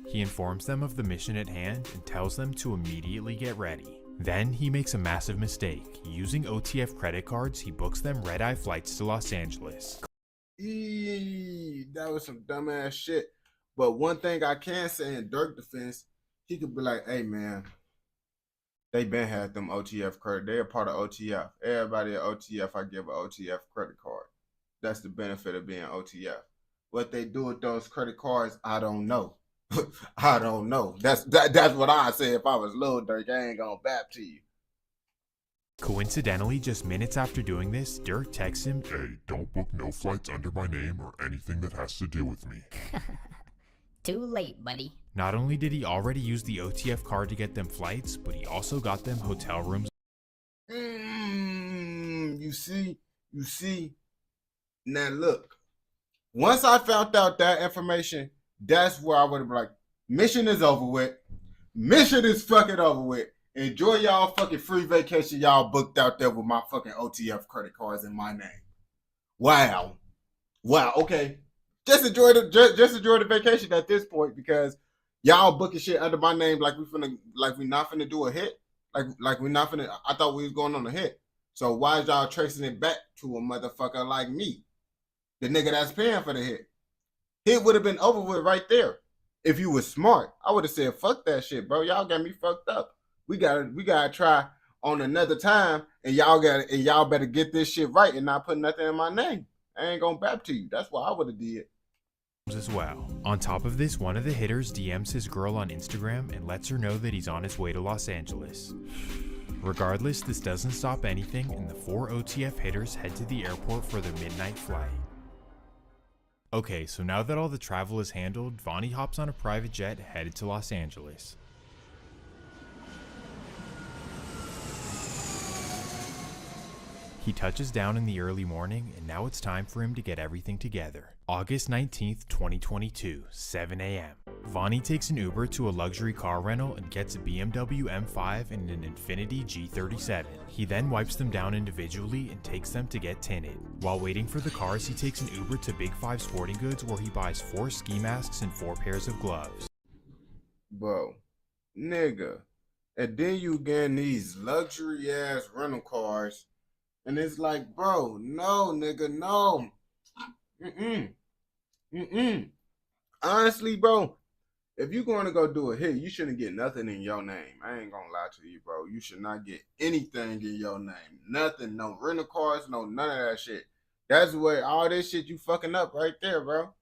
He informs them of the mission at hand and tells them to immediately get ready. Then he makes a massive mistake. Using OTF credit cards, he books them red-eye flights to Los Angeles. That was some dumbass shit. But one thing I can say in Durk defense, he could be like, hey man, they been had them OTF credit. They're a part of OTF. Everybody at OTF, I give an OTF credit card. That's the benefit of being OTF. What they do with those credit cards, I don't know. I don't know. That's what I say if I was Lil Durk. I ain't gonna bap to you. Coincidentally, just minutes after doing this, Durk texts him, hey, don't book no flights under my name or anything that has to do with me. Too late, buddy. Not only did he already use the OTF card to get them flights, but he also got them hotel rooms. You see. Now look, once I found out that information, that's where I would have been like, mission is over with. Mission is fucking over with. Enjoy y'all fucking free vacation y'all booked out there with my fucking OTF credit cards in my name. Wow, okay. Just enjoy the vacation at this point, because y'all booking shit under my name like we not finna do a hit. Like we not finna. I thought we was going on a hit. So why is y'all tracing it back to a motherfucker like me, the nigga that's paying for the hit? Hit would have been over with right there. If you was smart, I would have said, fuck that shit, bro. Y'all got me fucked up. We gotta try on another time, and y'all better get this shit right and not put nothing in my name. I ain't gonna bap to you. That's what I would have did. As well. On top of this, one of the hitters DMs his girl on Instagram and lets her know that he's on his way to Los Angeles. Regardless, this doesn't stop anything, and the 4 OTF hitters head to the airport for their midnight flight. Okay, so now that all the travel is handled, Vonnie hops on a private jet headed to Los Angeles. He touches down in the early morning, and now it's time for him to get everything together. August 19th, 2022, 7 a.m. Vonnie takes an Uber to a luxury car rental and gets a BMW M5 and an Infiniti G37. He then wipes them down individually and takes them to get tinted. While waiting for the cars, he takes an Uber to Big 5 Sporting Goods where he buys 4 ski masks and 4 pairs of gloves. Bro, nigga. And then you getting these luxury ass rental cars. And it's like, bro, no, nigga, no. Honestly, bro, if you're going to go do a hit, you shouldn't get nothing in your name. I ain't going to lie to you, bro. You should not get anything in your name. Nothing. No rental cars, no none of that shit. That's where all this shit you fucking up right there, bro.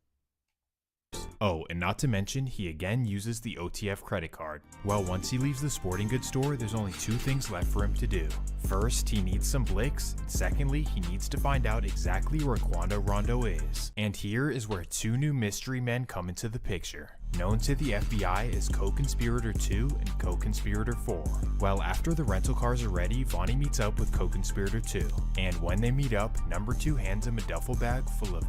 Oh, and not to mention, he again uses the OTF credit card. Well, once he leaves the sporting goods store, there's only 2 things left for him to do. First, he needs some blicks, and secondly, he needs to find out exactly where Quando Rondo is. And here is where 2 new mystery men come into the picture, known to the FBI as Co-Conspirator 2 and Co-Conspirator 4. Well, after the rental cars are ready, Vonnie meets up with Co-Conspirator 2. And when they meet up, number 2 hands him a duffel bag full of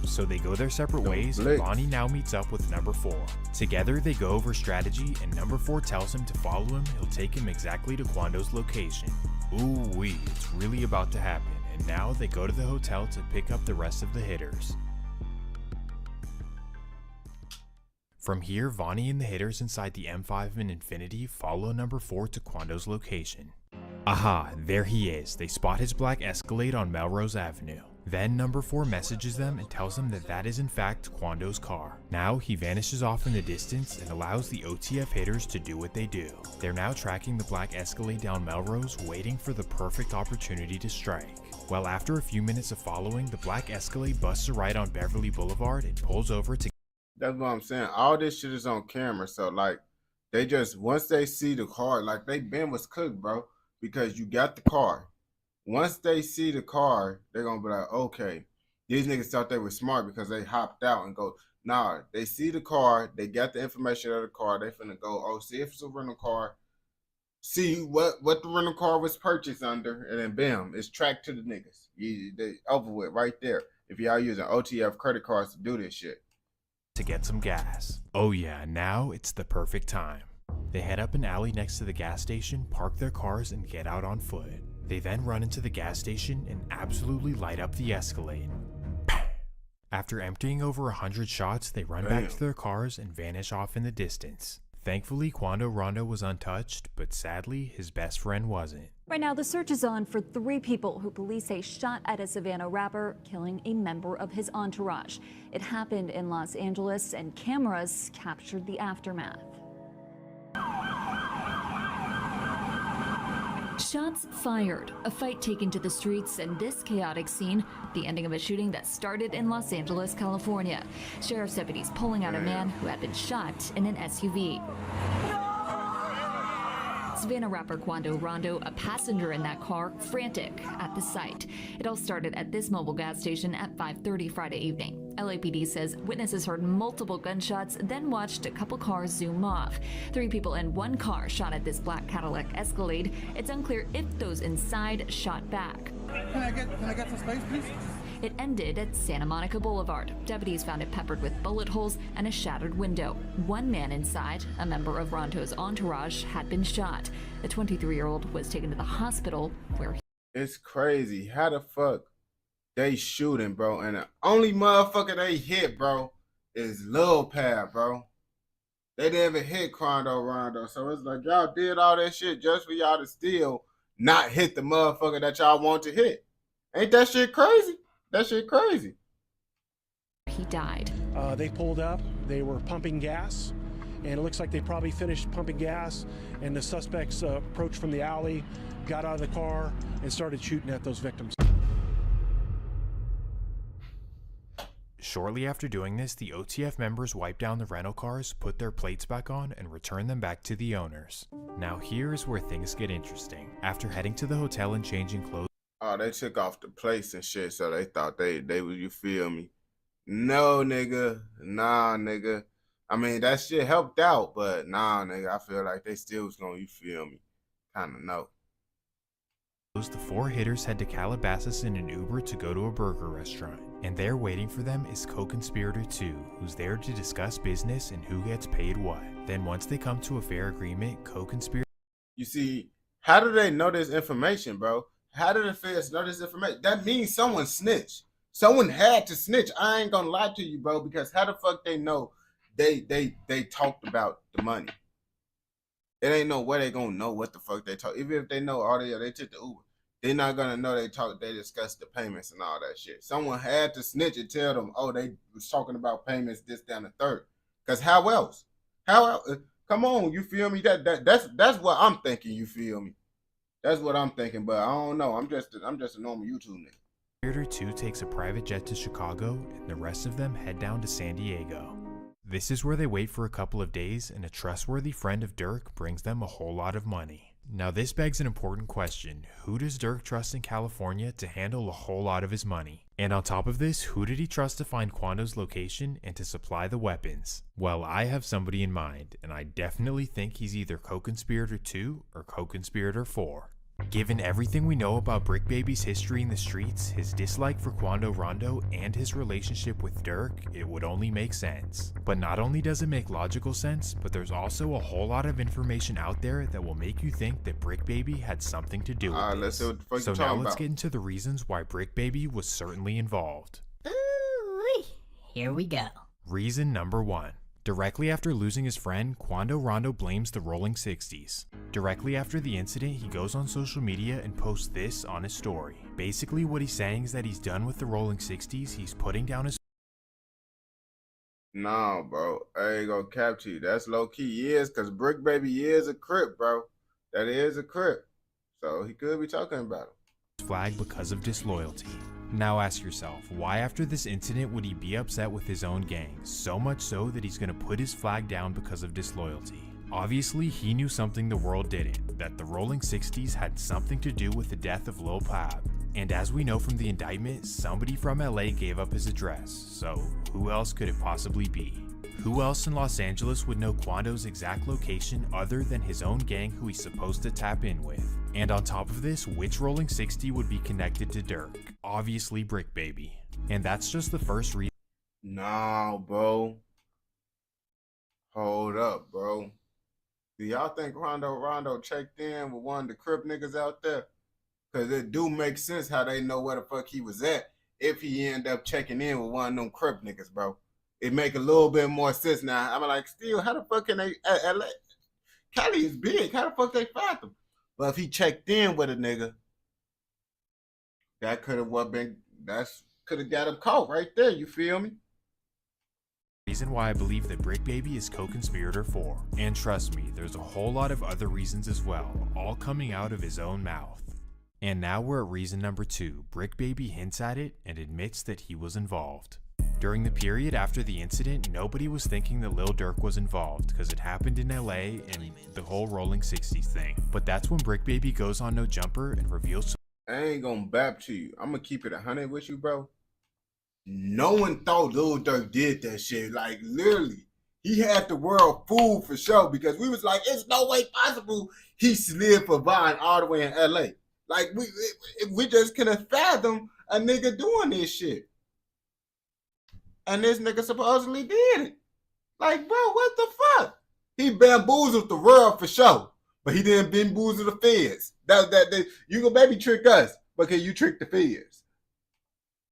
so they go their separate ways, and Vonnie now meets up with number 4. Together they go over strategy, and number 4 tells him to follow him. He'll take him exactly to Quando's location. Ooh wee, it's really about to happen, and now they go to the hotel to pick up the rest of the hitters. From here, Vonnie and the hitters inside the M5 and Infiniti follow number 4 to Quando's location. Aha, there he is. They spot his black Escalade on Melrose Avenue. Then number 4 messages them and tells them that that is in fact Quando's car. Now he vanishes off in the distance and allows the OTF hitters to do what they do. They're now tracking the black Escalade down Melrose, waiting for the perfect opportunity to strike. Well, after a few minutes of following, the black Escalade busts a right on Beverly Boulevard and pulls over to... That's what I'm saying. All this shit is on camera, so like they just, once they see the car, like they been was cooked, bro, because you got the car. Once they see the car, they're going to be like, okay, these niggas thought they were smart because they hopped out and go, nah, they see the car, they got the information of the car, they finna go, oh, see if it's a rental car, see what the rental car was purchased under, and then bam, it's tracked to the niggas. They over with right there. If y'all using OTF credit cards to do this shit. To get some gas. Oh yeah, now it's the perfect time. They head up an alley next to the gas station, park their cars, and get out on foot. They then run into the gas station and absolutely light up the Escalade. After emptying over 100 shots, they run back to their cars and vanish off in the distance. Thankfully, Quando Rondo was untouched, but sadly, his best friend wasn't. Right now, the search is on for 3 people who police say shot at a Savannah rapper, killing a member of his entourage. It happened in Los Angeles, and cameras captured the aftermath. Shots fired, a fight taken to the streets, and this chaotic scene, the ending of a shooting that started in Los Angeles, California. Sheriff's deputies pulling out a man who had been shot in an SUV. Savannah rapper Quando Rondo, a passenger in that car, frantic at the sight. It all started at this mobile gas station at 5:30 Friday evening. LAPD says witnesses heard multiple gunshots, then watched a couple cars zoom off. 3 people in 1 car shot at this black Cadillac Escalade. It's unclear if those inside shot back. Can I get some space, please? It ended at Santa Monica Boulevard. Deputies found it peppered with bullet holes and a shattered window. 1 man inside, a member of Rondo's entourage, had been shot. The 23-year-old was taken to the hospital where he... It's crazy. How the fuck they shooting, bro? And the only motherfucker they hit, bro, is Lil Pad, bro. They didn't even hit Quando Rondo. So it's like y'all did all that shit just for y'all to still not hit the motherfucker that y'all want to hit. Ain't that shit crazy? That shit crazy. He died. They pulled up. They were pumping gas, and it looks like they probably finished pumping gas, and the suspects approached from the alley, got out of the car, and started shooting at those victims. Shortly after doing this, the OTF members wipe down the rental cars, put their plates back on, and return them back to the owners. Now here's where things get interesting. After heading to the hotel and changing clothes, oh, they took off the plates and shit, so they thought they was, you feel me? No, nigga. Nah, nigga. I mean, that shit helped out, but nah, nigga, I feel like they still was gonna, you feel me? Kinda know. The four hitters head to Calabasas in an Uber to go to a burger restaurant, and there waiting for them is co-conspirator 2, who's there to discuss business and who gets paid what. Then once they come to a fair agreement, co-conspirator... You see, how do they know this information, bro? How do the feds know this information? That means someone snitched. Someone had to snitch. I ain't gonna lie to you, bro, because how the fuck they know they talked about the money? It ain't no way they gonna know what the fuck they talk. Even if they know all they took the Uber, they're not gonna know they discussed the payments and all that shit. Someone had to snitch and tell them, oh, they was talking about payments this, down, the third. Cause how else? How else? Come on, you feel me? That's what I'm thinking. You feel me? That's what I'm thinking. But I don't know. I'm just a normal YouTube nigga. Conspirator 2 takes a private jet to Chicago, and the rest of them head down to San Diego. This is where they wait for a couple of days, and a trustworthy friend of Dirk brings them a whole lot of money. Now this begs an important question. Who does Dirk trust in California to handle a whole lot of his money? And on top of this, who did he trust to find Quando's location and to supply the weapons? Well, I have somebody in mind, and I definitely think he's either co-conspirator 2 or co-conspirator 4. Given everything we know about Brick Baby's history in the streets, his dislike for Quando Rondo, and his relationship with Dirk, it would only make sense. But not only does it make logical sense, but there's also a whole lot of information out there that will make you think that Brick Baby had something to do with this. So now let's get into the reasons why Brick Baby was certainly involved. Ooh, here we go. Reason number 1. Directly after losing his friend, Quando Rondo blames the Rolling 60s. Directly after the incident, he goes on social media and posts this on his story. Basically what he's saying is that he's done with the Rolling 60s, he's putting down his... Nah, bro, I ain't gonna cap to you. That's low-key is, because Brick Baby is a Crip, bro. That is a Crip. So he could be talking about him. Flag because of disloyalty. Now ask yourself, why after this incident would he be upset with his own gang? So much so that he's gonna put his flag down because of disloyalty. Obviously, he knew something the world didn't, that the Rolling 60s had something to do with the death of Lil Pab. And as we know from the indictment, somebody from LA gave up his address, so who else could it possibly be? Who else in Los Angeles would know Quando's exact location other than his own gang who he's supposed to tap in with? And on top of this, which Rolling 60 would be connected to Dirk? Obviously Brick Baby. And that's just the first reason. Nah, bro. Hold up, bro. Do y'all think Quando Rondo checked in with one of the Crip niggas out there? Because it do make sense how they know where the fuck he was at if he end up checking in with one of them Crip niggas, bro. It make a little bit more sense now. I'm like, still, how the fuck can they... LA, Cali is big. How the fuck they find them? But if he checked in with a nigga, that could have could have got him caught right there. You feel me? Reason why I believe that Brick Baby is co-conspirator 4. And trust me, there's a whole lot of other reasons as well, all coming out of his own mouth. And now we're at reason number 2. Brick Baby hints at it and admits that he was involved. During the period after the incident, nobody was thinking that Lil Durk was involved because it happened in LA and the whole Rolling 60s thing. But that's when Brick Baby goes on No Jumper and reveals... I ain't gonna bap to you. I'm gonna keep it 100 with you, bro. No one thought Lil Durk did that shit. Like, literally, he had the world fooled for sure because we was like, it's no way possible he slid for Vine all the way in LA. Like, we just couldn't fathom a nigga doing this shit. And this nigga supposedly did it. Like, bro, what the fuck? He bamboozled the world for sure, but he didn't bamboozle the feds. You can maybe trick us, but can you trick the feds?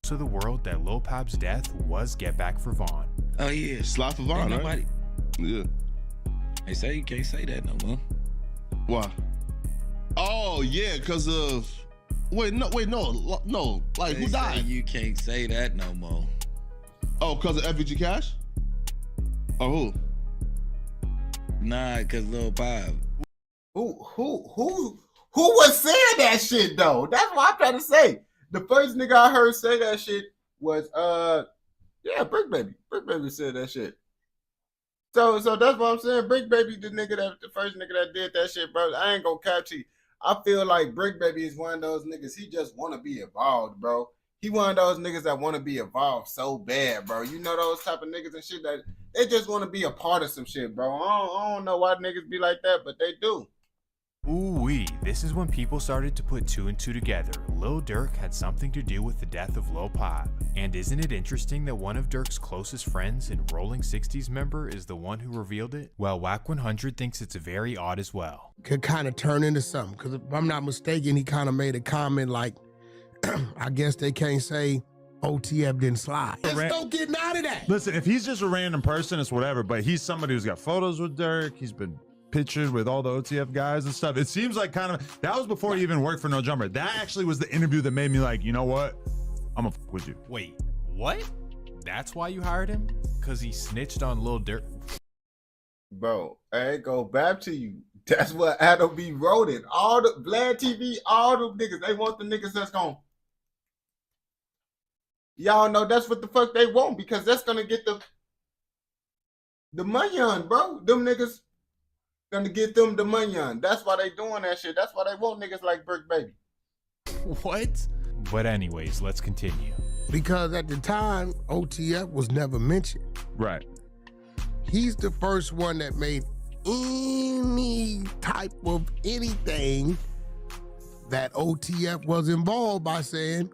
To the world that Lil Pab's death was get back for Vaughn. Oh yeah, slide for Vaughn, right? Nobody... Yeah. They say you can't say that no more. Why? Oh yeah, because of no. Like, who died? You can't say that no more. Oh, because of FBG Cash? Or who? Nah, because Lil Pab. Who was saying that shit though? That's what I'm trying to say. The first nigga I heard say that shit was Brick Baby. Brick Baby said that shit. So that's what I'm saying. Brick Baby, the first nigga that did that shit, bro. I ain't gonna cap to you. I feel like Brick Baby is one of those niggas. He just want to be involved, bro. He one of those niggas that want to be involved so bad, bro. You know those type of niggas and shit that they just want to be a part of some shit, bro. I don't know why niggas be like that, but they do. Ooh-wee, this is when people started to put two and two together. Lil Durk had something to do with the death of Lil Pop. And isn't it interesting that one of Durk's closest friends and Rolling 60s member is the one who revealed it? Well, Wack 100 thinks it's very odd as well. Could kind of turn into something, because if I'm not mistaken, he kind of made a comment like, I guess they can't say OTF didn't slide. There's no getting out of that. Listen, if he's just a random person, it's whatever, but he's somebody who's got photos with Durk. He's been pictured with all the OTF guys and stuff. It seems like kind of, that was before he even worked for No Jumper. That actually was the interview that made me like, you know what? I'm gonna fuck with you. Wait, what? That's why you hired him? Because he snitched on Lil Durk? Bro, I go back to you. That's what Adam B wrote it. All the Vlad TV, all the niggas, they want the niggas that's gonna. Y'all know that's what the fuck they want, because that's gonna get the money on, bro. Them niggas gonna get them the money on. That's why they doing that shit. That's why they want niggas like Brick Baby. What? But anyways, let's continue. Because at the time, OTF was never mentioned. Right. He's the first one that made any type of anything that OTF was involved by saying,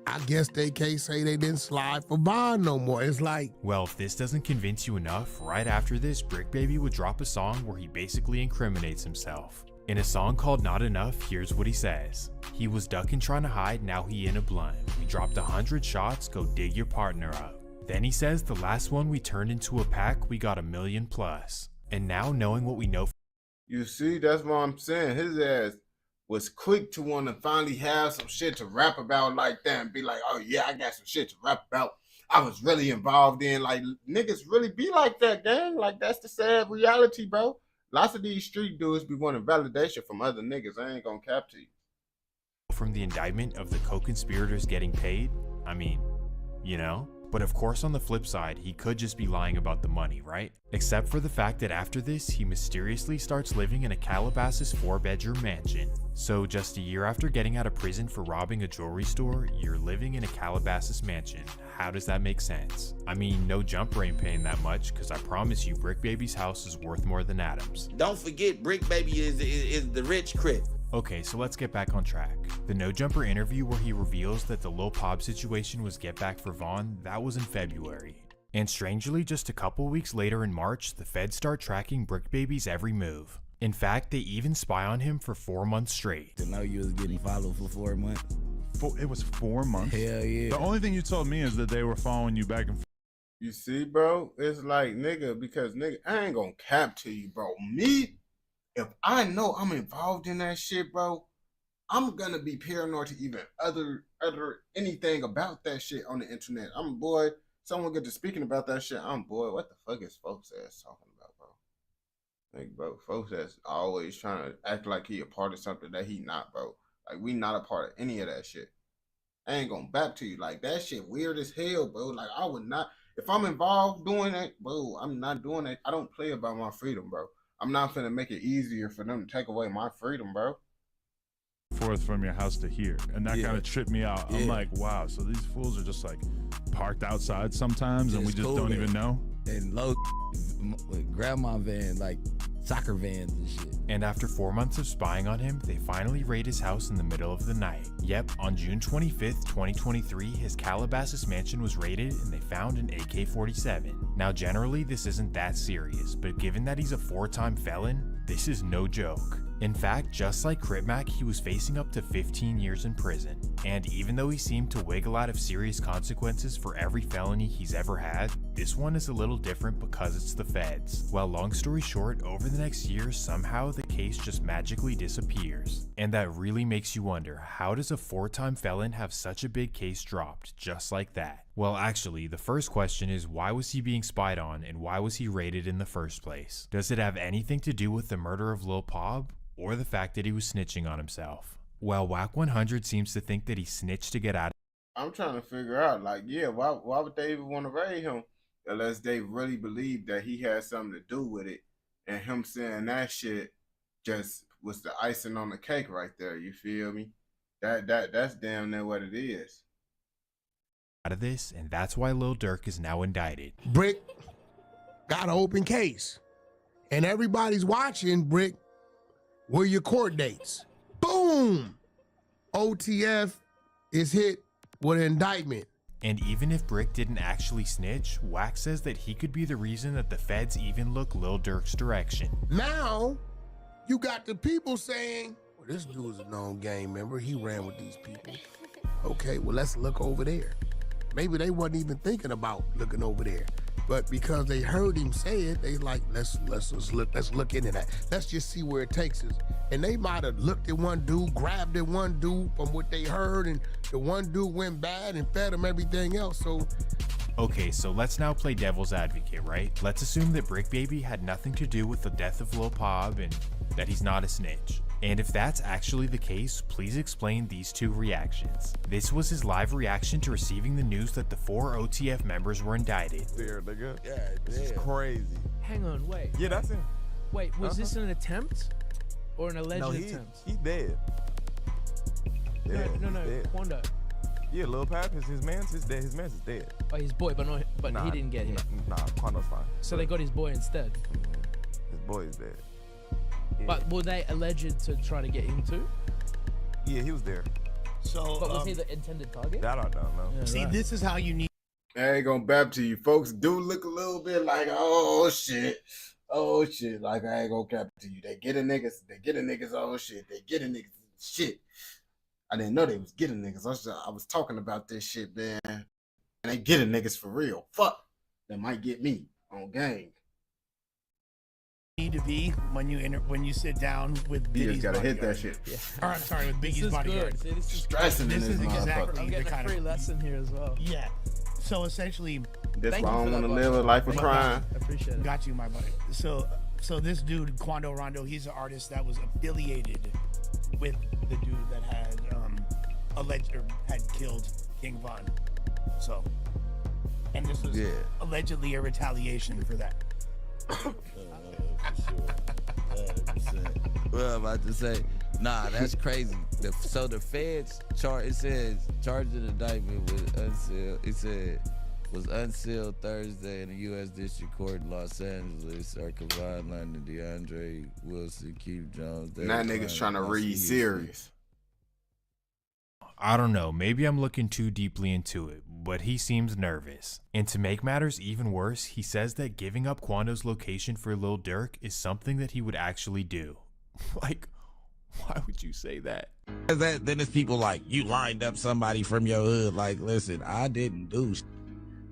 I guess they can't say they didn't slide for bond no more. It's like, well, if this doesn't convince you enough, right after this, Brick Baby would drop a song where he basically incriminates himself. In a song called Not Enough, here's what he says. He was ducking trying to hide, now he in a blunt. We dropped 100 shots, go dig your partner up. Then he says the last one we turned into a pack, we got 1 million plus. And now knowing what we know. You see, that's what I'm saying. His ass was quick to want to finally have some shit to rap about like that and be like, oh yeah, I got some shit to rap about. I was really involved in, like, niggas really be like that, gang. Like, that's the sad reality, bro. Lots of these street dudes be wanting validation from other niggas. I ain't gonna cap to you. From the indictment of the co-conspirators getting paid? I mean, you know? But of course, on the flip side, he could just be lying about the money, right? Except for the fact that after this, he mysteriously starts living in a Calabasas 4-bedroom mansion. So just a year after getting out of prison for robbing a jewelry store, you're living in a Calabasas mansion. How does that make sense? I mean, No Jumper ain't paying that much, because I promise you Brick Baby's house is worth more than Adam's. Don't forget, Brick Baby is the rich crip. Okay, so let's get back on track. The No Jumper interview where he reveals that the Lil Pop situation was get back for Vaughn, that was in February. And strangely, just a couple weeks later in March, the feds start tracking Brick Baby's every move. In fact, they even spy on him for 4 months straight. To know you was getting followed for 4 months. It was 4 months? Hell yeah. The only thing you told me is that they were following you back and forth. You see, bro? It's like, nigga, because nigga, I ain't gonna cap to you, bro. Me, if I know I'm involved in that shit, bro, I'm gonna be paranoid to even other anything about that shit on the internet. I'm boy, someone get to speaking about that shit. I'm boy, what the fuck is folks ass talking about, bro? Like, bro, folks that's always trying to act like he a part of something that he not, bro. Like, we not a part of any of that shit. I ain't gonna back to you. Like, that shit weird as hell, bro. Like, I would not, if I'm involved doing that, bro, I'm not doing that. I don't play about my freedom, bro. I'm not finna make it easier for them to take away my freedom, bro. Forth from your house to here, and that kind of tripped me out. I'm like, wow, so these fools are just like parked outside sometimes, and we just don't even know. And low grandma van, like soccer vans and shit. And after 4 months of spying on him, they finally raid his house in the middle of the night. Yep, on June 25th, 2023, his Calabasas mansion was raided and they found an AK-47. Now generally this isn't that serious, but given that he's a 4-time felon, this is no joke. In fact, just like Crip Mac, he was facing up to 15 years in prison. And even though he seemed to wiggle out of serious consequences for every felony he's ever had, this one is a little different because it's the feds. Well, long story short, over the next year, somehow the case just magically disappears. And that really makes you wonder, how does a 4-time felon have such a big case dropped just like that? Well, actually, the first question is, why was he being spied on and why was he raided in the first place? Does it have anything to do with the murder of Lil Pop? Or the fact that he was snitching on himself? Well, Wack 100 seems to think that he snitched to get out. I'm trying to figure out, like, yeah, why would they even want to raid him unless they really believe that he had something to do with it, and him saying that shit just was the icing on the cake right there. You feel me? That's damn near what it is. Out of this, and that's why Lil Durk is now indicted. Brick got an open case, and everybody's watching Brick Where are your court dates? Boom! OTF is hit with an indictment. And even if Brick didn't actually snitch, Wax says that he could be the reason that the feds even look Lil Durk's direction. Now, you got the people saying, well, this dude's a known gang member. He ran with these people. Okay, well, let's look over there. Maybe they wasn't even thinking about looking over there. But because they heard him say it, they like, let's look into that. Let's just see where it takes us. And they might have looked at one dude, grabbed at one dude from what they heard, and the one dude went bad and fed him everything else. So okay, so let's now play devil's advocate, right? Let's assume that Brick Baby had nothing to do with the death of Lil Pob and that he's not a snitch. And if that's actually the case, please explain these two reactions. This was his live reaction to receiving the news that the 4 OTF members were indicted. There, nigga. Yeah, this is crazy. Hang on, wait. Yeah, that's him. Wait, was this an attempt or an alleged attempt? He's dead. No, Quando. Yeah, Lil Pap is his man's dead. His man's is dead. Oh, his boy, but he didn't get hit. Nah, Quando's fine. So they got his boy instead. His boy is dead. Yeah. But were they alleged to try to get him too? Yeah, he was there. So, but was he the intended target? That I don't know. Yeah, see, this is how you need. I ain't gonna bap to you. Folks do look a little bit like, oh shit. Like, I ain't gonna cap to you. They get a niggas, oh shit. They get a niggas, shit. I didn't know they was getting niggas. I was talking about this shit, man. And they getting niggas for real. Fuck. That might get me on gang. Need to be when you sit down with Biggie's You just gotta bodyguard. hit that shit. Yeah. Or I'm sorry, with Biggie's bodyguard. See, this is stressing in this this is exactly I'm the getting kind a free of lesson here as well. Yeah. So essentially, That's Thank why you I for don't that, want to live a life of Bob. crime. I appreciate it. Got you, my buddy. So this dude, Quando Rondo, he's an artist that was affiliated with the dude that had alleged or had killed King Von. So, and this was allegedly a retaliation for that. Well, I'm about to say, nah, that's crazy. So the feds it says charged in indictment was unsealed. It said was unsealed Thursday in the U.S. District Court in Los Angeles. Are Kevon London, DeAndre Wilson, Keith Jones. Now niggas trying to read serious. I don't know, maybe I'm looking too deeply into it, but he seems nervous. And to make matters even worse, he says that giving up Quando's location for Lil Durk is something that he would actually do. Like, why would you say that? Then there's people like, you lined up somebody from your hood. Like, listen, I didn't do shit.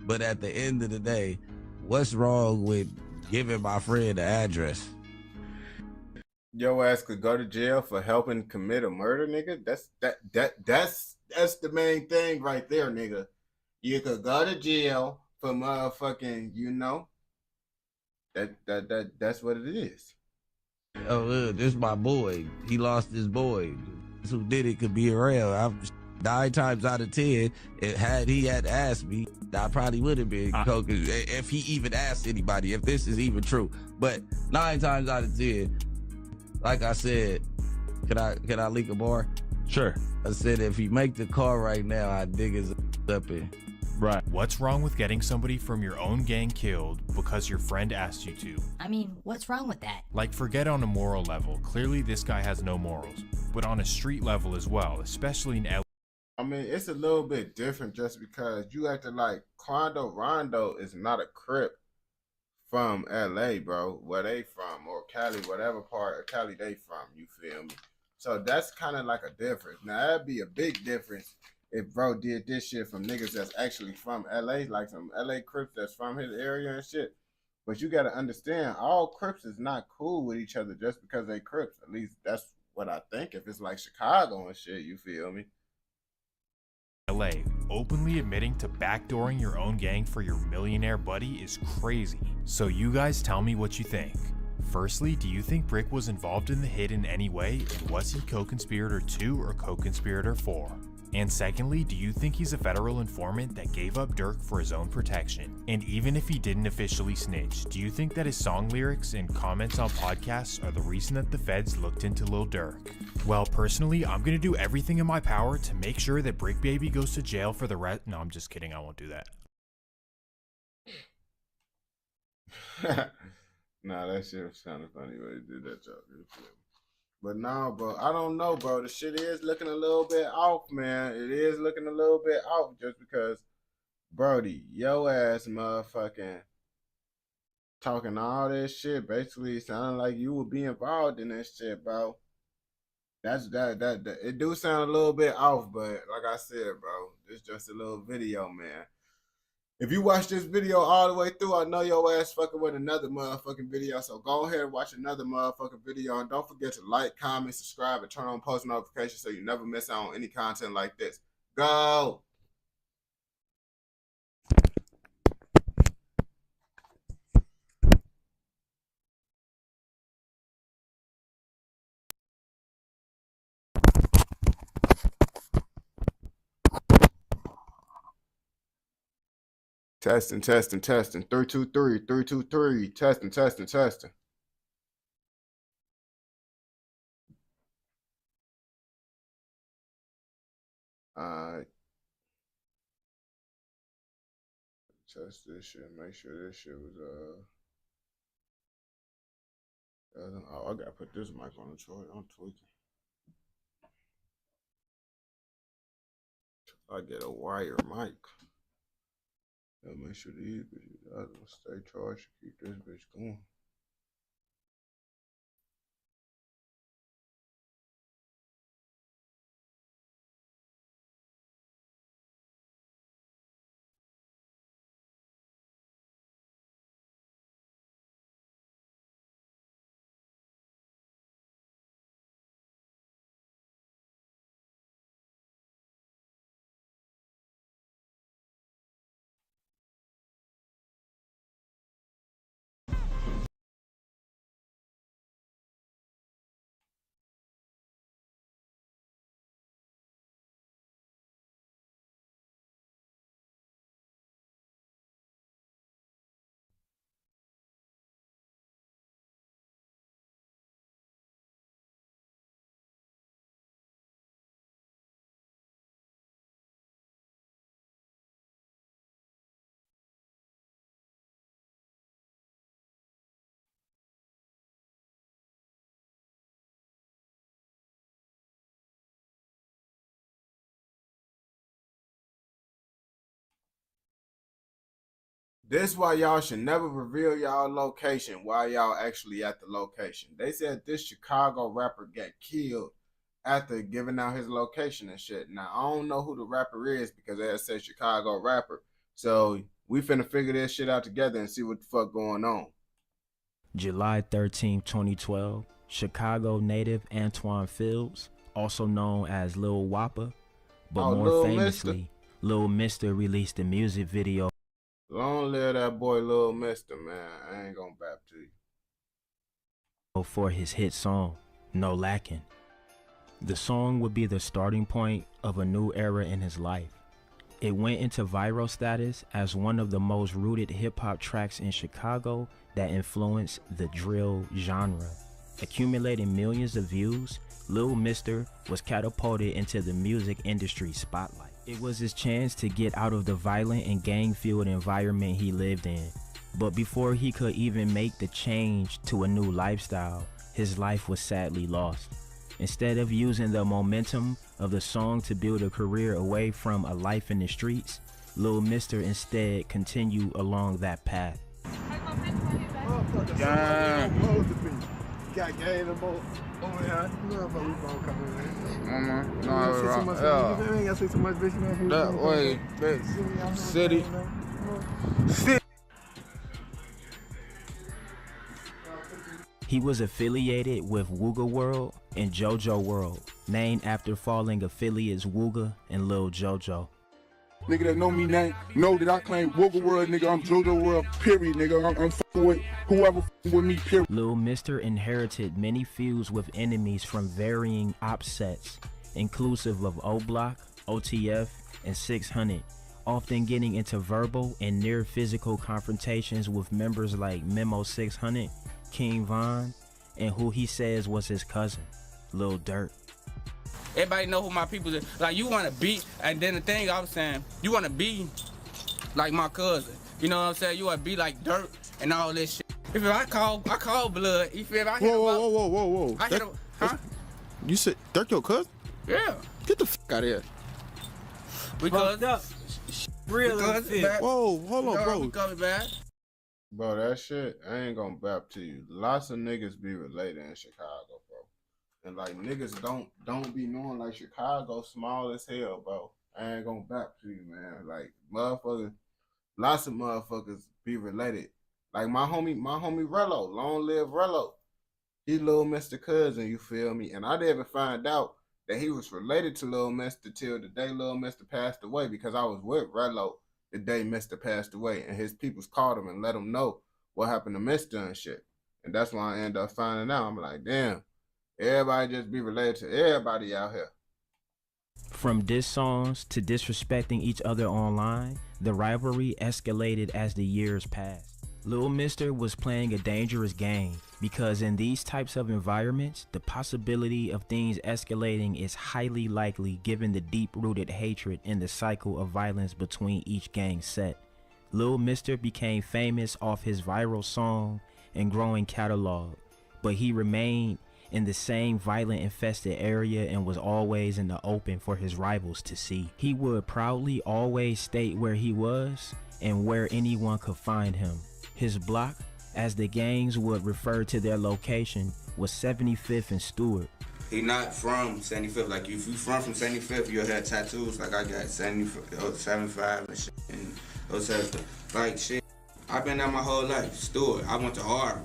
But at the end of the day, what's wrong with giving my friend the address? Your ass could go to jail for helping commit a murder, nigga. That's the main thing right there, nigga. You could go to jail for motherfucking, that's what it is. Oh, this my boy. He lost his boy. Who did it could be around. 9 times out of 10, had he asked me, I probably would have been Coke if he even asked anybody, if this is even true. But 9 times out of 10, like I said, can I leak a bar? Sure. I said if he make the call right now, I dig his up in. Right. What's wrong with getting somebody from your own gang killed because your friend asked you to? I mean, what's wrong with that? Like, forget on a moral level. Clearly, this guy has no morals. But on a street level as well, especially in LA. I mean, it's a little bit different just because you acting like Quando Rondo is not a Crip from LA, bro. Where they from, or Cali, whatever part of Cali they from, you feel me? So that's kind of like a difference. Now, that'd be a big difference if bro did this shit from niggas that's actually from LA, like some LA Crips that's from his area and shit. But you gotta understand, all Crips is not cool with each other just because they Crips. At least that's what I think. If it's like Chicago and shit, you feel me? LA, openly admitting to backdooring your own gang for your millionaire buddy is crazy. So you guys tell me what you think. Firstly, do you think Brick was involved in the hit in any way, and was he co-conspirator 2 or co-conspirator 4? And secondly, do you think he's a federal informant that gave up Durk for his own protection? And even if he didn't officially snitch, do you think that his song lyrics and comments on podcasts are the reason that the feds looked into Lil Durk? Well, personally, I'm gonna do everything in my power to make sure that Brick Baby goes to jail for the rest. No, I'm just kidding. I won't do that. Nah, that shit was kind of funny when he did that joke. But nah, bro, I don't know, bro. The shit is looking a little bit off, man. It is looking a little bit off just because, Brody, yo ass motherfucking talking all this shit, basically sounding like you would be involved in this shit, bro. That it do sound a little bit off, but like I said, bro, it's just a little video, man. If you watch this video all the way through, I know your ass fucking with another motherfucking video. So go ahead and watch another motherfucking video. And don't forget to like, comment, subscribe, and turn on post notifications so you never miss out on any content like this. Go! Testing. 3, 2, 3. 3, 2, 3. Testing. Alright. Test this shit. Make sure this shit was oh, I gotta put this mic on the Troy. I'm tweaking. I get a wire mic. Gotta make sure these bitches stay charged to keep this bitch going. This why y'all should never reveal y'all location while y'all actually at the location. They said this Chicago rapper got killed after giving out his location and shit. Now, I don't know who the rapper is because they said Chicago rapper. So we finna figure this shit out together and see what the fuck going on. July 13, 2012, Chicago native Antoine Fields, also known as Lil Whopper, but more famously, Lil Mister, released a music video. Long live that boy Lil Mister, man. I ain't gonna bap to you. For his hit song, No Lackin'. The song would be the starting point of a new era in his life. It went into viral status as one of the most rooted hip-hop tracks in Chicago that influenced the drill genre. Accumulating millions of views, Lil Mister was catapulted into the music industry spotlight. It was his chance to get out of the violent and gang-fueled environment he lived in. But before he could even make the change to a new lifestyle, his life was sadly lost. Instead of using the momentum of the song to build a career away from a life in the streets, Lil Mister instead continued along that path. Got game the boat over here. No, but we both coming in. No, You ain't gotta say too much, bitch. Man. That way, bitch. City. He was affiliated with Wooga World and JoJo World, named after falling affiliates Wooga and Lil JoJo. Nigga that know me now, know that I claim Wooga World, nigga. I'm JoJo World, period, nigga. I'm fucking with whoever fucking with me, period. Lil Mister inherited many feuds with enemies from varying op sets, inclusive of O-Block, OTF, and 600, often getting into verbal and near physical confrontations with members like Memo 600, King Von, and who he says was his cousin, Lil Durk. Everybody know who my people is. Like, you want to be, and then the thing I was saying, you want to be like my cousin. You know what I'm saying? You want to be like Durk and all this shit. If I call blood, you feel me? Whoa. I hit him, huh? You said Dirk your cousin? Yeah. Get the fuck out of here. Because real because fit. bad. Whoa, hold on, bro. Because it's bad. Bro, that shit, I ain't gonna bap to you. Lots of niggas be related in Chicago, bro. And like niggas don't be knowing like Chicago small as hell, bro. I ain't gonna bap to you, man. Like motherfuckers, lots of motherfuckers be related. Like my homie Rello, long live Rello. He Lil Mr. Cousin, you feel me? And I didn't find out that he was related to Lil Mr. till the day Lil Mr. passed away, because I was with Rello the day Mr. passed away, and his peoples called him and let him know what happened to Mr. and shit. And that's why I ended up finding out. I'm like, damn, everybody just be related to everybody out here. From diss songs to disrespecting each other online, the rivalry escalated as the years passed. Lil Mr. was playing a dangerous game, because in these types of environments, the possibility of things escalating is highly likely given the deep-rooted hatred and the cycle of violence between each gang set. Lil Mr. became famous off his viral song and growing catalog, but he remained in the same violent-infested area and was always in the open for his rivals to see. He would proudly always state where he was and where anyone could find him. His block, as the gangs would refer to their location, was 75th and Stewart. He not from 75th. Like if you from 75th, you'll have tattoos. Like I got 75 and shit. And those like shit. I've been there my whole life. Stewart. I went to Harvard.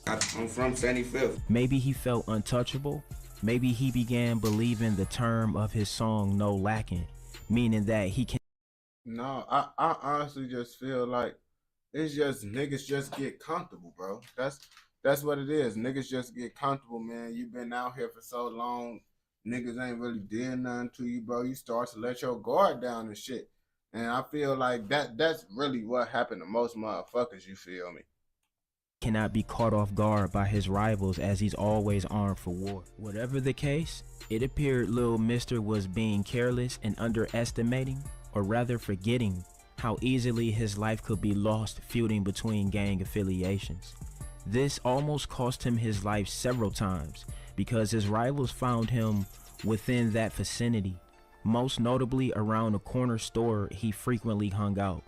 I'm from 75th. Maybe he felt untouchable. Maybe he began believing the term of his song "No Lacking," meaning that he can. No, I honestly just feel like it's just niggas just get comfortable, bro. That's what it is. Niggas just get comfortable, man. You been out here for so long, niggas ain't really did nothing to you, bro. You start to let your guard down and shit. And I feel like that's really what happened to most motherfuckers, you feel me? Cannot be caught off guard by his rivals, as he's always armed for war. Whatever the case, it appeared Lil Mr. was being careless and underestimating, or rather forgetting, how easily his life could be lost feuding between gang affiliations. This almost cost him his life several times, because his rivals found him within that vicinity, most notably around a corner store he frequently hung out.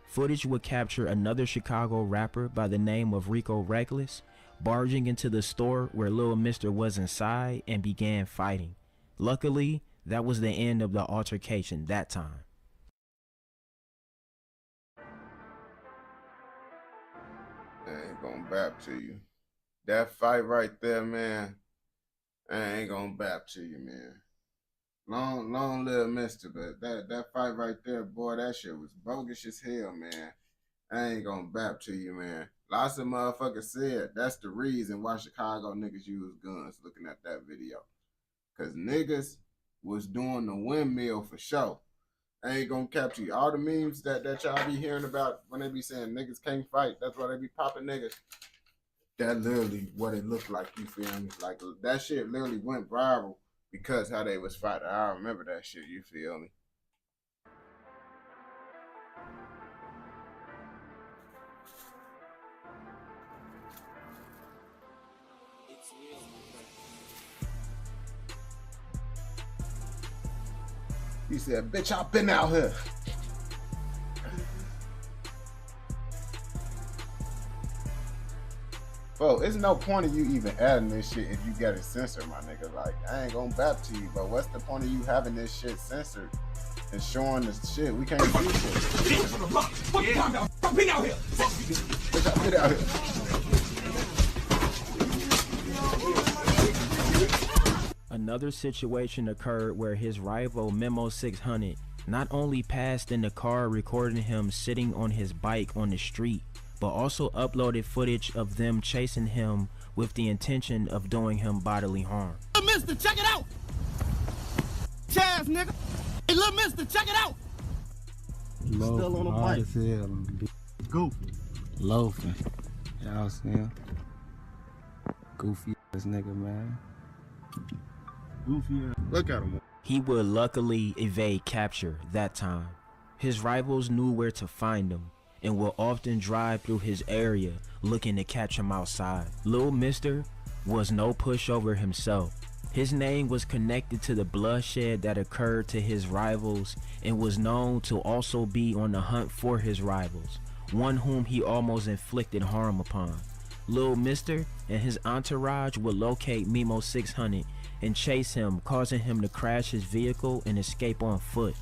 Footage would capture another Chicago rapper by the name of Rico Reckless barging into the store where Lil Mr. was inside and began fighting. Luckily, that was the end of the altercation that time. I ain't gonna bap to you. That fight right there, man, I ain't gonna bap to you, man. Long live Mr. But that fight right there, boy, that shit was bogus as hell, man. I ain't gonna bap to you, man. Lots of motherfuckers said that's the reason why Chicago niggas use guns, looking at that video. Cause niggas was doing the windmill for sure. I ain't gonna capture you. All the memes that y'all be hearing about when they be saying niggas can't fight, that's why they be popping niggas. That literally what it looked like, you feel me? Like that shit literally went viral because how they was fighting. I remember that shit, you feel me? He said, bitch, I've been out here. Bro, it's no point of you even adding this shit if you get it censored, my nigga. Like, I ain't gonna bap to you, but what's the point of you having this shit censored and showing this shit? We can't do shit. Bitch, I've been out here. Bitch, I've been out here. Another situation occurred where his rival Memo 600 not only passed in the car recording him sitting on his bike on the street, but also uploaded footage of them chasing him with the intention of doing him bodily harm. Little mister, check it out! Chaz, nigga! Hey, little mister, check it out! Still on the bike. Goofy. Loafing. Y'all see him? Goofy ass nigga, man. Goofy ass. Look at him. He would luckily evade capture that time. His rivals knew where to find him and will often drive through his area looking to catch him outside. Lil Mr. was no pushover himself. His name was connected to the bloodshed that occurred to his rivals and was known to also be on the hunt for his rivals, one whom he almost inflicted harm upon. Lil Mister and his entourage would locate Mimo 600 and chase him, causing him to crash his vehicle and escape on foot.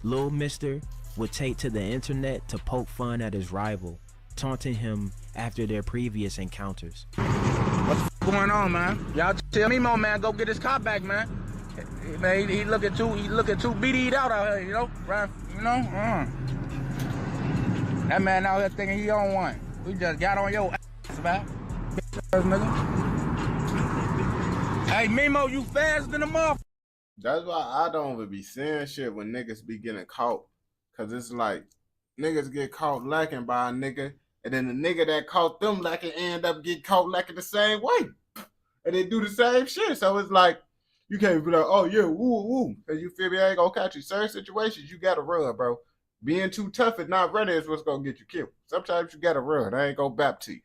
Lil Mister would take to the internet to poke fun at his rival, taunting him after their previous encounters. What's going on, man? Y'all tell Mimo, man, go get his car back, man. Man, he looking too BD'd out here, you know? Right? You know? That man out here thinking he on one. We just got on your ass, man. Bitch, nigga. Hey, Mimo, you faster than a motherfucker. That's why I don't even be saying shit when niggas be getting caught. Cause it's like, niggas get caught lacking by a nigga, and then the nigga that caught them lacking end up get caught lacking the same way. And they do the same shit. So it's like, you can't be like, oh yeah, woo, woo. Cause you feel me, I ain't gonna catch you. Certain situations, you gotta run, bro. Being too tough and not ready is what's gonna get you killed. Sometimes you gotta run. I ain't gonna bap to you.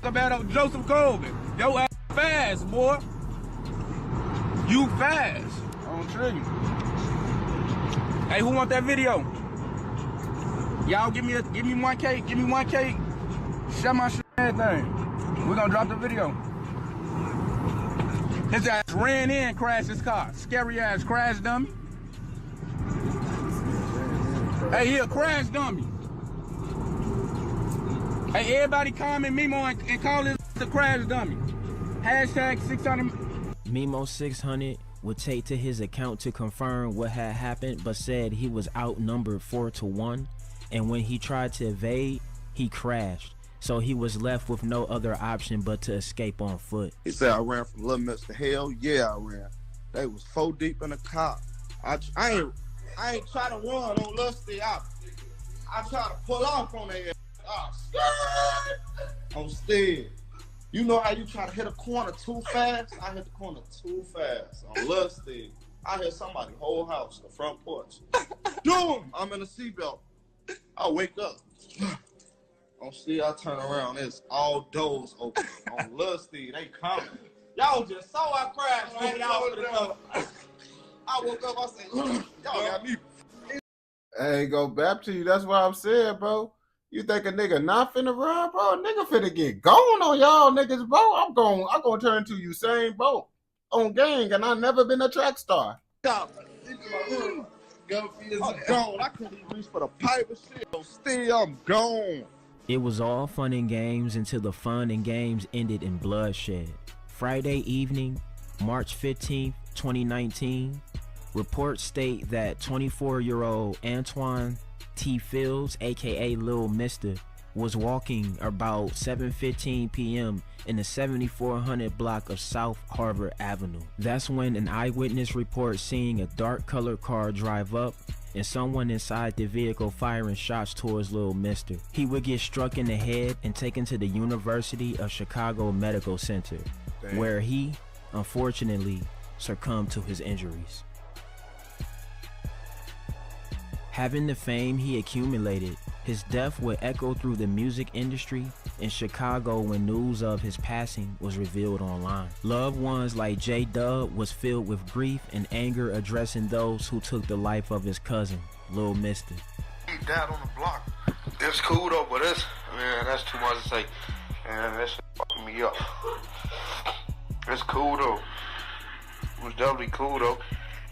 About Joseph Colvin. Yo ass fast, boy. You fast. I don't tell you. Hey, who want that video? Y'all give me 1K. Give me 1K. Shut my shit and everything. We're gonna drop the video. His ass ran in, crashed his car. Scary ass crash dummy. Hey, he a crash dummy. Hey, everybody comment Mimo and call this the crash dummy. Hashtag 600. Mimo 600 would take to his account to confirm what had happened, but said he was outnumbered 4-1, and when he tried to evade, he crashed. So he was left with no other option but to escape on foot. He said, I ran from Little Mister. Hell yeah, I ran. They was 4 deep in the car. I ain't try to run on Lusty. I try to pull off on their ass. On Stead. You know how you try to hit a corner too fast? I hit the corner too fast. On Lusty. I hit somebody's whole house, the front porch. Boom! I'm in a seatbelt. I wake up. On Stead, I turn around. It's all doors open. On Lusty, they coming. Y'all just saw I crashed right out of the door. I woke up, I said, y'all got me. I ain't go bap to you. That's what I'm saying, bro. You think a nigga not finna run, bro? A nigga finna get going on y'all niggas, bro. I'm gonna turn to Usain Bolt on gang, and I never been a track star. I'm gone. I couldn't even reach for the pipe and shit. Still, I'm gone. It was all fun and games until the fun and games ended in bloodshed. Friday evening, March 15th, 2019, reports state that 24-year-old Antoine T. Fields, aka Lil Mister, was walking about 7:15 p.m. in the 7400 block of South Harvard Avenue. That's when an eyewitness reports seeing a dark colored car drive up and someone inside the vehicle firing shots towards Lil Mister. He would get struck in the head and taken to the University of Chicago Medical Center, where he, unfortunately, succumbed to his injuries. Having the fame he accumulated, his death would echo through the music industry in Chicago when news of his passing was revealed online. Loved ones like J-Dub was filled with grief and anger addressing those who took the life of his cousin, Lil Mister. He died on the block. It's cool though, but man, that's too much to say. Man, that shit fucking me up. It's cool though. It was definitely cool though.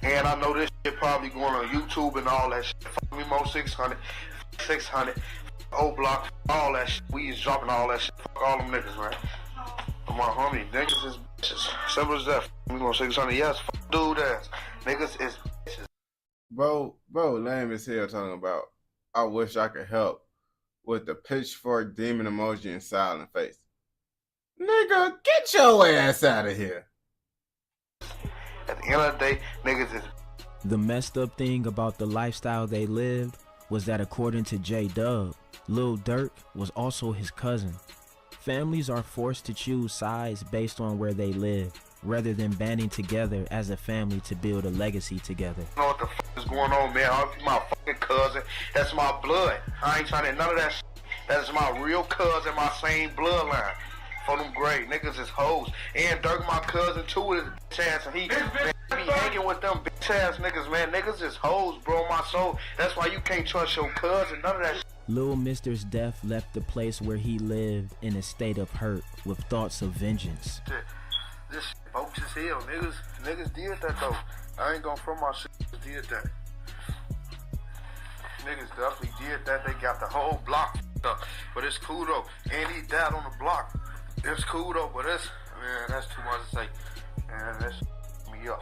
And I know this shit probably going on YouTube and all that shit. Fuck Mimo 600, 600, O-Block, all that shit. We is dropping all that shit. Fuck all them niggas, man. My homie, niggas is bitches. Simple as that. Mimo 600, yes. Fuck dude ass. Niggas is bitches. Bro, lame as hell talking about, I wish I could help with the pitchfork demon emoji and silent face. Nigga, get your ass out of here. At the end of the day, niggas is... The messed up thing about the lifestyle they lived was that according to J-Dub, Lil Durk was also his cousin. Families are forced to choose sides based on where they live, rather than banding together as a family to build a legacy together. I know what the fuck is going on, man. I'm my fucking cousin. That's my blood. I ain't trying to none of that shit. That's my real cousin, my same bloodline. for them grade. Niggas is hoes. And Dirk, my cousin, too, with his bitch ass. And he be hanging with them bitch ass niggas, man. Niggas is hoes, bro, my soul. That's why you can't trust your cousin. None of that shit. Lil Mister's death left the place where he lived in a state of hurt with thoughts of vengeance. This shit bogus as hell. Niggas did that, though. I ain't gonna front my shit. Niggas did that. Niggas definitely did that. They got the whole block up. But it's cool, though. And he died on the block. It's cool, though. But man, that's too much to say. Man, that's me up.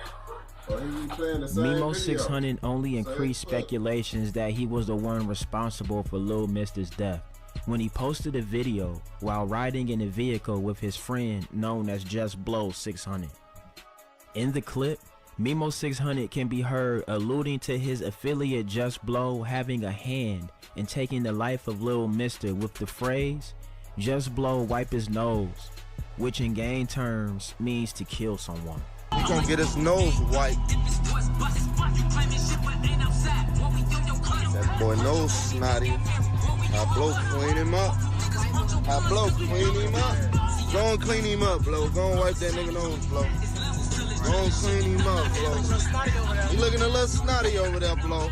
Memo 600 only increased speculations that he was the one responsible for Lil Mister's death when he posted a video while riding in a vehicle with his friend known as Just Blow 600. In the clip, Memo 600 can be heard alluding to his affiliate Just Blow having a hand in taking the life of Lil Mister with the phrase, "Just Blow wipe his nose," which in gang terms means to kill someone. He gonna get his nose wiped. That boy nose snotty. I blow clean him up. I blow clean him up. Go and clean him up, blow. Go and wipe that nigga nose, blow. Go and clean him up, blow. He looking a little snotty over there, blow.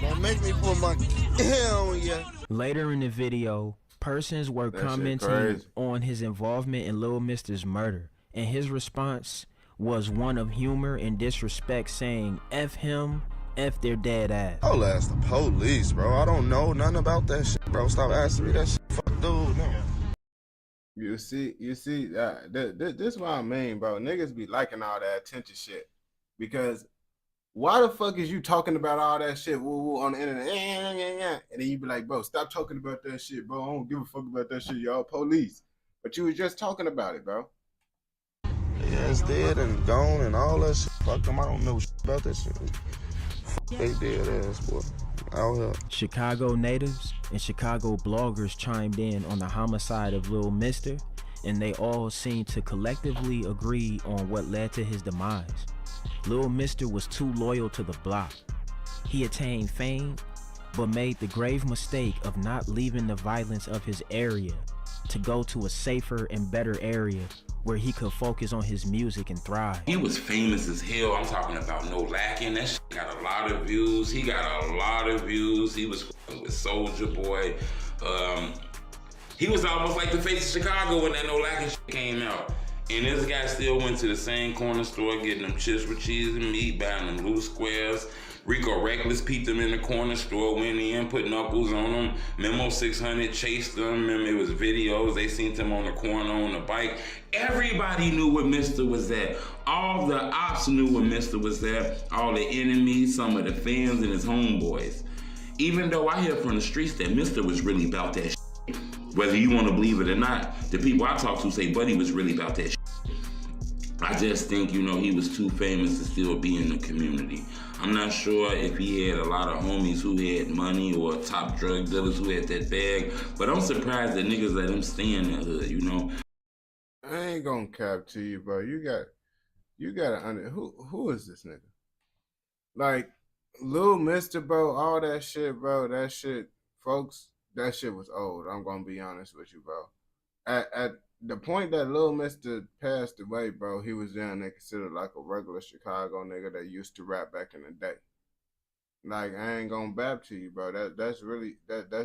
Don't make me put my hell yeah. Later in the video, persons were commenting on his involvement in Lil Mister's murder, and his response was one of humor and disrespect, saying, "F him, F their dead ass." I'll ask the police, bro. I don't know nothing about that shit, bro. Stop asking me that shit. Fuck dude, no. You see, this what I mean, bro. Niggas be liking all that attention shit. Because why the fuck is you talking about all that shit woo-woo on the internet? And then you be like, bro, stop talking about that shit, bro. I don't give a fuck about that shit, y'all police. But you was just talking about it, bro. Yeah, it's dead and gone and all that shit. Fuck them, I don't know shit about that shit. Fuck they dead ass, boy. Out here. Chicago natives and Chicago bloggers chimed in on the homicide of Lil Mister, and they all seemed to collectively agree on what led to his demise. Lil Mister was too loyal to the block. He attained fame, but made the grave mistake of not leaving the violence of his area to go to a safer and better area where he could focus on his music and thrive. He was famous as hell. I'm talking about No Lacking. That shit got a lot of views. He got a lot of views. He was with Soulja Boy. He was almost like the face of Chicago when that No Lacking shit came out. And this guy still went to the same corner store getting them chips with cheese and meat, buying them loose squares. Rico Reckless peeped them in the corner store, went in, put knuckles on them. Memo 600 chased them. Remember, it was videos. They seen him on the corner on the bike. Everybody knew where Mister was at. All the ops knew where Mister was at. All the enemies, some of the fans, and his homeboys. Even though I hear from the streets that Mister was really about that shit. Whether you want to believe it or not, the people I talk to say Buddy was really about that shit. I just think, you know, he was too famous to still be in the community. I'm not sure if he had a lot of homies who had money or top drug dealers who had that bag, but I'm surprised that niggas let him stay in the hood, you know? I ain't gonna cap to you, bro. You gotta who is this nigga? Like, Lil Mister, bro, all that shit, bro, that shit, folks, that shit was old. I'm gonna be honest with you, bro. At the point that Lil Mister passed away, bro, he was down there considered like a regular Chicago nigga that used to rap back in the day. Like, I ain't gonna bap to you, bro. That's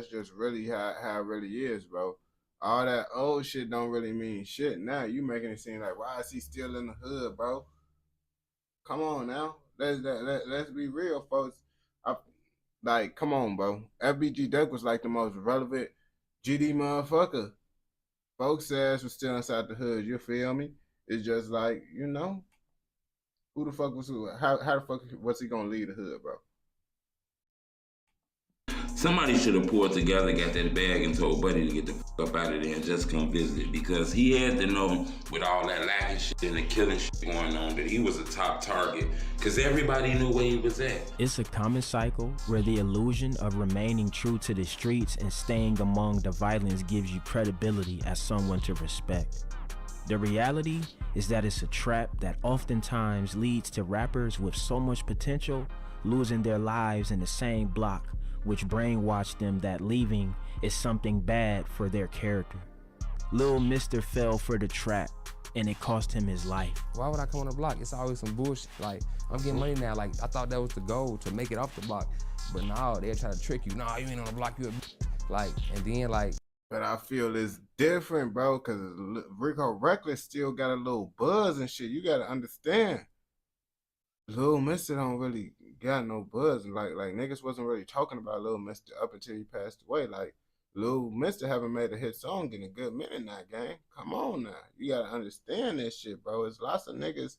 just really how it really is, bro. All that old shit don't really mean shit. Now you making it seem like, why is he still in the hood, bro? Come on now. Let's be real, folks. Like, come on, bro. FBG Duck was like the most relevant GD motherfucker. Folks' ass was still inside the hood, you feel me? It's just like, you know, who the fuck was who? How the fuck was he gonna leave the hood, bro? Somebody should have pulled together, got that bag, and told Buddy to get the fuck up out of there and just come visit, because he had to know, with all that lacking shit and the killing shit going on, that he was a top target, because everybody knew where he was at. It's a common cycle where the illusion of remaining true to the streets and staying among the violence gives you credibility as someone to respect. The reality is that it's a trap that oftentimes leads to rappers with so much potential losing their lives in the same block, which brainwashed them that leaving is something bad for their character. Lil Mr. fell for the trap, and it cost him his life. Why would I come on the block? It's always some bullshit. Like, I'm getting money now. Like, I thought that was the goal, to make it off the block. But no, they're trying to trick you. Nah, you ain't on the block, you a like, and then like. But I feel it's different, bro, because Rico Reckless still got a little buzz and shit. You got to understand. Lil Mister don't really got no buzz. Like niggas wasn't really talking about Lil Mister up until he passed away. Like, Lil Mister haven't made a hit song in a good minute now, gang. Come on now. You got to understand this shit, bro. It's lots of niggas.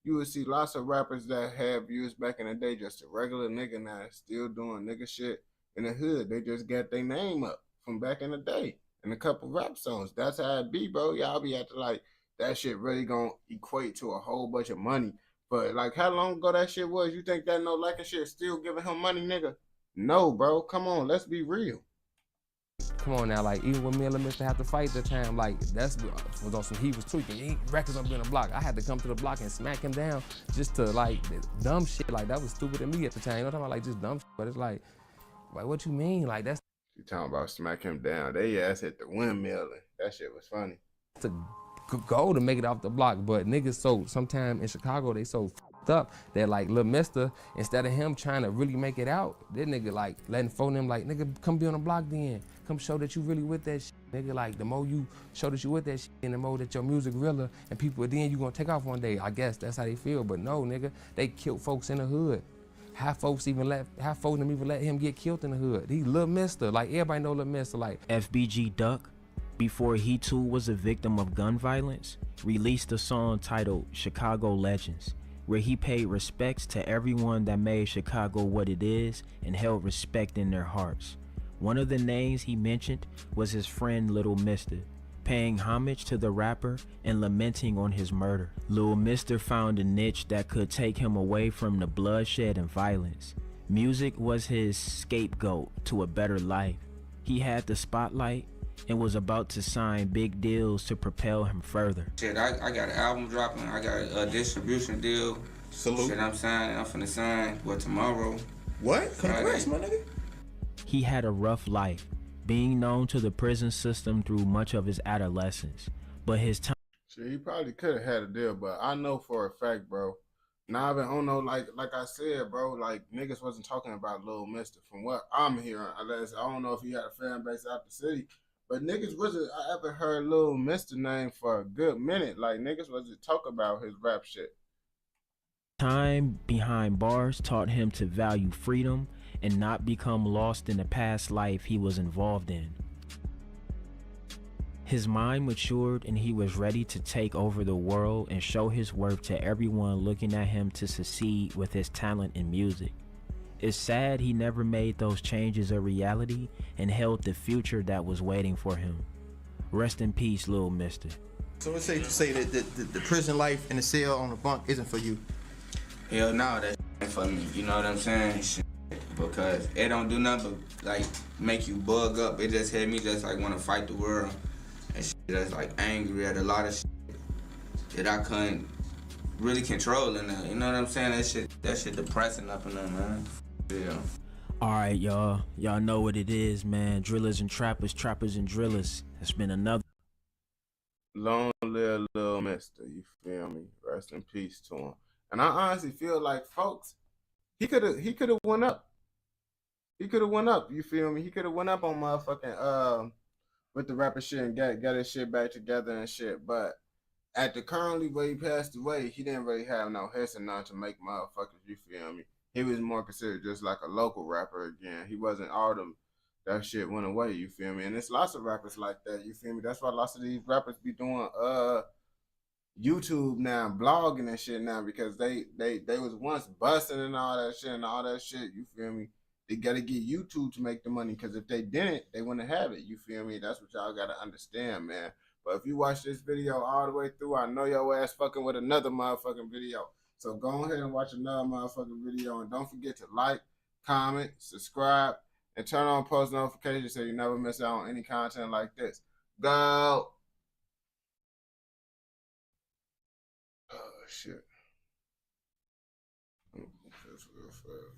You would see lots of rappers that had views back in the day, just a regular nigga now, still doing nigga shit in the hood. They just got their name up from back in the day in a couple rap songs. That's how it be, bro. Y'all be acting like that shit really gonna equate to a whole bunch of money. But like, how long ago that shit was? You think that No Lacking shit still giving him money, nigga? No, bro. Come on, let's be real. Come on now, like, even when me and Lil Mister had to fight that time, like, that's was on some, he was tweaking. He ain't records on being a block. I had to come to the block and smack him down just to, like, dumb shit. Like, that was stupid to me at the time. You know what I'm talking about? Like, just dumb shit. But it's like what you mean? Like, that's. You talking about smack him down. They ass hit the windmill. That shit was funny. To go to make it off the block, but niggas so sometimes in Chicago they so f***ed up that like Lil Mister, instead of him trying to really make it out, that nigga like letting phone them like, nigga, come be on the block then. Come show that you really with that shit. Nigga, like the more you show that you with that shit and the more that your music realer and people, then you gonna take off one day. I guess that's how they feel, but no, nigga, they killed folks in the hood. How folks them even let him get killed in the hood? He Lil Mister, like everybody know Lil Mister, like. FBG Duck, before he too was a victim of gun violence, released a song titled Chicago Legends, where he paid respects to everyone that made Chicago what it is and held respect in their hearts. One of the names he mentioned was his friend Little Mister, paying homage to the rapper and lamenting on his murder. Lil Mister found a niche that could take him away from the bloodshed and violence. Music was his scapegoat to a better life. He had the spotlight and was about to sign big deals to propel him further. Shit, I got an album dropping. I got a distribution deal. Salute. Shit, I'm finna sign, tomorrow. What? Congrats, my nigga. He had a rough life, being known to the prison system through much of his adolescence, but his time. Shit, he probably could have had a deal, but I know for a fact, bro. Nah, I don't know, like I said, bro, like niggas wasn't talking about Lil Mister from what I'm hearing. Unless I don't know if he had a fan base out the city, but niggas wasn't. I ever heard Lil Mister name for a good minute. Like niggas wasn't talking about his rap shit. Time behind bars taught him to value freedom and not become lost in the past life he was involved in. His mind matured and he was ready to take over the world and show his worth to everyone looking at him to succeed with his talent in music. It's sad he never made those changes a reality and held the future that was waiting for him. Rest in peace, Lil Mister. So it's safe to say that the prison life in the cell on the bunk isn't for you? Hell no, that ain't for me. You know what I'm saying? Shit. Because it don't do nothing but like make you bug up. It just had me just like want to fight the world and shit. Just like angry at a lot of shit that I couldn't really control in there. You know what I'm saying? That shit depressing up in there, man. Yeah. Alright, y'all know what it is, man. Drillers and trappers, trappers and drillers. It's been another. Long live Lil Mister, you feel me? Rest in peace to him. And I honestly feel like, folks, he could have went up. He could have went up, you feel me? He could have went up on motherfucking with the rapper shit and got his shit back together and shit. But at the currently way he passed away, he didn't really have no hits and none to make motherfuckers, you feel me? He was more considered just like a local rapper again. He wasn't all them, that shit went away, you feel me? And there's lots of rappers like that, you feel me? That's why lots of these rappers be doing YouTube now, blogging and shit now, because they was once busting and all that shit, you feel me? They gotta get YouTube to make the money, because if they didn't, they wouldn't have it, you feel me? That's what y'all gotta understand, man. But if you watch this video all the way through, I know your ass fucking with another motherfucking video. So go ahead and watch another motherfucking video, and don't forget to like, comment, subscribe, and turn on post notifications so you never miss out on any content like this. Go! Oh, shit. That's real fast.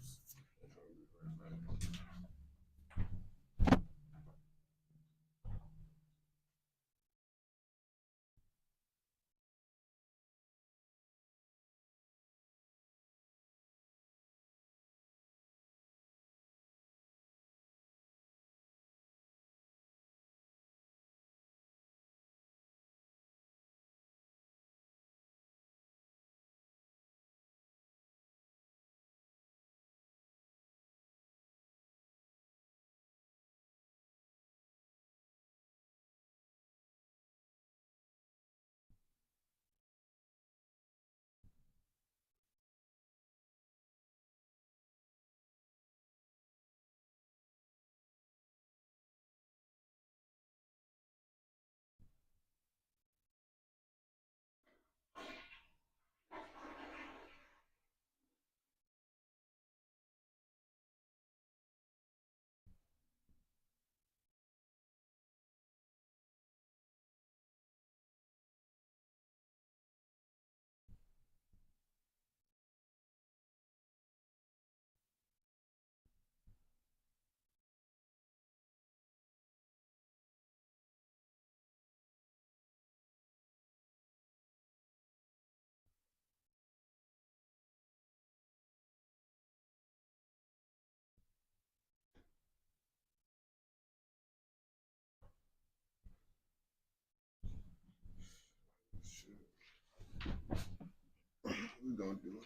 we gonna do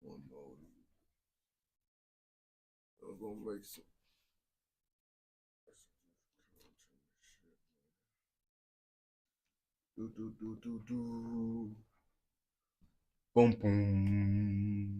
one more. I'm gonna make some. Do. Boom, boom.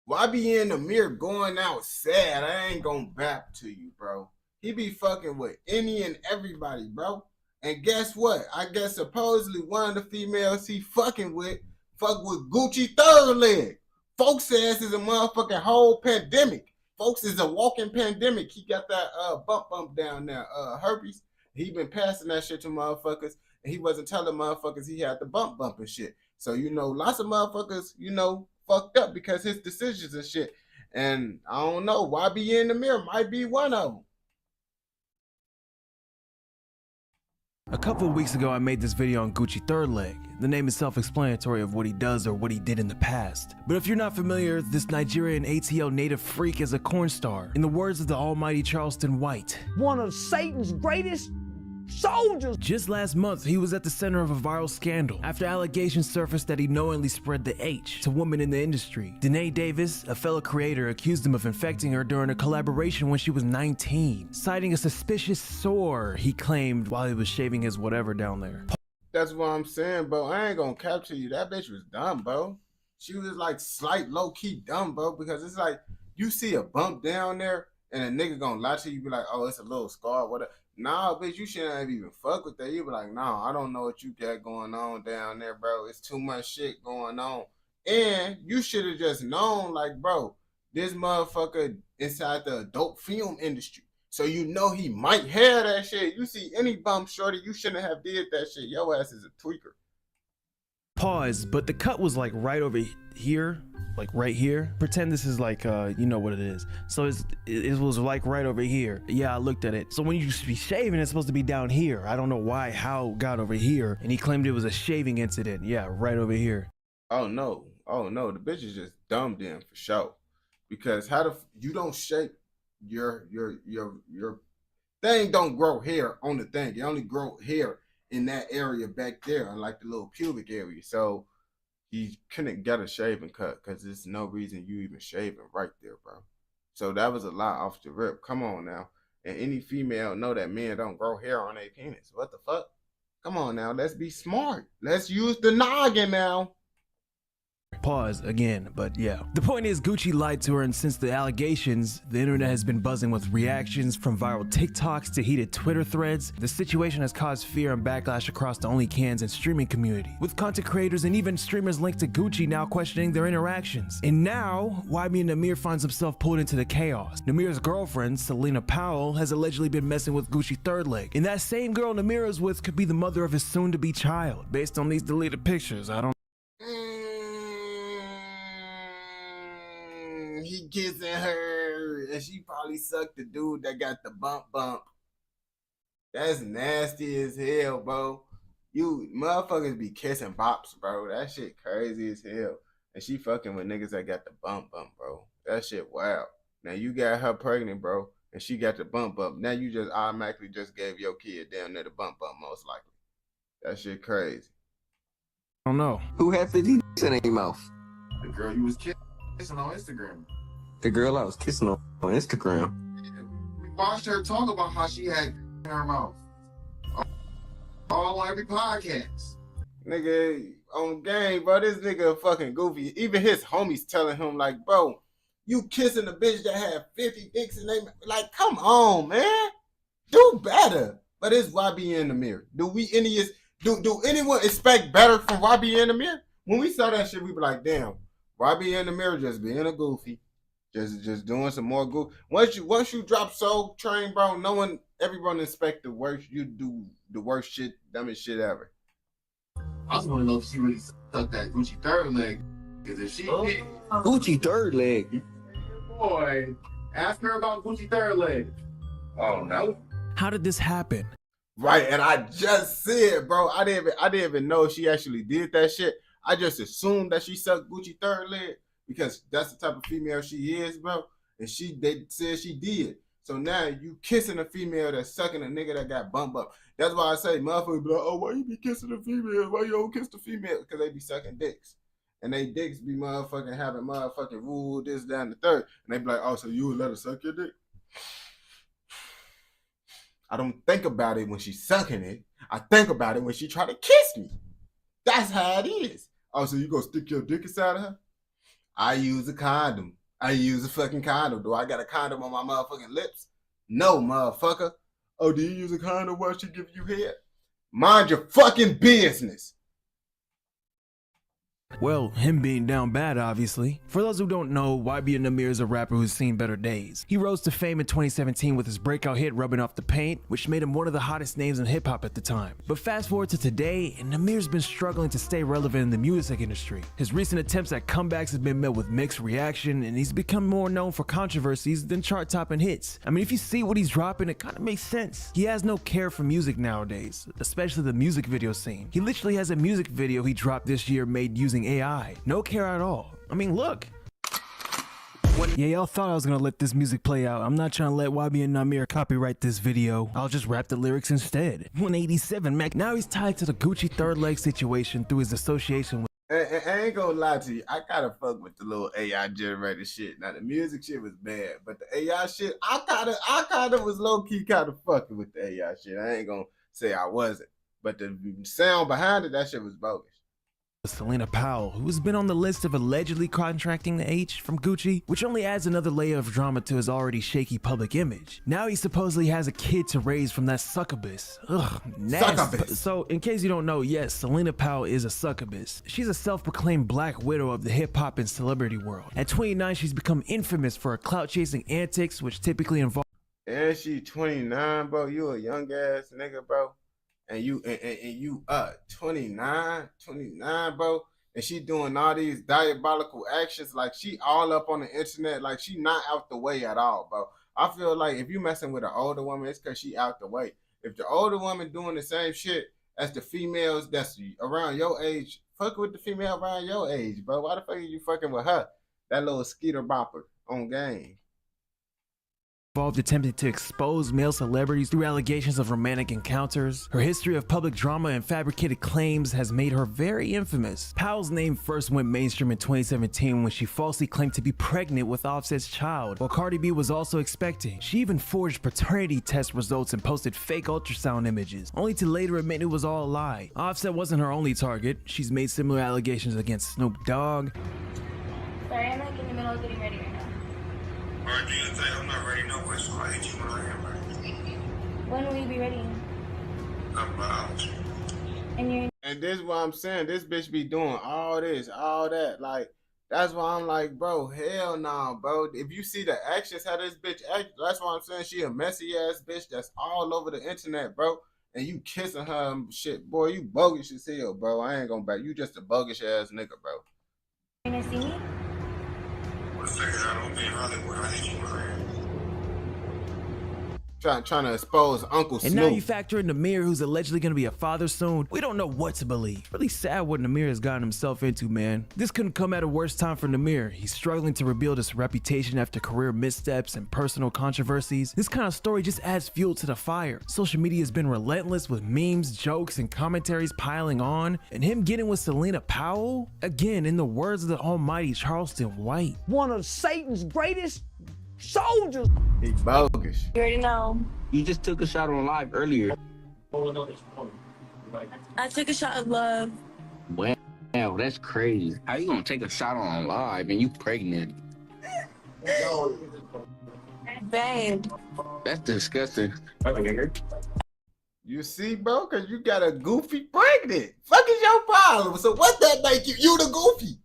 Why be in the mirror going out sad? I ain't gonna bap to you, bro. He be fucking with any and everybody, bro. And guess what? I guess supposedly one of the females he fuck with Gucci third leg. Folks ass is a motherfucking whole pandemic. Folks is a walking pandemic. He got that bump down there, herpes. He been passing that shit to motherfuckers, and he wasn't telling motherfuckers he had the bump and shit. So, you know, lots of motherfuckers, you know, fucked up because his decisions and shit. And I don't know, why be in the mirror? Might be one of them. A couple of weeks ago, I made this video on Gucci Third Leg. The name is self-explanatory of what he does or what he did in the past. But if you're not familiar, this Nigerian ATL native freak is a corn star. In the words of the almighty Charleston White, one of Satan's greatest soldiers. Just last month, he was at the center of a viral scandal after allegations surfaced that he knowingly spread the H to women in the industry. Danae Davis, a fellow creator, accused him of infecting her during a collaboration when she was 19, citing a suspicious sore he claimed while he was shaving his whatever down there. That's what I'm saying, bro. I ain't gonna capture you. That bitch was dumb, bro. She was like slight low-key dumb, bro, because it's like you see a bump down there and a nigga gonna lie to you, be like, oh, it's a little scar, whatever. Nah, bitch, you shouldn't have even fuck with that. You be like, nah, I don't know what you got going on down there, bro. It's too much shit going on. And you should have just known, like, bro, this motherfucker inside the adult film industry. So you know he might have that shit. You see any bump, shorty, you shouldn't have did that shit. Your ass is a tweaker. Pause, but the cut was like right over here, like right here. Pretend this is like, you know what it is. So it was like right over here. Yeah, I looked at it. So when you be shaving, it's supposed to be down here. I don't know how got over here. And he claimed it was a shaving incident. Yeah, right over here. Oh no, the bitch is just dumb then for sure. Because you don't shape your thing don't grow hair on the thing. It only grow hair in that area back there, like the little pubic area. So he couldn't get a shaving cut because there's no reason you even shaving right there, bro. So that was a lot off the rip. Come on now. And any female know that men don't grow hair on their penis. What the fuck? Come on now. Let's be smart. Let's use the noggin now. Pause again, but yeah. The point is, Gucci lied to her, and since the allegations, the internet has been buzzing with reactions from viral TikToks to heated Twitter threads. The situation has caused fear and backlash across the OnlyCans and streaming community, with content creators and even streamers linked to Gucci now questioning their interactions. And now, YB and Namir finds himself pulled into the chaos. Namir's girlfriend, Selena Powell, has allegedly been messing with Gucci Third Leg. And that same girl Namir is with could be the mother of his soon-to-be child, based on these deleted pictures. I don't He kissing her, and she probably sucked the dude that got the bump. That's nasty as hell, bro. You motherfuckers be kissing bops, bro. That shit crazy as hell. And she fucking with niggas that got the bump, bro. That shit wild. Now you got her pregnant, bro, and she got the bump. Now you just automatically just gave your kid down there the bump, most likely. That shit crazy. know. Who had 50 in their mouth? The girl you was kissing. kissing on Instagram. The girl I was kissing on Instagram. We watched her talk about how she had in her mouth. All on every podcast. Nigga, on game, bro, this nigga fucking goofy. Even his homies telling him, like, bro, you kissing a bitch that had 50 dicks in them. Like, come on, man. Do better. But it's YB in the mirror. Do anyone expect better from YB in the mirror? When we saw that shit, we were like, damn, YB in the mirror just being a goofy. Just doing some more goof. Once you drop Soul Train, bro, everyone expect the worst. You do the worst shit, dumbest shit ever. I just want to know if she really sucked that Gucci third leg. Because if she did, Gucci third leg. Boy, ask her about Gucci third leg. Oh no. How did this happen? Right, and I just said, bro, I didn't even know she actually did that shit. I just assumed that she sucked Gucci third leg because that's the type of female she is, bro. And they said she did. So now you kissing a female that's sucking a nigga that got bumped up. That's why I say motherfuckers be like, oh, why you be kissing a female? Why you don't kiss the female? Because they be sucking dicks. And they dicks be motherfucking having motherfucking rule, this, that, and the third. And they be like, oh, so you would let her suck your dick? I don't think about it when she's sucking it. I think about it when she try to kiss me. That's how it is. Oh, so you gonna stick your dick inside of her? I use a condom. I use a fucking condom. Do I got a condom on my motherfucking lips? No, motherfucker. Oh, do you use a condom while she give you head? Mind your fucking business. Well, him being down bad, obviously. For those who don't know, YB Namir is a rapper who's seen better days. He rose to fame in 2017 with his breakout hit Rubbing Off the Paint, which made him one of the hottest names in hip-hop at the time. But fast forward to today, and Namir's been struggling to stay relevant in the music industry. His recent attempts at comebacks have been met with mixed reaction, and he's become more known for controversies than chart-topping hits. I mean, if you see what he's dropping, it kind of makes sense. He has no care for music nowadays, especially the music video scene. He literally has a music video he dropped this year made using AI. No care at all. I mean, look. Yeah, y'all thought I was gonna let this music play out. I'm not trying to let YB and Namir copyright this video. I'll just rap the lyrics instead. 187 Mac. Now he's tied to the Gucci third leg situation through his association with. I ain't gonna lie to you. I gotta fuck with the little AI generated shit. Now the music shit was bad, but the AI shit, I kinda was low key kinda fucking with the AI shit. I ain't gonna say I wasn't, but the sound behind it, that shit was bogus. Selena Powell, who has been on the list of allegedly contracting the H from Gucci, which only adds another layer of drama to his already shaky public image. Now he supposedly has a kid to raise from that succubus. Ugh, nasty. Succubus. So, in case you don't know, yes, Selena Powell is a succubus. She's a self-proclaimed black widow of the hip-hop and celebrity world. At 29, she's become infamous for her clout-chasing antics, which typically involve. And she 29, bro. You a young ass nigga, bro. And you 29, bro, and she doing all these diabolical actions, like she all up on the internet, like she not out the way at all, bro. I feel like if you messing with an older woman, it's because she out the way. If the older woman doing the same shit as the females that's around your age, fuck with the female around your age, bro. Why the fuck are you fucking with her? That little skeeter bopper on game. Involved attempting to expose male celebrities through allegations of romantic encounters. Her history of public drama and fabricated claims has made her very infamous. Powell's name first went mainstream in 2017 when she falsely claimed to be pregnant with Offset's child, while Cardi B was also expecting. She even forged paternity test results and posted fake ultrasound images, only to later admit it was all a lie. Offset wasn't her only target. She's made similar allegations against Snoop Dogg. Sorry, I'm like in the middle of getting ready right now. Alright, do you think I'm not ready no way, so I hit you when I am ready. When will you be ready? About. And this is what I'm saying. This bitch be doing all this, all that. Like, that's why I'm like, bro, hell nah, bro. If you see the actions, how this bitch act, that's why I'm saying she a messy ass bitch that's all over the internet, bro. And you kissing her and shit, boy, you bogus as hell, bro. I ain't gonna back. You just a bogus ass nigga, bro. You gonna see me? I figured I don't be in Hollywood. I hit you when I am. Trying to expose Uncle Snoop. And now you factor in Namir, who's allegedly going to be a father soon. We don't know what to believe. Really sad what Namir has gotten himself into, man. This couldn't come at a worse time for Namir. He's struggling to rebuild his reputation after career missteps and personal controversies. This kind of story just adds fuel to the fire. Social media has been relentless with memes, jokes, and commentaries piling on. And him getting with Selena Powell? Again, in the words of the almighty Charleston White. One of Satan's greatest soldiers. He bogus. You already know. You just took a shot on live earlier. I took a shot of love. Wow, that's crazy. How you gonna take a shot on live and you pregnant? Babe. That's disgusting. You see, bro, because you got a goofy pregnant. Fuck is your problem? So what that make you? You the goofy.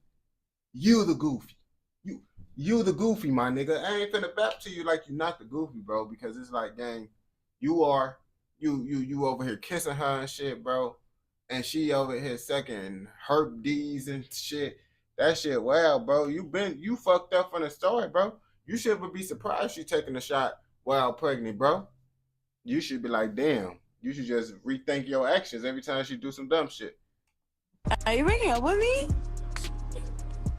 You the goofy. You the goofy, my nigga. I ain't finna bap to you like you not the goofy, bro, because it's like, gang, you over here kissing her and shit, bro, and she over here sucking herb D's and shit. That shit, wow, bro. You fucked up from the start, bro. You should be surprised she taking a shot while pregnant, bro. You should be like, damn. You should just rethink your actions every time she do some dumb shit. Are you breaking up with me?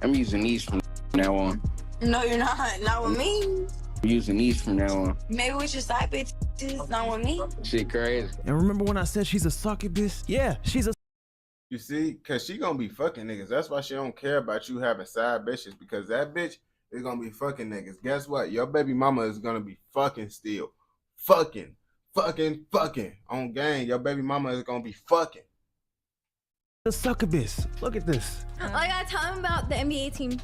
I'm using these from now on. No, you're not. Not with me. I'm using these from now on. Maybe with your side bitches. Not with me. Shit crazy. And remember when I said she's a succubus? Yeah, she's a. You see, because she gonna be fucking niggas. That's why she don't care about you having side bitches, because that bitch is gonna be fucking niggas. Guess what? Your baby mama is gonna be fucking still. Fucking. On gang, your baby mama is gonna be fucking. The succubus. Look at this. Oh, I gotta tell him about the NBA team.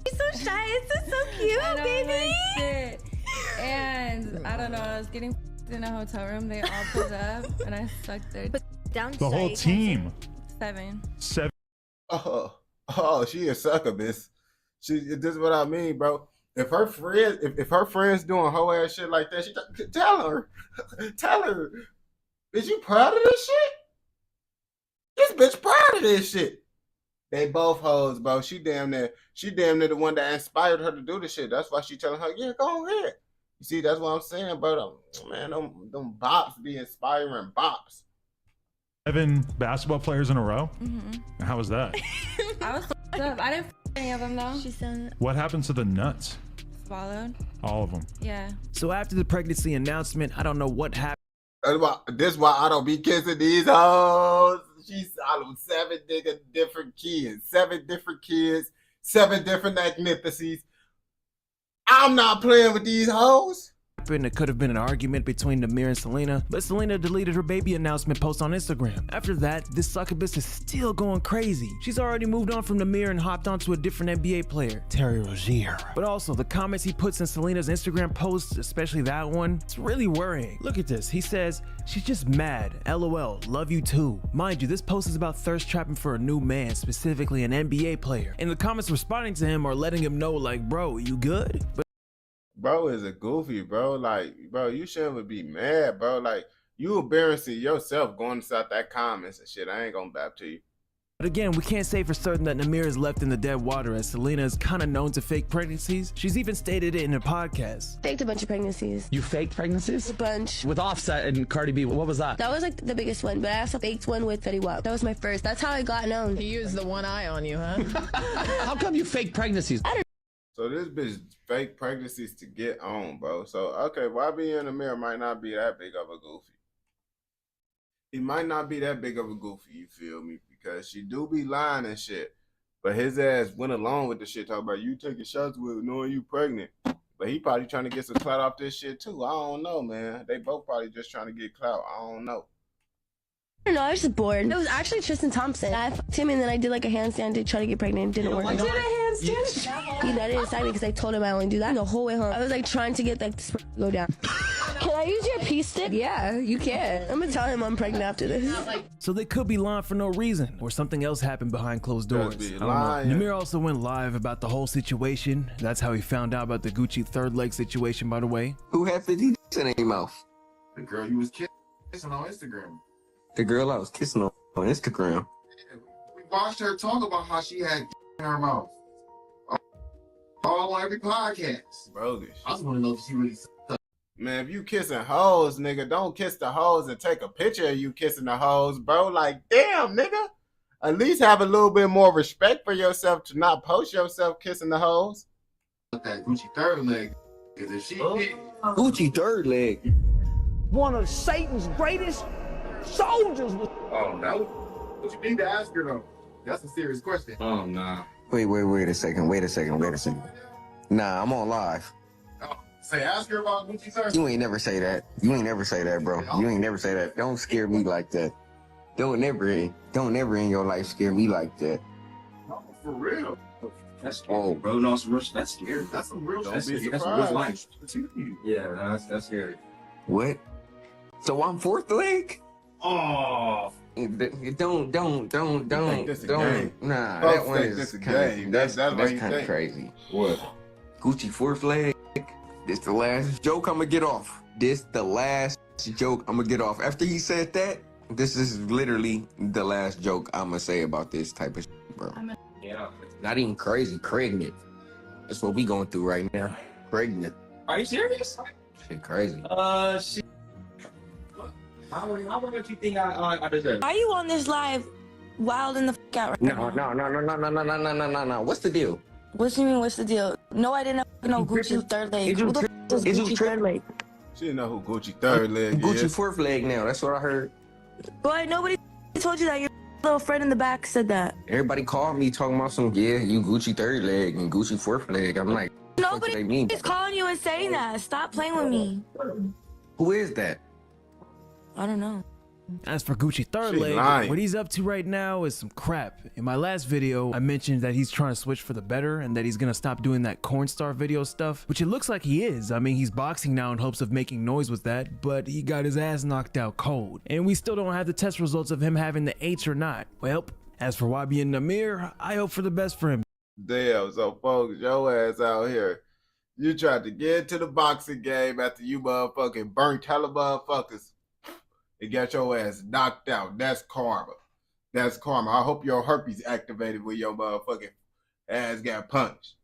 He's so shy. It's so cute, I know, baby. like, shit. And I don't know. I was getting in a hotel room. They all pulled up, and I sucked their. Down The whole team. 7. Oh, she a succubus. This is what I mean, bro. If her friends doing whole ass shit like that, she tell her, is you proud of this shit? This bitch proud of this shit. They both hoes, bro. She damn near the one that inspired her to do this shit. That's why she telling her, yeah, go ahead. You see, that's what I'm saying, bro. Man, them bops be inspiring bops. 7 basketball players in a row? Mm-hmm. How was that? I was f***ed up. I didn't f*** any of them though. She said What happened to the nuts? swallowed. All of them. Yeah. So after the pregnancy announcement, I don't know what happened. This is why I don't be kissing these hoes. She's out of 7 different kids. 7 different kids. 7 different magnificencies. I'm not playing with these hoes. It could have been an argument between Namir and Selena, but Selena deleted her baby announcement post on Instagram. After that, this succubus is still going crazy. She's already moved on from Namir and hopped onto a different NBA player, Terry Rozier. But also, the comments he puts in Selena's Instagram posts, especially that one, it's really worrying. Look at this. He says, she's just mad. LOL, love you too. Mind you, this post is about thirst trapping for a new man, specifically an NBA player. And the comments responding to him are letting him know, like, bro, you good? But bro is a goofy, bro. Like, bro, you shouldn't be mad, bro. Like, you embarrassing yourself going inside that comments and shit. I ain't gonna bap to you. But again, we can't say for certain that Namir is left in the dead water, as Selena is kind of known to fake pregnancies. She's even stated it in her podcast. faked a bunch of pregnancies. You faked pregnancies? A bunch. With Offset and Cardi B, what was that? That was like the biggest one, but I also faked one with Fetty Wap. That was my first. That's how I got known. He used the one eye on you, huh? How come you fake pregnancies? So this bitch fake pregnancies to get on, bro. So, okay, why be in the mirror might not be that big of a goofy. He might not be that big of a goofy, you feel me? Because she do be lying and shit. But his ass went along with the shit, talking about you taking shots with knowing you pregnant. But he probably trying to get some clout off this shit too. I don't know, man. They both probably just trying to get clout. I don't know. I don't know, I was just bored. It was actually Tristan Thompson. I fucked him and then I did like a handstand to try to get pregnant. It didn't work. You did a handstand? You know, I didn't decide because I told him I only do that the whole way home. I was like trying to get like the sperm to go down. Can I use your pee stick? Yeah, you can. I'm gonna tell him I'm pregnant after this. So they could be lying for no reason, or something else happened behind closed doors. I don't know. Namir also went live about the whole situation. That's how he found out about the Gucci third leg situation, by the way. Who had 50 in their mouth? The girl you was kissing on Instagram. The girl I was kissing on Instagram. We watched her talk about how she had in her mouth. All on every podcast. Bogus. I just want to know if she really sucked. Man, if you kissing hoes, nigga, don't kiss the hoes and take a picture of you kissing the hoes, bro. Like, damn, nigga. At least have a little bit more respect for yourself to not post yourself kissing the hoes. Look at Gucci third leg. Cause if she Gucci third leg. One of Satan's greatest soldiers. Oh no. What you need to ask her though? That's a serious question. Oh, nah. Wait a second. Nah, I'm on live. Oh, say ask her about Gucci third. You ain't never say that. You ain't never say that, bro. You ain't never say that. Don't scare me like that. Don't never in your life scare me like that. No, for real. That's scary, bro. No, that's scary. That's some real That's shit. real life. Yeah, that's scary. What? So I'm fourth leg? Oh. Don't. Nah, Folks that one think is this a kind game. of That's what you kind of think. crazy. What? Gucci fourth leg. This the last joke I'm gonna get off. After he said that, this is literally the last joke I'm gonna say about this type of shit, bro. Yeah. Not even crazy, pregnant. That's what we going through right now. Pregnant. Are you serious? Shit crazy. Shit. How much you think I deserve? Are you on this live wilding the fuck out right now? No. What's the deal? What do you mean, what's the deal? No, I didn't know Gucci third leg. Who the f is Gucci third leg? She didn't know who Gucci third leg Gucci is. fourth leg now. That's what I heard. Boy, nobody told you that. Your little friend in the back said that. Everybody called me talking about some, yeah, you Gucci third leg and Gucci fourth leg. I'm like, Nobody they mean? is calling you and saying that. Stop playing with me. Who is that? I don't know. As for Gucci third She leg, lying. what he's up to right now is some crap. In my last video, I mentioned that he's trying to switch for the better and that he's gonna stop doing that cornstar video stuff, which it looks like he is. I mean, he's boxing now in hopes of making noise with that, but he got his ass knocked out cold. And we still don't have the test results of him having the H or not. Well, as for YB and Namir, I hope for the best for him. Damn, so folks, your ass out here. You tried to get into the boxing game after you motherfucking burnt hella motherfuckers. It got your ass knocked out. That's karma. That's karma. I hope your herpes activated when your motherfucking ass got punched.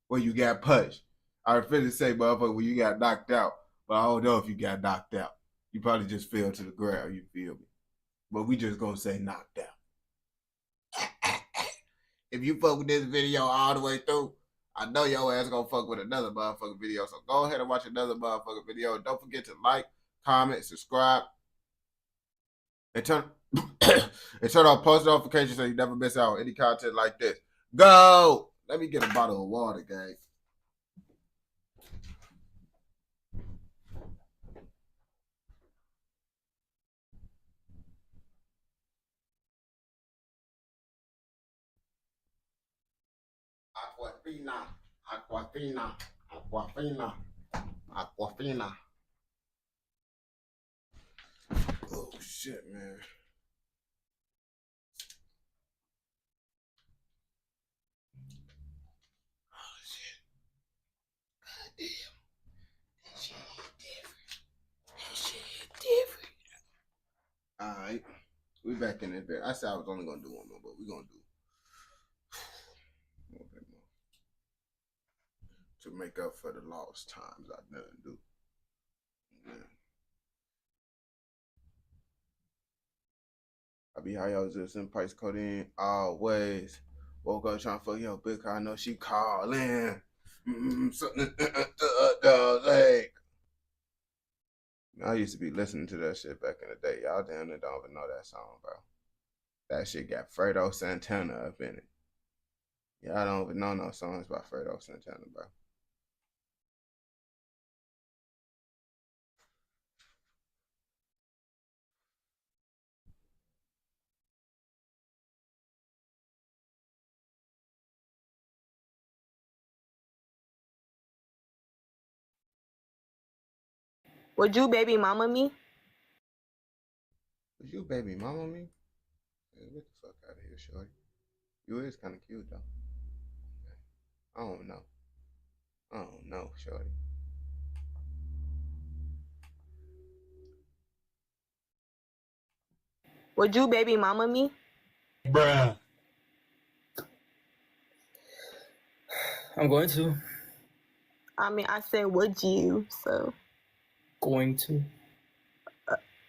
When you got punched. I was finna say, motherfucker, when you got knocked out. But I don't know if you got knocked out. You probably just fell to the ground, you feel me? But we just gonna say knocked out. If you fuck with this video all the way through, I know your ass gonna fuck with another motherfucking video. So go ahead and watch another motherfucking video. Don't forget to like, comment, subscribe, and turn on post notifications so you never miss out on any content like this. Go! Let me get a bottle of water, guys. Aquafina. Oh shit, man. Oh shit. God damn. That shit different. Alright. We back in this bit. I said I was only gonna do one more, but we're gonna do a little bit more. To make up for the lost times I didn't do. Yeah. I be high, I was just in Price Codeine always. Woke up trying to fuck your bitch, I know she calling. Something the leg. I used to be listening to that shit back in the day. Y'all damn near don't even know that song, bro. That shit got Fredo Santana up in it. Y'all don't even know no songs by Fredo Santana, bro. Would you baby mama me? Would you baby mama me? Yeah, get the fuck out of here, shorty. You is kind of cute, though. I don't know, shorty. Would you baby mama me? Bruh. I'm going to. I mean, I said, would you? So. Going to.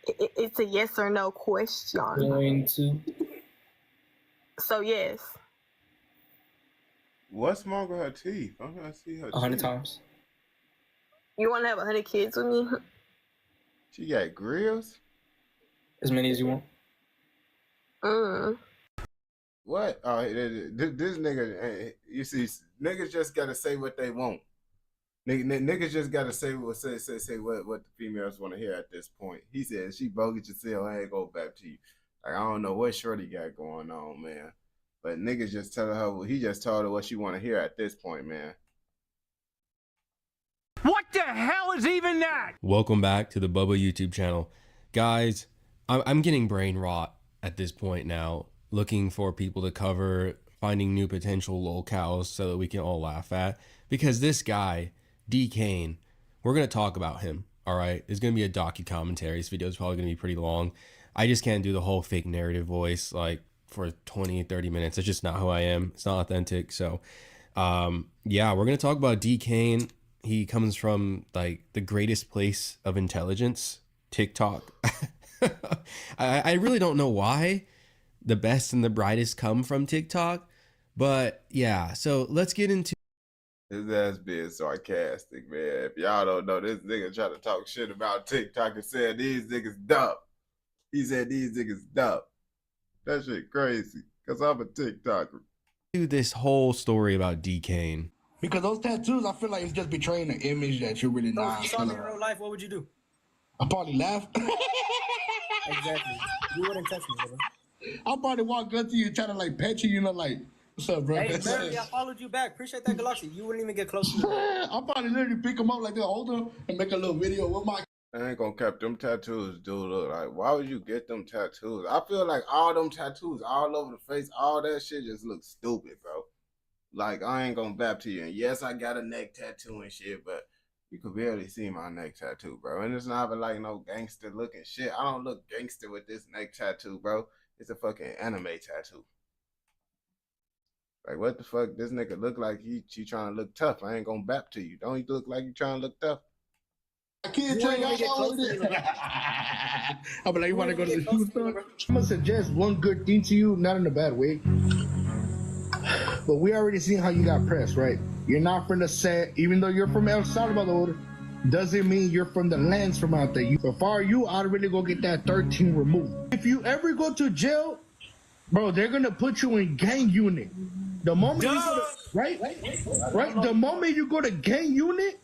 It's a yes or no question. Going to. So yes. What's wrong with her teeth? I'm gonna see her 100 teeth. times. You want to have 100 kids with me? She got grills? As many as you want. What? Oh, this nigga, you see, niggas just gotta say what they want. Niggas just gotta say what the females want to hear at this point. He said, she bogus yourself, I ain't go back to you. Like, I don't know what Shorty got going on, man. But niggas just telling her, he just told her what she want to hear at this point, man. What the hell is even that? Welcome back to the Bubba YouTube channel. Guys, I'm getting brain rot at this point now, looking for people to cover, finding new potential lolcows so that we can all laugh at. Because this guy, D. Kane, we're going to talk about him, all right? It's going to be a docu-commentary. This video is probably going to be pretty long. I just can't do the whole fake narrative voice like for 20, 30 minutes. It's just not who I am. It's not authentic. So, yeah, we're going to talk about D. Kane. He comes from like the greatest place of intelligence, TikTok. I really don't know why the best and the brightest come from TikTok, but yeah, so let's get into his ass being sarcastic, man. If y'all don't know, this nigga trying to talk shit about TikTok and said these niggas dumb. He said these niggas dumb. That shit crazy, because I'm a TikToker. this whole story about D. Kane. Because those tattoos, I feel like it's just betraying the image that you're really not. If you saw me in real life, what would you do? I'd probably laugh. Exactly. You wouldn't touch me, brother. I'll probably walk up to you trying to like pet you, like, what's up, bro? Hey, Mary, I followed you back. Appreciate that, Galaxy. You wouldn't even get close to me. I'll probably literally pick him up like that, hold him, and make a little video with my. I ain't gonna cap them tattoos, dude. Look, like, why would you get them tattoos? I feel like all them tattoos all over the face, all that shit just looks stupid, bro. Like, I ain't gonna bap to you. And yes, I got a neck tattoo and shit, but you could barely see my neck tattoo, bro. And it's not even like no gangster looking shit. I don't look gangster with this neck tattoo, bro. It's a fucking anime tattoo. Like, what the fuck? This nigga look like he trying to look tough. I ain't gonna bap to you. Don't you look like you trying to look tough? I can't tell y'all all this. I'll be like, you want to go to the shoe store? I'm gonna suggest one good thing to you, not in a bad way. But we already seen how you got pressed, right? You're not from the set, even though you're from El Salvador, doesn't mean you're from the lands from out there. If I were you, I'd really go get that 13 removed. If you ever go to jail, bro, they're gonna put you in gang unit. The moment you go to, right? The moment you go to gang unit,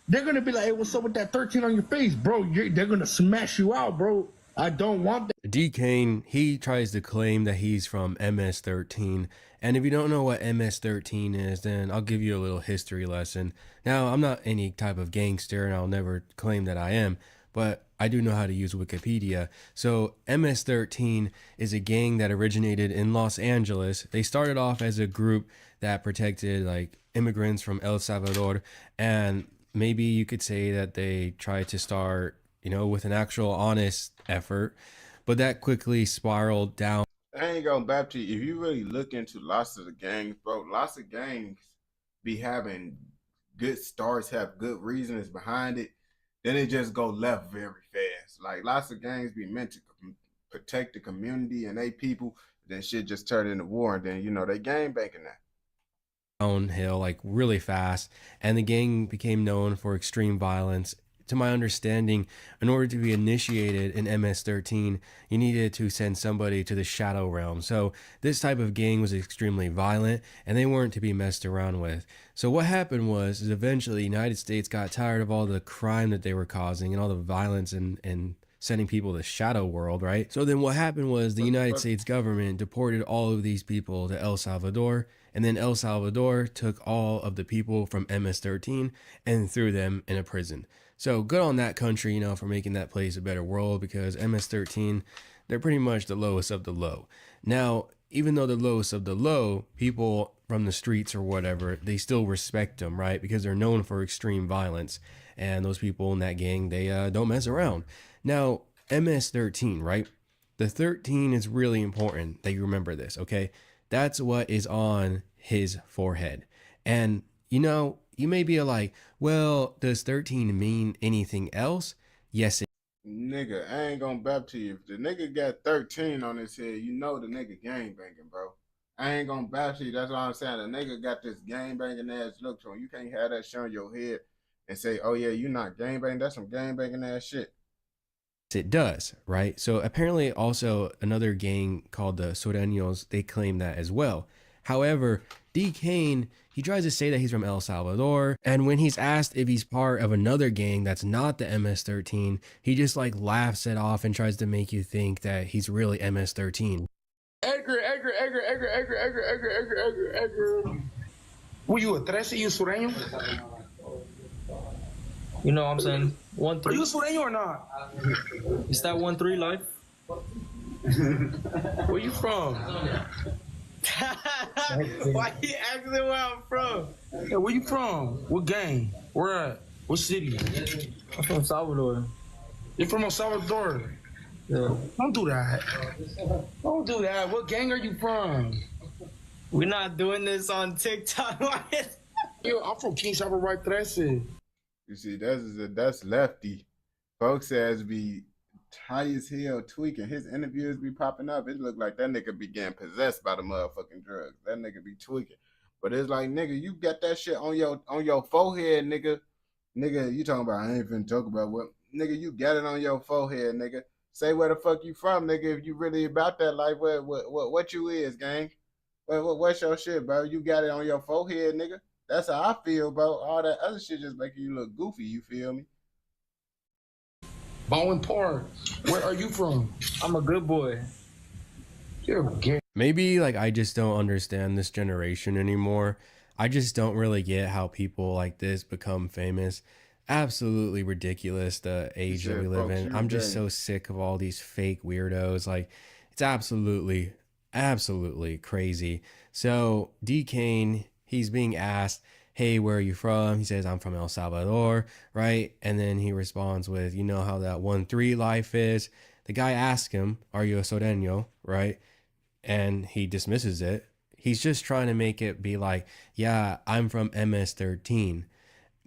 they're gonna be like, hey, what's up with that 13 on your face, bro? They're gonna smash you out, bro. I don't want that. D. Kane, he tries to claim that he's from MS-13. And if you don't know what MS-13 is, then I'll give you a little history lesson. Now, I'm not any type of gangster, and I'll never claim that I am, but I do know how to use Wikipedia. So MS-13 is a gang that originated in Los Angeles. They started off as a group that protected like immigrants from El Salvador, and maybe you could say that they tried to start, you know, with an actual honest effort, but that quickly spiraled down. I ain't gonna bap to you. If you really look into lots of the gangs, bro, lots of gangs be having good starts, have good reasons behind it. Then it just go left very fast. Like, lots of gangs be meant to protect the community and they people. Then shit just turned into war, and then, you know, they gang banking that. Downhill like really fast, and the gang became known for extreme violence. To my understanding, in order to be initiated in MS-13, you needed to send somebody to the Shadow Realm. So this type of gang was extremely violent, and they weren't to be messed around with. So what happened was eventually the United States got tired of all the crime that they were causing and all the violence and sending people to the shadow world, right? So then what happened was the United States government deported all of these people to El Salvador, and then El Salvador took all of the people from MS-13 and threw them in a prison. So good on that country, you know, for making that place a better world, because MS-13, they're pretty much the lowest of the low. Now, even though the lowest of the low, people from the streets or whatever, they still respect them, right? Because they're known for extreme violence. And those people in that gang, they don't mess around. Now, MS-13, right? The 13 is really important that you remember this, okay? That's what is on his forehead. And, you know, you may be like, well, does 13 mean anything else? yes, Nigga, I ain't gonna bap to you. If the nigga got 13 on his head, you know the nigga gang banging, bro. I ain't gonna bap to you. That's what I'm saying. The nigga got this gang banging ass look to him. You can't have that showing your head and say, oh yeah, you not gang banging. That's some gang banging ass shit. it does, right? So apparently also another gang called the Sureños, they claim that as well. However, D. Kane, he tries to say that he's from El Salvador, and when he's asked if he's part of another gang that's not the MS-13, he just like laughs it off and tries to make you think that he's really MS-13. Edgar. Were you a 13? You Sureño? You know what I'm saying? 1-3. Are you Sureño or not? Is that 1-3 life? Where you from? Why you asking where I'm from? Yeah, where you from? What gang? Where at? What city? I'm from Salvador. You're from El Salvador? Yeah. Don't do that. Don't do that. What gang are you from? We're not doing this on TikTok. Yo, I'm from King Salvador 13. You see, that's lefty. Folks says be high as hell tweaking. His interviews be popping up. It look like that nigga be getting possessed by the motherfucking drugs. That nigga be tweaking. But it's like, nigga, you got that shit on your forehead, nigga. Nigga, you talking about, I ain't finna talk about what. Nigga, you got it on your forehead, nigga. Say where the fuck you from, nigga, if you really about that life. What you is, gang? What's your shit, bro? You got it on your forehead, nigga. That's how I feel, bro. All that other shit just making you look goofy, you feel me? Bowen Park. Where are you from? I'm a good boy. You're gay. Maybe like I just don't understand this generation anymore. I just don't really get how people like this become famous. Absolutely ridiculous, the age that we live in. I'm just so sick of all these fake weirdos. Like, it's absolutely crazy. So D. Kane, he's being asked, hey, where are you from? He says, I'm from El Salvador, right? And then he responds with, you know how that 1-3 life is? The guy asks him, are you a Sureño, right? And he dismisses it. He's just trying to make it be like, yeah, I'm from MS-13.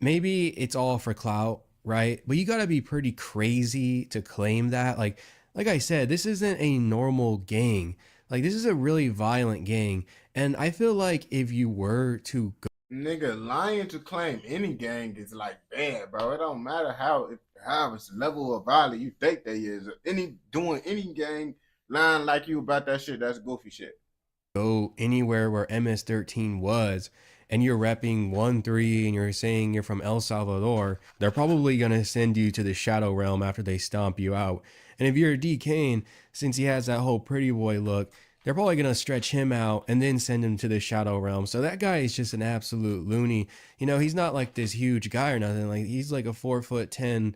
Maybe it's all for clout, right? But you got to be pretty crazy to claim that. Like I said, this isn't a normal gang. Like, this is a really violent gang. And I feel like if you were to go, nigga, lying to claim any gang is like bad, bro. It don't matter how it's level of violence you think they is. Doing any gang lying like you about that shit, that's goofy shit. Go anywhere where MS-13 was, and you're repping 1-3 and you're saying you're from El Salvador, they're probably going to send you to the Shadow Realm after they stomp you out. And if you're D. Kane, since he has that whole pretty boy look, they're probably going to stretch him out and then send him to the Shadow Realm. So that guy is just an absolute loony. You know, he's not like this huge guy or nothing. Like, he's like a 4'10"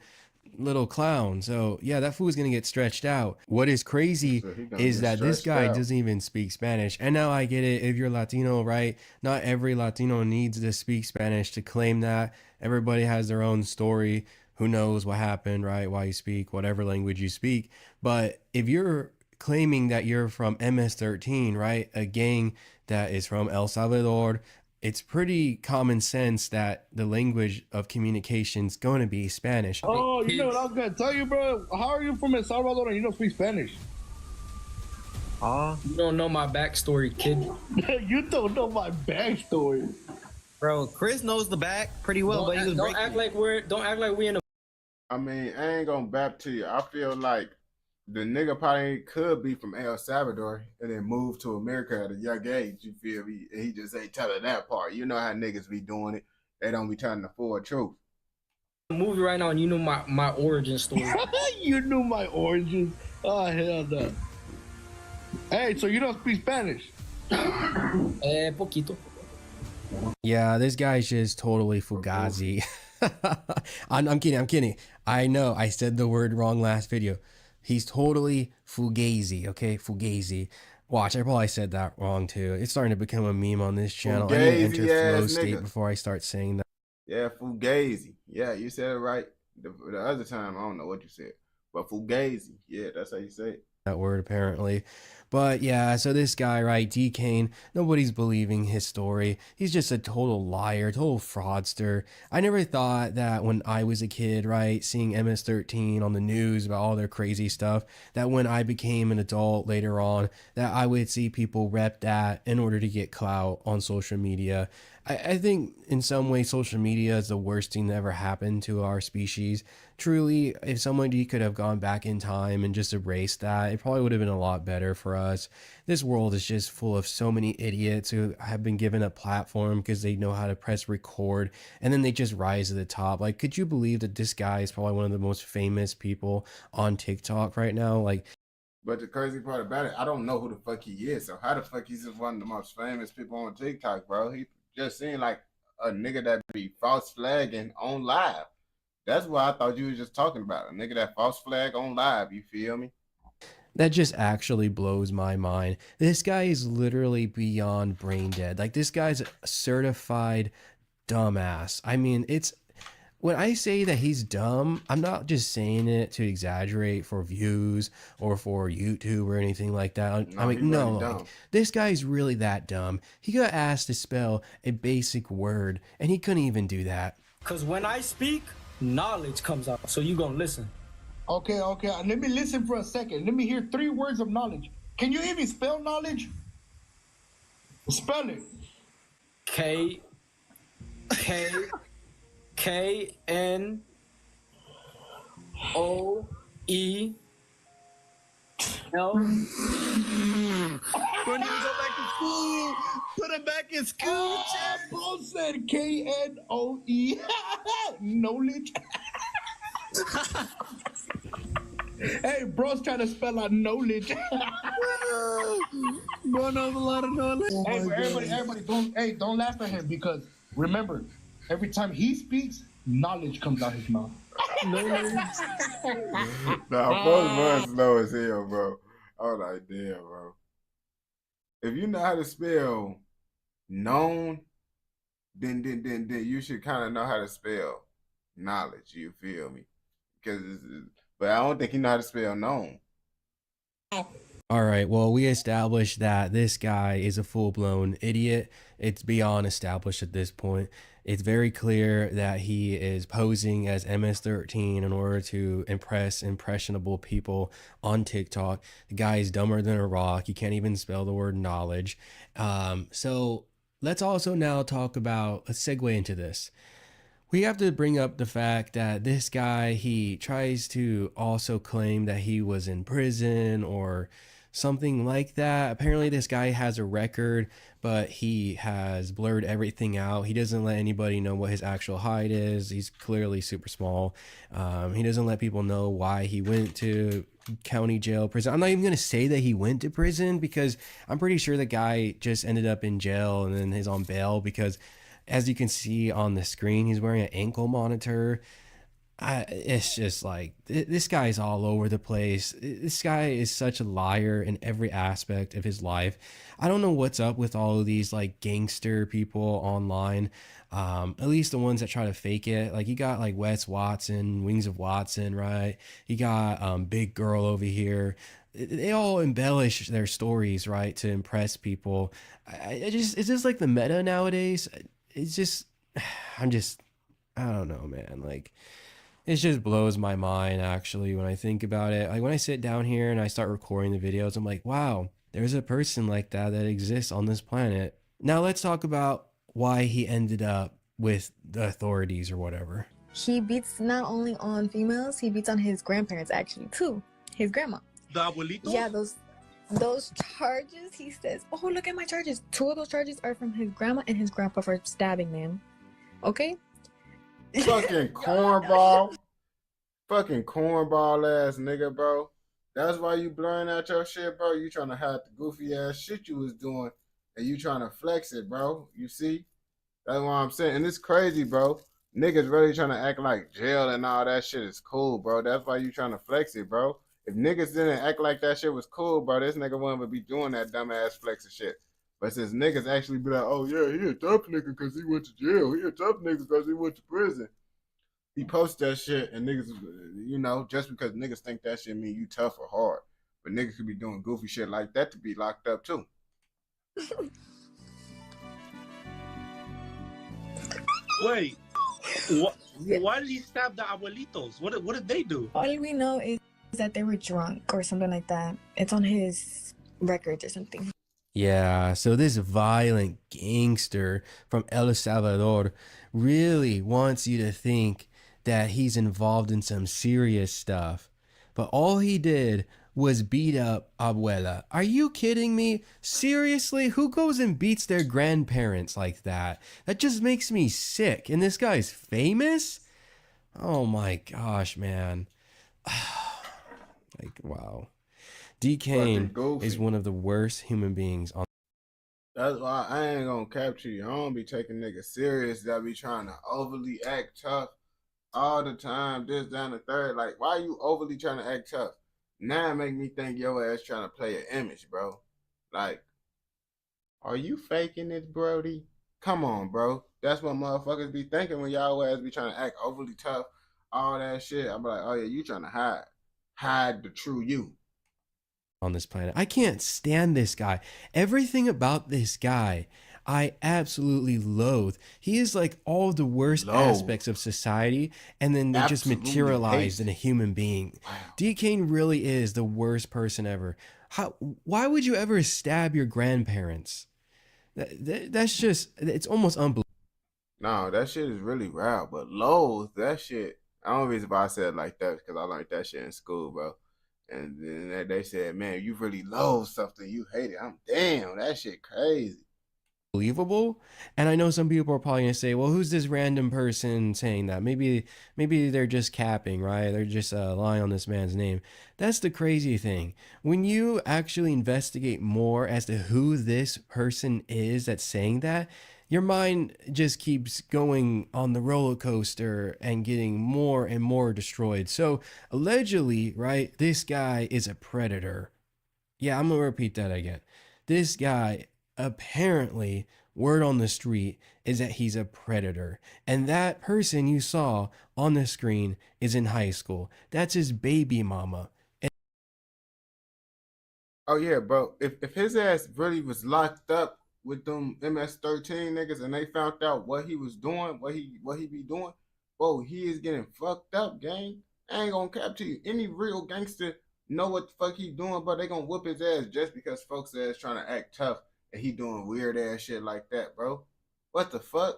little clown. So yeah, that fool's gonna get stretched out. What is crazy is that this guy doesn't even speak Spanish. And now I get it, if you're Latino, right? Not every Latino needs to speak Spanish to claim that. Everybody has their own story. Who knows what happened, right? Why you speak whatever language you speak. But if you're claiming that you're from MS-13, right? A gang that is from El Salvador, it's pretty common sense that the language of communication is going to be Spanish. Oh, you know what I was going to tell you, bro? How are you from El Salvador and you don't speak Spanish? You don't know my backstory, kid. You don't know my backstory. Bro, Chris knows the back pretty well, but he was don't act like we in a... I mean, I ain't gonna bap to you. I feel like the nigga probably could be from El Salvador and then move to America at a young age, you feel me? And he just ain't telling that part. You know how niggas be doing it. They don't be telling the full truth. Movie right now and you know my origin story. You knew my origin? Oh, hell no. Hey, so you don't speak Spanish? Poquito. Yeah, this guy's just totally fugazi. I'm kidding. I know I said the word wrong last video. He's totally fugazi, okay? Fugazi. Watch, I probably said that wrong too. It's starting to become a meme on this channel. I need to enter flow state before I start saying that. Yeah, fugazi. Yeah, you said it right. The other time, I don't know what you said. But fugazi. Yeah, that's how you say it. That word apparently. But yeah, so this guy, right, D Kane, nobody's believing his story. He's just a total liar, total fraudster. I never thought that when I was a kid, right, seeing MS-13 on the news about all their crazy stuff, that when I became an adult later on, that I would see people rep that in order to get clout on social media. I think in some ways social media is the worst thing that ever happened to our species. Truly, if somebody could have gone back in time and just erased that, it probably would have been a lot better for us. This world is just full of so many idiots who have been given a platform because they know how to press record, and then they just rise to the top. Like, could you believe that this guy is probably one of the most famous people on TikTok right now? Like, but the crazy part about it, I don't know who the fuck he is. So how the fuck he's just one of the most famous people on TikTok, bro? He just seemed like a nigga that be false flagging on live. That's what I thought you were just talking about. A nigga that false flag on live, you feel me? that just actually blows my mind. This guy is literally beyond brain dead. Like, this guy's a certified dumbass. I mean, it's... When I say that he's dumb, I'm not just saying it to exaggerate for views or for YouTube or anything like that. No, I mean, no, really like, this guy's really that dumb. He got asked to spell a basic word, and he couldn't even do that. Because when I speak, knowledge comes out. So you gonna listen. Okay. Let me listen for a second. Let me hear 3 words of knowledge. Can you even spell knowledge? Spell it. K-N-O-E. L. When you go back to school, put him back in school. Bro said K-N-O-E. Knowledge. Hey, bro's trying to spell out knowledge. Bro knows a lot of knowledge. Hey, but everybody, don't laugh at him, because remember, every time he speaks, knowledge comes out his mouth. Nah, both was slow as hell, bro. I was like, damn, bro. If you know how to spell known, then you should kind of know how to spell knowledge. You feel me? But I don't think you know how to spell known. All right, well, we established that this guy is a full-blown idiot. It's beyond established at this point. It's very clear that he is posing as MS-13 in order to impress impressionable people on TikTok. The guy is dumber than a rock. He can't even spell the word knowledge. So let's also now talk about, let's segue into this. We have to bring up the fact that this guy, he tries to also claim that he was in prison or something like that. Apparently this guy has a record, but he has blurred everything out. He doesn't let anybody know what his actual height is. He's clearly super small. He doesn't let people know why he went to county jail, prison. I'm not even going to say that he went to prison, because I'm pretty sure the guy just ended up in jail and then he's on bail, because as you can see on the screen, he's wearing an ankle monitor. It's just like, this guy's all over the place. This guy is such a liar in every aspect of his life. I don't know what's up with all of these like gangster people online. At least the ones that try to fake it. Like, you got like Wes Watson, Wings of Watson, right? You got Big Girl over here. They all embellish their stories, right, to impress people. It's just like the meta nowadays. It's just, I don't know, man. Like, it just blows my mind, actually, when I think about it. Like, when I sit down here and I start recording the videos, I'm like, wow, there's a person like that exists on this planet. Now let's talk about why he ended up with the authorities or whatever. He beats not only on females, he beats on his grandparents, actually, too. His grandma. The abuelitos? Yeah, those charges, he says, oh, look at my charges. 2 of those charges are from his grandma and his grandpa for stabbing them. Okay? Fucking cornball. Fucking cornball ass nigga, bro. That's why you blurring out your shit, bro. You trying to hide the goofy ass shit you was doing, and you trying to flex it, bro. You see? That's what I'm saying. And it's crazy, bro. Niggas really trying to act like jail and all that shit is cool, bro. That's why you trying to flex it, bro. If niggas didn't act like that shit was cool, bro, this nigga wouldn't be doing that dumbass flexing shit. But since niggas actually be like, oh yeah, he a tough nigga because he went to jail. He a tough nigga because he went to prison. He posts that shit, and niggas, you know, just because niggas think that shit mean you tough or hard. But niggas could be doing goofy shit like that to be locked up too. Wait, why did he stab the abuelitos? What did they do? All we know is that they were drunk or something like that. It's on his records or something. Yeah, so this violent gangster from El Salvador really wants you to think that he's involved in some serious stuff. But all he did was beat up Abuela. Are you kidding me? Seriously? Who goes and beats their grandparents like that? That just makes me sick. And this guy's famous? Oh my gosh, man. Like, wow. D. Kane is one of the worst human beings on. That's why I ain't gonna capture you. I don't be taking niggas serious that be trying to overly act tough all the time, this, that, and the third. Like, why you overly trying to act tough? Now it make me think your ass trying to play an image, bro. Like, are you faking this, Brody? Come on, bro. That's what motherfuckers be thinking when y'all ass be trying to act overly tough, all that shit. I'm like, oh yeah, you trying to hide the true you on this planet. I can't stand this guy. Everything about this guy I absolutely loathe. He is like all the worst aspects of society, and then they just materialized in a human being. Wow. D. Kane really is the worst person ever. Why would you ever stab your grandparents? That's just, it's almost unbelievable. No, that shit is really wild, but loathe, that shit, I don't know reason why I said it like that, because I learned that shit in school, bro. And then they said, man, you really loathe something, you hate it. I'm damn, that shit crazy. Believable. And I know some people are probably gonna say, well, who's this random person saying that? Maybe they're just capping, right? They're just lying on this man's name. That's the crazy thing. When you actually investigate more as to who this person is that's saying that, your mind just keeps going on the roller coaster and getting more and more destroyed. So allegedly, right, this guy is a predator. Yeah, I'm gonna repeat that again. This guy, apparently, word on the street is that he's a predator. And that person you saw on the screen is in high school. That's his baby mama. Oh yeah, bro. If his ass really was locked up with them MS-13 niggas and they found out what he was doing, what he be doing, bro, he is getting fucked up, gang. I ain't gonna cap to you. Any real gangster know what the fuck he doing, but they gonna whoop his ass just because folks ass trying to act tough and he doing weird ass shit like that, bro. What the fuck?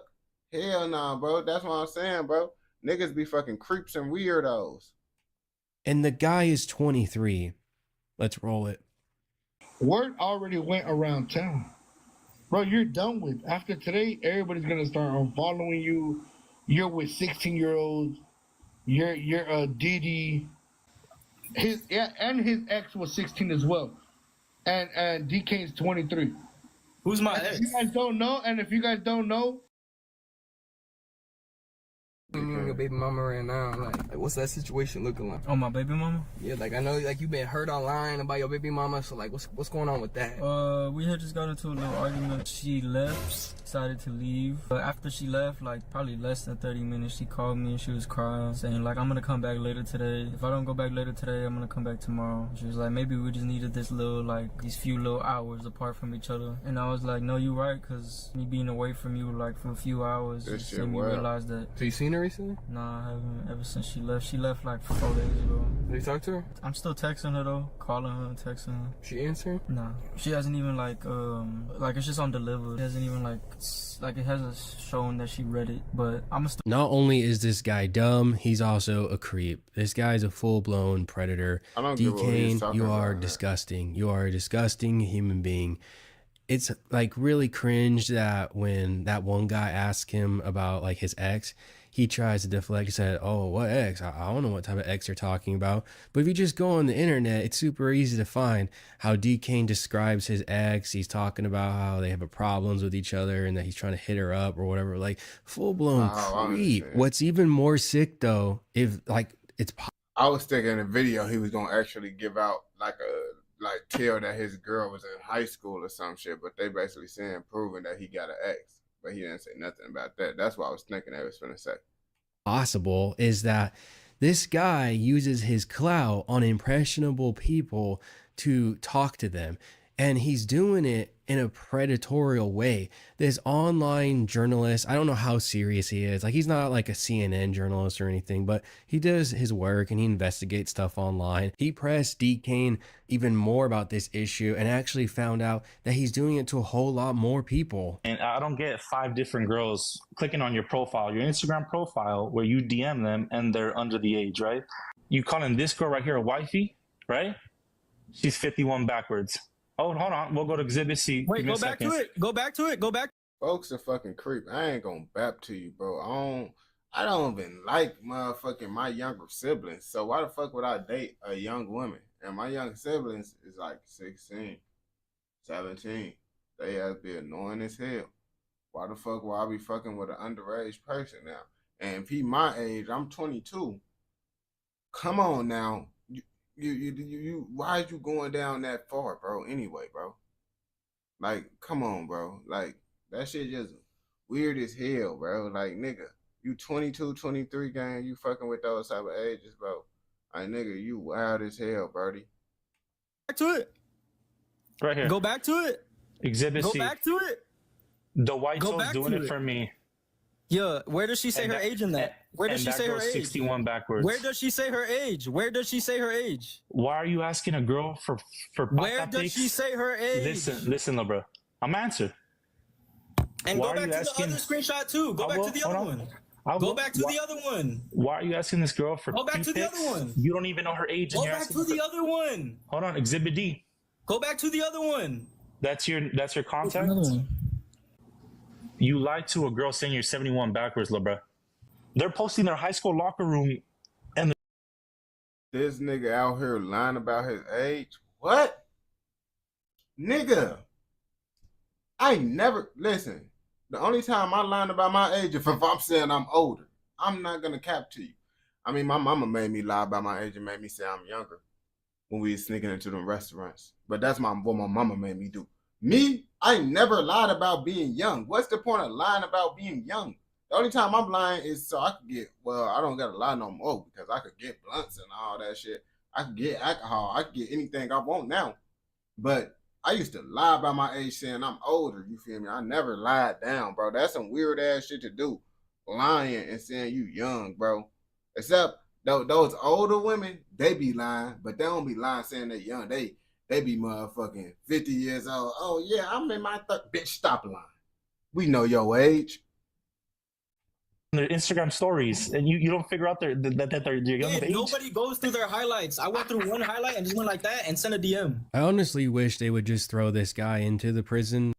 Hell nah, bro. That's what I'm saying, bro. Niggas be fucking creeps and weirdos. And the guy is 23. Let's roll it. Word already went around town. Bro, you're done with. After today, everybody's gonna start unfollowing you. You're with 16-year-olds. You're a Diddy. His ex was 16 as well. And D Kane's 23. Who's my ex? If you guys don't know, You and your baby mama right now, like what's that situation looking like? Oh, my baby mama? Yeah, like I know like you've been hurt online about your baby mama, so like what's going on with that? We had just got into a little argument. She left, decided to leave. But after she left, like probably less than 30 minutes, she called me and she was crying, saying like, I'm gonna come back later today. If I don't go back later today, I'm gonna come back tomorrow. She was like, maybe we just needed this little, like these few little hours apart from each other. And I was like, no, you're right, cause me being away from you like for a few hours, just made me realize that. So you seen her recently? Nah, I haven't ever since she left. She left like 4 days ago. Have you talked to her? I'm still texting her though, calling her and texting her. She answering? Nah, she hasn't even like it's just on delivered. It hasn't even like it hasn't shown that she read it. But I'm still. Not only is this guy dumb, he's also a creep. This guy's a full-blown predator. D. Kane, you are disgusting. You are a disgusting human being. It's like really cringe that when that one guy asked him about like his ex, he tries to deflect. He said, oh, what ex? I don't know what type of ex you're talking about. But if you just go on the internet, it's super easy to find how D. Kane describes his ex. He's talking about how they have problems with each other and that he's trying to hit her up or whatever. Like full-blown creep. What's even more sick though, if like it's I was thinking in a video he was gonna actually give out tell that his girl was in high school or some shit, but they basically saying proving that he got an ex. But he didn't say nothing about that. That's what I was thinking I was gonna say. Possible is that this guy uses his clout on impressionable people to talk to them. And he's doing it in a predatorial way. This online journalist, I don't know how serious he is. Like, he's not like a CNN journalist or anything, but he does his work and he investigates stuff online. He pressed D. Kane even more about this issue and actually found out that he's doing it to a whole lot more people. And I don't get 5 different girls clicking on your profile, your Instagram profile, where you DM them and they're under the age, right? You calling this girl right here a wifey, right? She's 51 backwards. Oh, hold on. We'll go to Exhibit C. Wait, go back to it. Go back to it. Go back. Folks are fucking creep. I ain't gonna bap to you, bro. I don't even like motherfucking my younger siblings. So why the fuck would I date a young woman? And my young siblings is like 16, 17. They have to be annoying as hell. Why the fuck will I be fucking with an underage person now? And if he my age, I'm 22. Come on now. You why is you going down that far, bro? Anyway, bro. Like, come on, bro. Like, that shit just weird as hell, bro. Like, nigga, you 22, 23, gang, you fucking with those type of ages, bro. Like, nigga, you wild as hell, Birdie. Back to it. Right here. Go back to it. Exhibit Go C. back to it. The white Go soul's back doing to it it. for me. Yeah, where does she say And her that- age in that? Where does and she that say her girl's age? 61 backwards. Where does she say her age? Where does she say her age? Why are you asking a girl for Where pop-up does pics? she say her age? Listen, little bro. I'm answer. And Why go are back you to asking- the other screenshot too. Go I back will- to the hold other on. one. I Go will- back to why- the other one. Why are you asking this girl for Go back to the pics? other one. You don't even know her age. Go and you're back asking to for- the other one. Hold on, Exhibit D. Go back to the other one. That's your contact. Another one. You lied to a girl saying you're 71 backwards, little bro. They're posting their high school locker room, and This nigga out here lying about his age? What? Nigga. I ain't never, listen, the only time I lying about my age is if I'm saying I'm older. I'm not gonna cap to you. I mean, my mama made me lie about my age and made me say I'm younger when we was sneaking into them restaurants. But that's what my mama made me do. Me, I never lied about being young. What's the point of lying about being young? The only time I'm lying is so I could get, well, I don't gotta lie no more because I could get blunts and all that shit. I could get alcohol. I could get anything I want now. But I used to lie about my age saying I'm older, you feel me? I never lied down, bro. That's some weird ass shit to do. Lying and saying you young, bro. Except those older women, they be lying, but they don't be lying saying they're young. They be motherfucking 50 years old. Oh yeah, I'm in my bitch, stop lying. We know your age. their Instagram stories, and you don't figure out that they're young of age. Nobody goes through their highlights. I went through one highlight and just went like that and sent a DM. I honestly wish they would just throw this guy into the prison.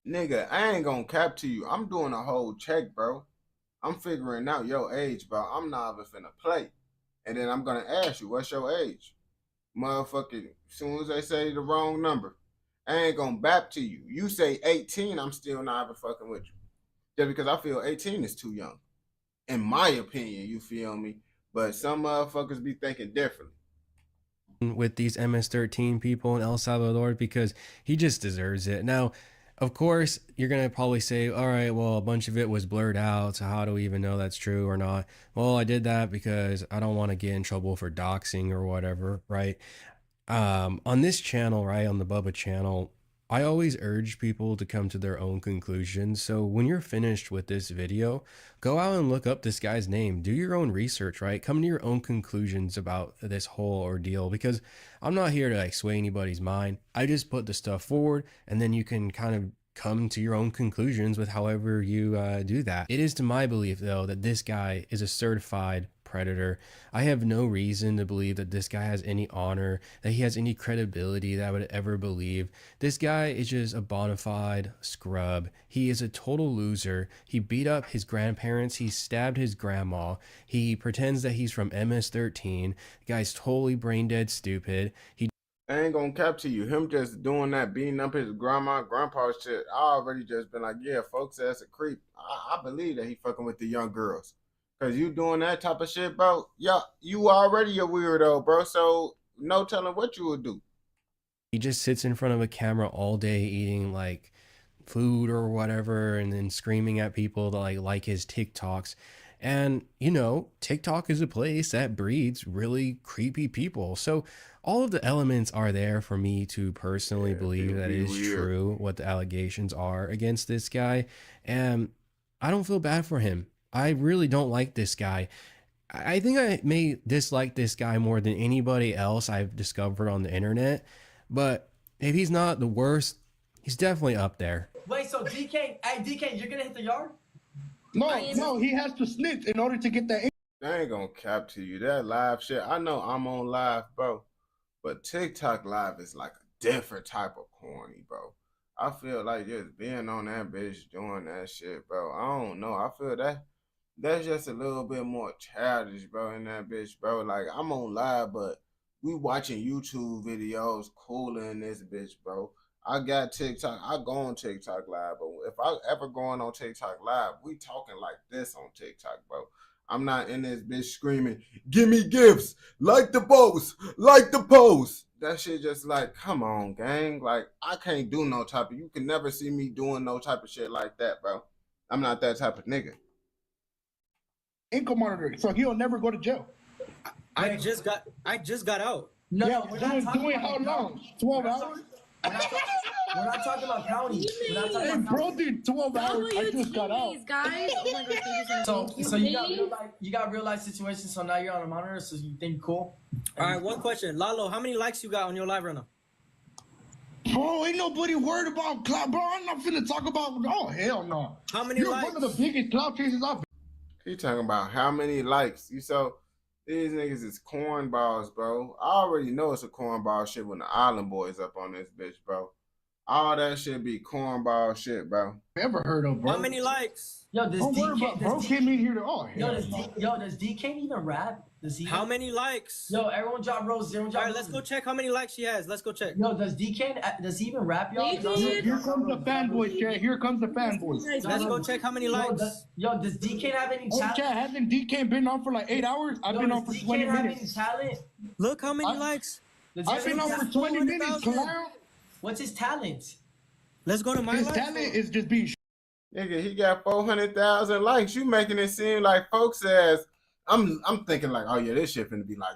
Nigga, I ain't gonna cap to you. I'm doing a whole check, bro. I'm figuring out your age, bro. I'm not even finna play. And then I'm gonna ask you, what's your age? Motherfucking, as soon as they say the wrong number, I ain't gonna bap to you. You say 18, I'm still not even fucking with you. Just because I feel 18 is too young. In my opinion, you feel me? But some motherfuckers be thinking differently. With these MS-13 people in El Salvador, because he just deserves it. Now, of course, you're going to probably say, all right, well, a bunch of it was blurred out, so how do we even know that's true or not? Well, I did that because I don't want to get in trouble for doxing or whatever, right? On this channel, right, on the Bubba channel, I always urge people to come to their own conclusions. So when you're finished with this video, go out and look up this guy's name. Do your own research, right? Come to your own conclusions about this whole ordeal, because I'm not here to like sway anybody's mind. I just put the stuff forward, and then you can kind of come to your own conclusions with however you do that. It is to my belief, though, that this guy is a certified predator. I have no reason to believe that this guy has any honor, that he has any credibility that I would ever believe. This guy is just a bona fide scrub. He is a total loser. He beat up his grandparents. He stabbed his grandma. He pretends that he's from MS-13. The guy's totally brain dead stupid. He I ain't gonna cap to you. Him just doing that, beating up his grandma, grandpa shit. I already just been like, yeah, folks, that's a creep. I believe that he fucking with the young girls. Cause you doing that type of shit, bro. Yeah, you already a weirdo, bro. So no telling what you would do. He just sits in front of a camera all day eating like food or whatever, and then screaming at people that like his TikToks. And, you know, TikTok is a place that breeds really creepy people. So all of the elements are there for me to personally believe that it is true what the allegations are against this guy. And I don't feel bad for him. I really don't like this guy. I think I may dislike this guy more than anybody else I've discovered on the internet. But if he's not the worst, he's definitely up there. Wait, so DK, hey DK, you're gonna hit the yard? No, he has to snitch in order to get that. I ain't gonna cap to you. That live shit, I know I'm on live, bro. But TikTok live is like a different type of corny, bro. I feel like just being on that bitch doing that shit, bro. I don't know. I feel that's just a little bit more childish, bro, in that bitch, bro. Like, I'm on live, but we watching YouTube videos cooler in this bitch, bro. I got TikTok. I go on TikTok live, but if I ever going on TikTok live, we talking like this on TikTok, bro. I'm not in this bitch screaming, give me gifts, like the post, like the post. That shit just like, come on, gang. Like, I can't do no type of, you can never see me doing no type of shit like that, bro. I'm not that type of nigga. Income monitoring, so he'll never go to jail. I just got out. No, yeah, doing how long? 12 hours? We're not talking about county. We're not talking about bro, dude, 12 hours. I just got out. Guys. Oh my God, so you got real life situations. So now you're on a monitor. So you think cool? All right. One question, Lalo. How many likes you got on your live right now? Bro, ain't nobody worried about clout. Bro, I'm not finna talk about. Oh hell no. How many likes? You're one of the biggest clout chasers I've. He talking about how many likes. You saw these niggas is cornballs, bro. I already know it's a cornball shit when the Island Boys up on this bitch, bro. All that shit be cornball shit, bro. Never heard of, bro. How many likes? Yo, does DK bro came in here to does DK even rap? Does he? How many likes? Yo, everyone drop Rose, everyone drop. All right, let's go check how many likes she has. Let's go check. Yo, does DK does he even rap, y'all? Here comes the fanboys, Chad. Here comes the fanboys. Let's go check how many likes. Does DK have any talent? Chad, hasn't DK been on for like 8 hours? I've been on for 20 minutes. Talent? Look how many likes. I've been on for 20 minutes, clown. What's his talent? Let's go to my His talent is just being. Nigga, he got 400,000 likes. You making it seem like folks says, I'm thinking like, oh yeah, this shit finna be like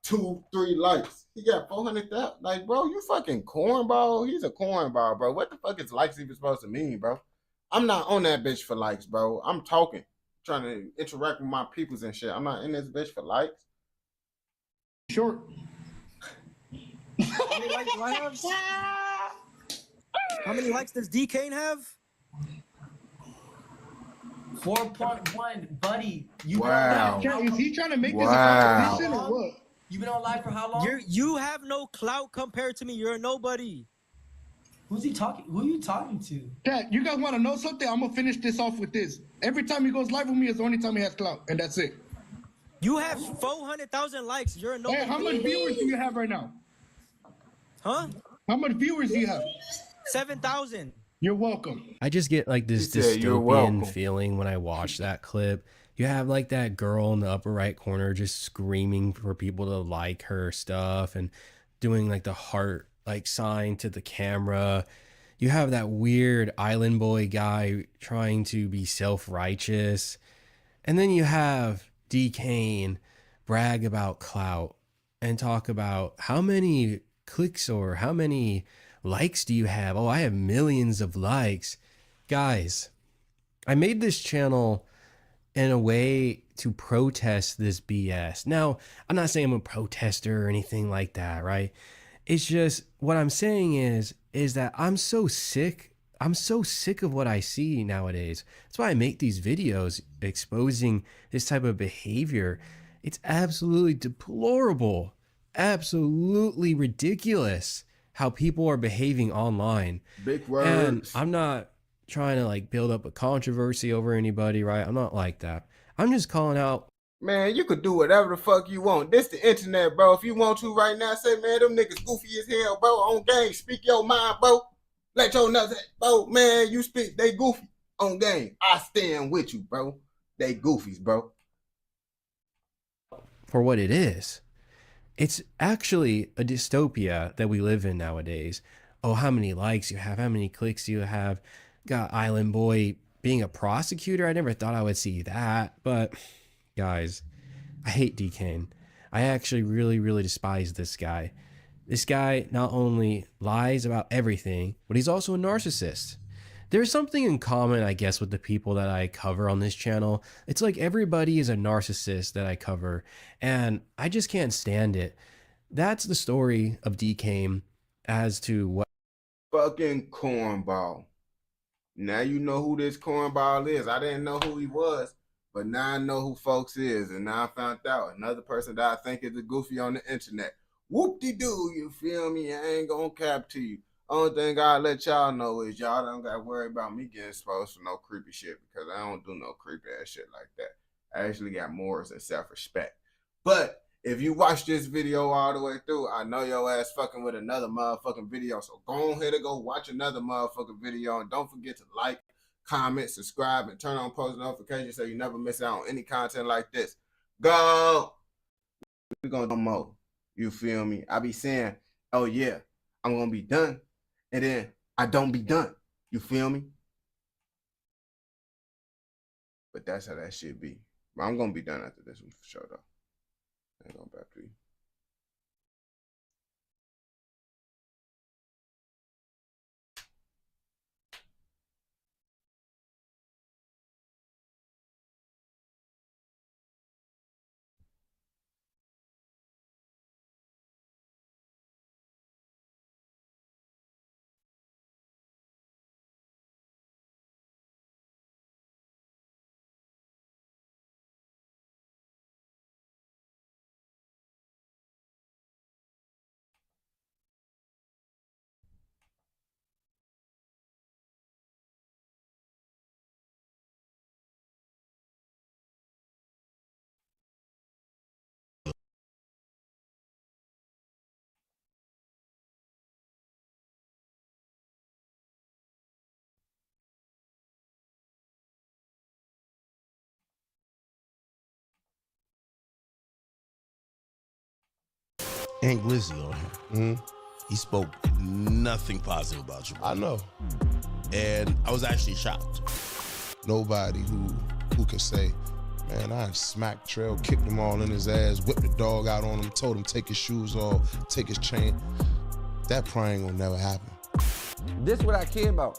2-3 likes. He got 400,000. Like, bro, you fucking cornball. He's a cornball, bro. What the fuck is likes even supposed to mean, bro? I'm not on that bitch for likes, bro. I'm talking, trying to interact with my peoples and shit. I'm not in this bitch for likes. Short. How many likes do I have? How many likes does DK have? 4.1, buddy. Wow. Is he trying to make this a competition or what? You been on live for how long? You have no clout compared to me. You're a nobody. Who's he talking? Who are you talking to? Dad, you guys want to know something? I'm gonna finish this off with this. Every time he goes live with me is the only time he has clout, and that's it. You have 400,000 likes. You're a nobody. Hey, how much viewers do you have right now? Huh? How much viewers do you have? 7,000. You're welcome. I just get like this dystopian feeling when I watch that clip. You have like that girl in the upper right corner just screaming for people to like her stuff and doing like the heart like sign to the camera. You have that weird island boy guy trying to be self-righteous. And then you have D. Kane brag about clout and talk about how many clicks or how many likes do you have? Oh, I have millions of likes. Guys, I made this channel in a way to protest this BS. Now, I'm not saying I'm a protester or anything like that, right? It's just what I'm saying is that I'm so sick of what I see nowadays. That's why I make these videos exposing this type of behavior. It's absolutely deplorable, absolutely ridiculous how people are behaving online. Big words. And I'm not trying to like build up a controversy over anybody, right? I'm not like that. I'm just calling out. Man, you could do whatever the fuck you want. This the internet, bro. If you want to right now, say, man, them niggas goofy as hell, bro. On game, speak your mind, bro. Let your nuts, bro. Man, you speak, they goofy. On game, I stand with you, bro. They goofies, bro. For what it is. It's actually a dystopia that we live in nowadays. Oh, how many likes you have, how many clicks you have. Got Island Boy being a prosecutor. I never thought I would see that. But guys, I hate D-Kane. I actually really, really despise this guy. This guy not only lies about everything, but he's also a narcissist. There's something in common, I guess, with the people that I cover on this channel. It's like everybody is a narcissist that I cover, and I just can't stand it. That's the story of D-Kane as to what... Fucking cornball. Now you know who this cornball is. I didn't know who he was, but now I know who folks is, and now I found out another person that I think is a goofy on the internet. Whoop-de-doo, you feel me? I ain't gonna cap to you. Only thing I let y'all know is y'all don't gotta worry about me getting exposed for no creepy shit, because I don't do no creepy ass shit like that. I actually got morals and self-respect. But if you watch this video all the way through, I know your ass fucking with another motherfucking video. So go ahead and go watch another motherfucking video, and don't forget to like, comment, subscribe, and turn on post notifications so you never miss out on any content like this. Go! We're gonna do more. You feel me? I be saying, oh yeah, I'm gonna be done. And then I don't be done. You feel me? But that's how that shit be. But I'm gonna be done after this one for sure though. I ain't gonna back to you. And Glizzy on here. He spoke nothing positive about you. I know. And I was actually shocked. Nobody who can say, man, I smacked Trail, kicked him all in his ass, whipped the dog out on him, told him take his shoes off, take his chain. That probably ain't gonna never happen. This what I care about.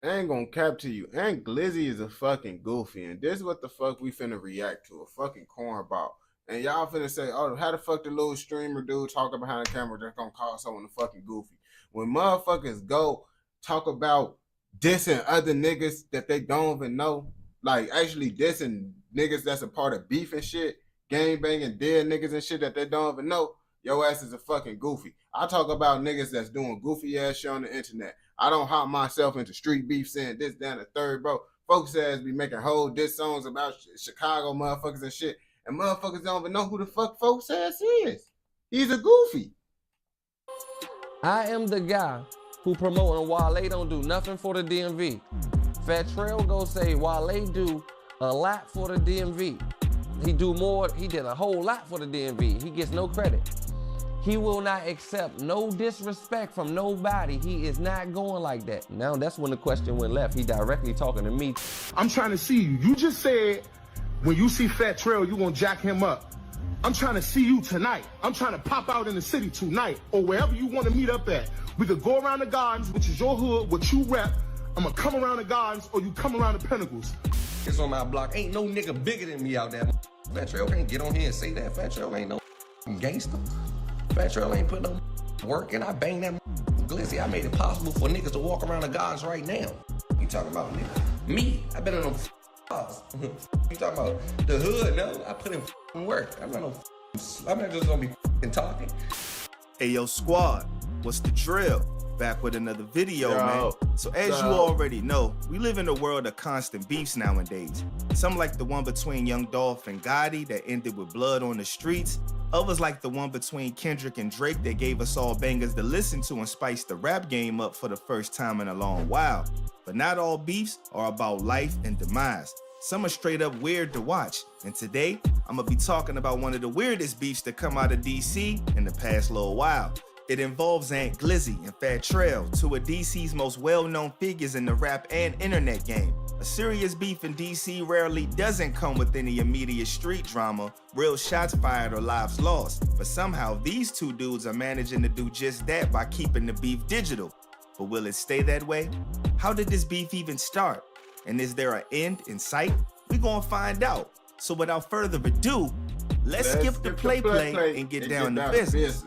I ain't gonna cap to you. And Glizzy is a fucking goofy, and this is what the fuck we finna react to, a fucking cornball. And y'all finna say, oh, how the fuck the little streamer dude talking behind the camera just gonna call someone a fucking goofy? When motherfuckers go talk about dissing other niggas that they don't even know, like actually dissing niggas that's a part of beef and shit, gang banging dead niggas and shit that they don't even know, your ass is a fucking goofy. I talk about niggas that's doing goofy ass shit on the internet. I don't hop myself into street beef saying this, down the third, bro. Folks ass be making whole diss songs about Chicago motherfuckers and shit. And motherfuckers don't even know who the fuck folks ass is. He's a goofy. I am the guy who promoting Wale don't do nothing for the DMV. Fat Trail go say Wale do a lot for the DMV. He do more, he did a whole lot for the DMV. He gets no credit. He will not accept no disrespect from nobody. He is not going like that. Now that's when the question went left. He directly talking to me. I'm trying to see you. You just said when you see Fat Trail, you gonna jack him up. I'm trying to see you tonight. I'm trying to pop out in the city tonight or wherever you want to meet up at. We could go around the gardens, which is your hood, what you rep. I'm gonna come around the gardens or you come around the Pinnacles. It's on my block. Ain't no nigga bigger than me out there. Fat Trail can't get on here and say that. Fat Trail ain't no gangster. Fat Trail ain't put no work in. I bang that Glizzy. I made it possible for niggas to walk around the gardens right now. You talking about nigga? Me? I been on them you talking about the hood? No, I put in work. I'm not just gonna be talking. Hey yo, squad, what's the drill? Back with another video, man. So as you already know, we live in a world of constant beefs nowadays. Some like the one between Young Dolph and Gotti that ended with blood on the streets. Others like the one between Kendrick and Drake that gave us all bangers to listen to and spiced the rap game up for the first time in a long while. But not all beefs are about life and demise. Some are straight up weird to watch. And today, I'm gonna be talking about one of the weirdest beefs that come out of DC in the past little while. It involves Ant Glizzy and Fat Trail, two of DC's most well-known figures in the rap and internet game. A serious beef in DC rarely doesn't come with any immediate street drama, real shots fired or lives lost. But somehow these two dudes are managing to do just that by keeping the beef digital. But will it stay that way? How did this beef even start? And is there an end in sight? We gonna find out. So without further ado, let's skip the play and get down to business.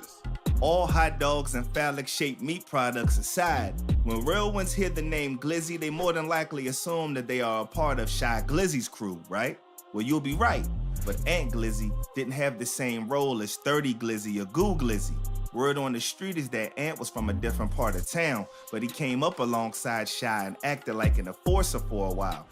All hot dogs and phallic-shaped meat products aside, when real ones hear the name Glizzy, they more than likely assume that they are a part of Shy Glizzy's crew, right? Well, you'll be right, but Ant Glizzy didn't have the same role as 30 Glizzy or Goo Glizzy. Word on the street is that Ant was from a different part of town, but he came up alongside Shy and acted like an enforcer for a while.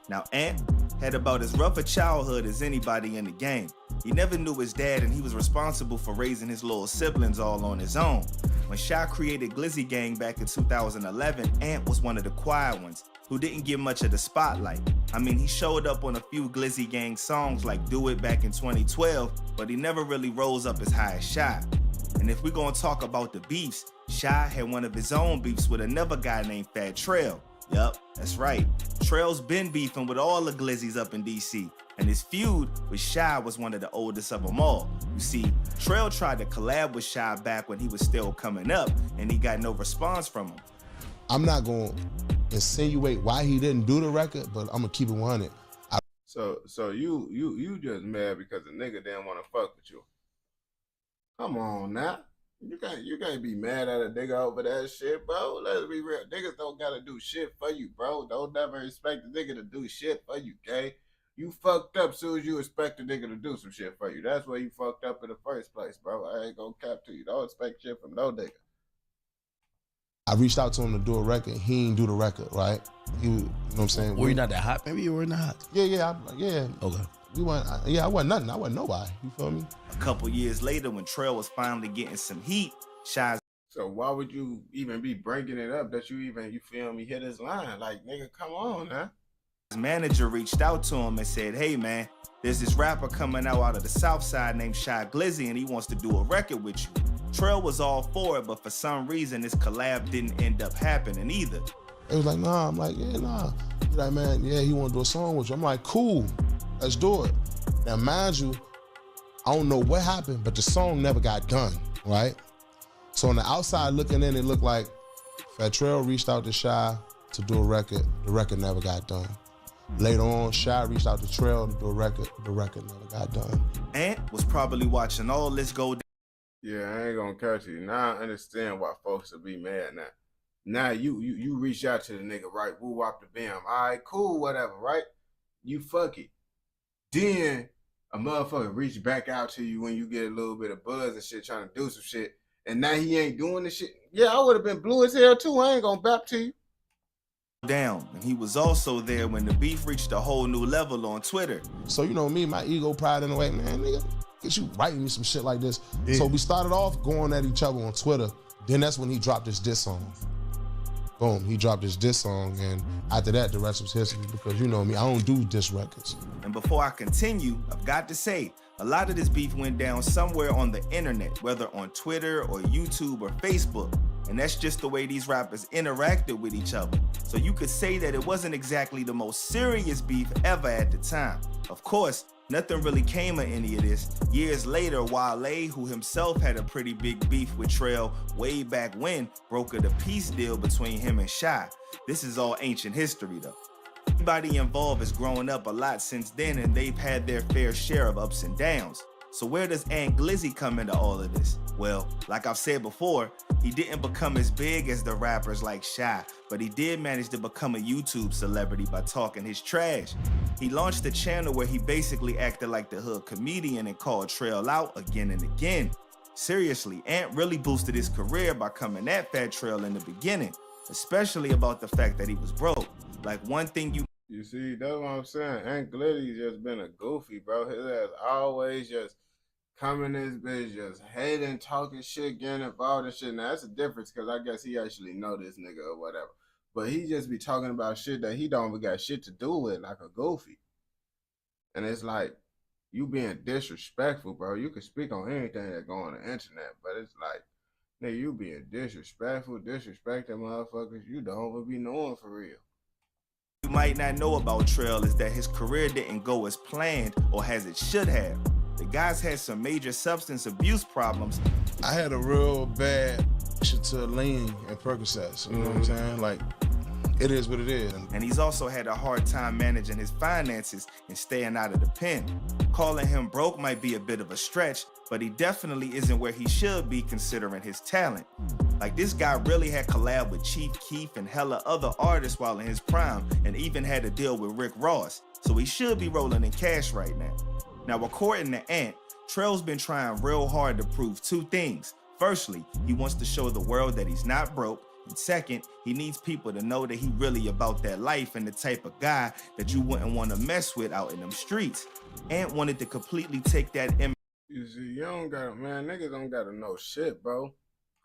Now, Ant had about as rough a childhood as anybody in the game. He never knew his dad, and he was responsible for raising his little siblings all on his own. When Shy created Glizzy Gang back in 2011, Ant was one of the quiet ones who didn't get much of the spotlight. I mean, he showed up on a few Glizzy Gang songs like Do It back in 2012, but he never really rose up as high as Shy. And if we're gonna talk about the beefs, Shy had one of his own beefs with another guy named Fat Trail. Yup, that's right. Trail's been beefing with all the Glizzies up in DC, and his feud with Shy was one of the oldest of them all. You see, Trail tried to collab with Shy back when he was still coming up, and he got no response from him. I'm not going to insinuate why he didn't do the record, but I'm going to keep it 100. So you just mad because a nigga didn't want to fuck with you. Come on now. You can't be mad at a nigga over that shit, bro. Let's be real. Niggas don't gotta do shit for you, bro. Don't never expect a nigga to do shit for you, okay? You fucked up soon as you expect a nigga to do some shit for you. That's where you fucked up in the first place, bro. I ain't gonna cap to you. Don't expect shit from no nigga. I reached out to him to do a record. He didn't do the record, right? You know what I'm saying? Were you not that hot? Maybe you were not hot. Yeah. Okay. I wasn't nothing. I wasn't nobody. You feel me? A couple years later, when Trail was finally getting some heat, Shy's. So why would you even be breaking it up that you feel me, hit his line? Like, nigga, come on, man. His manager reached out to him and said, hey, man, there's this rapper coming out of the South Side named Shy Glizzy, and he wants to do a record with you. Trail was all for it, but for some reason, this collab didn't end up happening either. It was like, nah. I'm like, yeah, nah. He's like, man, yeah, he want to do a song with you. I'm like, cool. Let's do it. Now, mind you, I don't know what happened, but the song never got done, right? So on the outside looking in, it looked like Fat Trail reached out to Shy to do a record. The record never got done. Later on, Shy reached out to Trail to do a record. The record never got done. Ant was probably watching all this go down. Yeah, I ain't gonna catch you. Now I understand why folks will be mad now. Now you reach out to the nigga, right? Woo wop the bam. All right, cool, whatever, right? You fuck it. Then a motherfucker reach back out to you when you get a little bit of buzz and shit, trying to do some shit, and now he ain't doing the shit. Yeah, I would have been blue as hell too. I ain't gonna bap to you. Down, and he was also there when the beef reached a whole new level on Twitter. So you know me, my ego pride in the way, man, nigga, get you writing me some shit like this. Yeah. So we started off going at each other on Twitter. Then that's when he dropped his diss song. Boom, he dropped his diss song, and after that, the rest was history, because you know me, I don't do diss records. And before I continue, I've got to say, a lot of this beef went down somewhere on the internet, whether on Twitter or YouTube or Facebook. And that's just the way these rappers interacted with each other. So you could say that it wasn't exactly the most serious beef ever at the time. Of course, nothing really came of any of this. Years later, Wale, who himself had a pretty big beef with Trail way back when, brokered a peace deal between him and Shy. This is all ancient history though. Everybody involved has grown up a lot since then, and they've had their fair share of ups and downs. So where does Ant Glizzy come into all of this? Well, like I've said before, he didn't become as big as the rappers like Shy, but he did manage to become a YouTube celebrity by talking his trash. He launched a channel where he basically acted like the hood comedian and called Trail out again and again. Seriously, Ant really boosted his career by coming at Fat Trail in the beginning, especially about the fact that he was broke. Like, one thing you see, that's what I'm saying. Ant Glizzy's just been a goofy, bro. His ass always just coming this bitch, just hating, talking shit, getting involved in shit. Now, that's a difference, because I guess he actually know this nigga or whatever. But he just be talking about shit that he don't even got shit to do with, like a goofy. And it's like, you being disrespectful, bro. You can speak on anything that go on the internet, but it's like, Nigga, you being disrespectful, disrespecting motherfuckers you don't even be knowing for real. You might not know about Trail is that his career didn't go as planned or as it should have. The guy's had some major substance abuse problems. I had a real bad shit to lean and Percocets, you know what I'm saying? Like, it is what it is. And he's also had a hard time managing his finances and staying out of the pen. Calling him broke might be a bit of a stretch, but he definitely isn't where he should be considering his talent. Like, this guy really had collabed with Chief Keef and hella other artists while in his prime, and even had a deal with Rick Ross. So he should be rolling in cash right now. Now, according to Ant, Trail's been trying real hard to prove two things. Firstly, he wants to show the world that he's not broke. And second, he needs people to know that he really about that life and the type of guy that you wouldn't want to mess with out in them streets. Ant wanted to completely take that image. You see, you don't gotta, man, niggas don't gotta know shit, bro.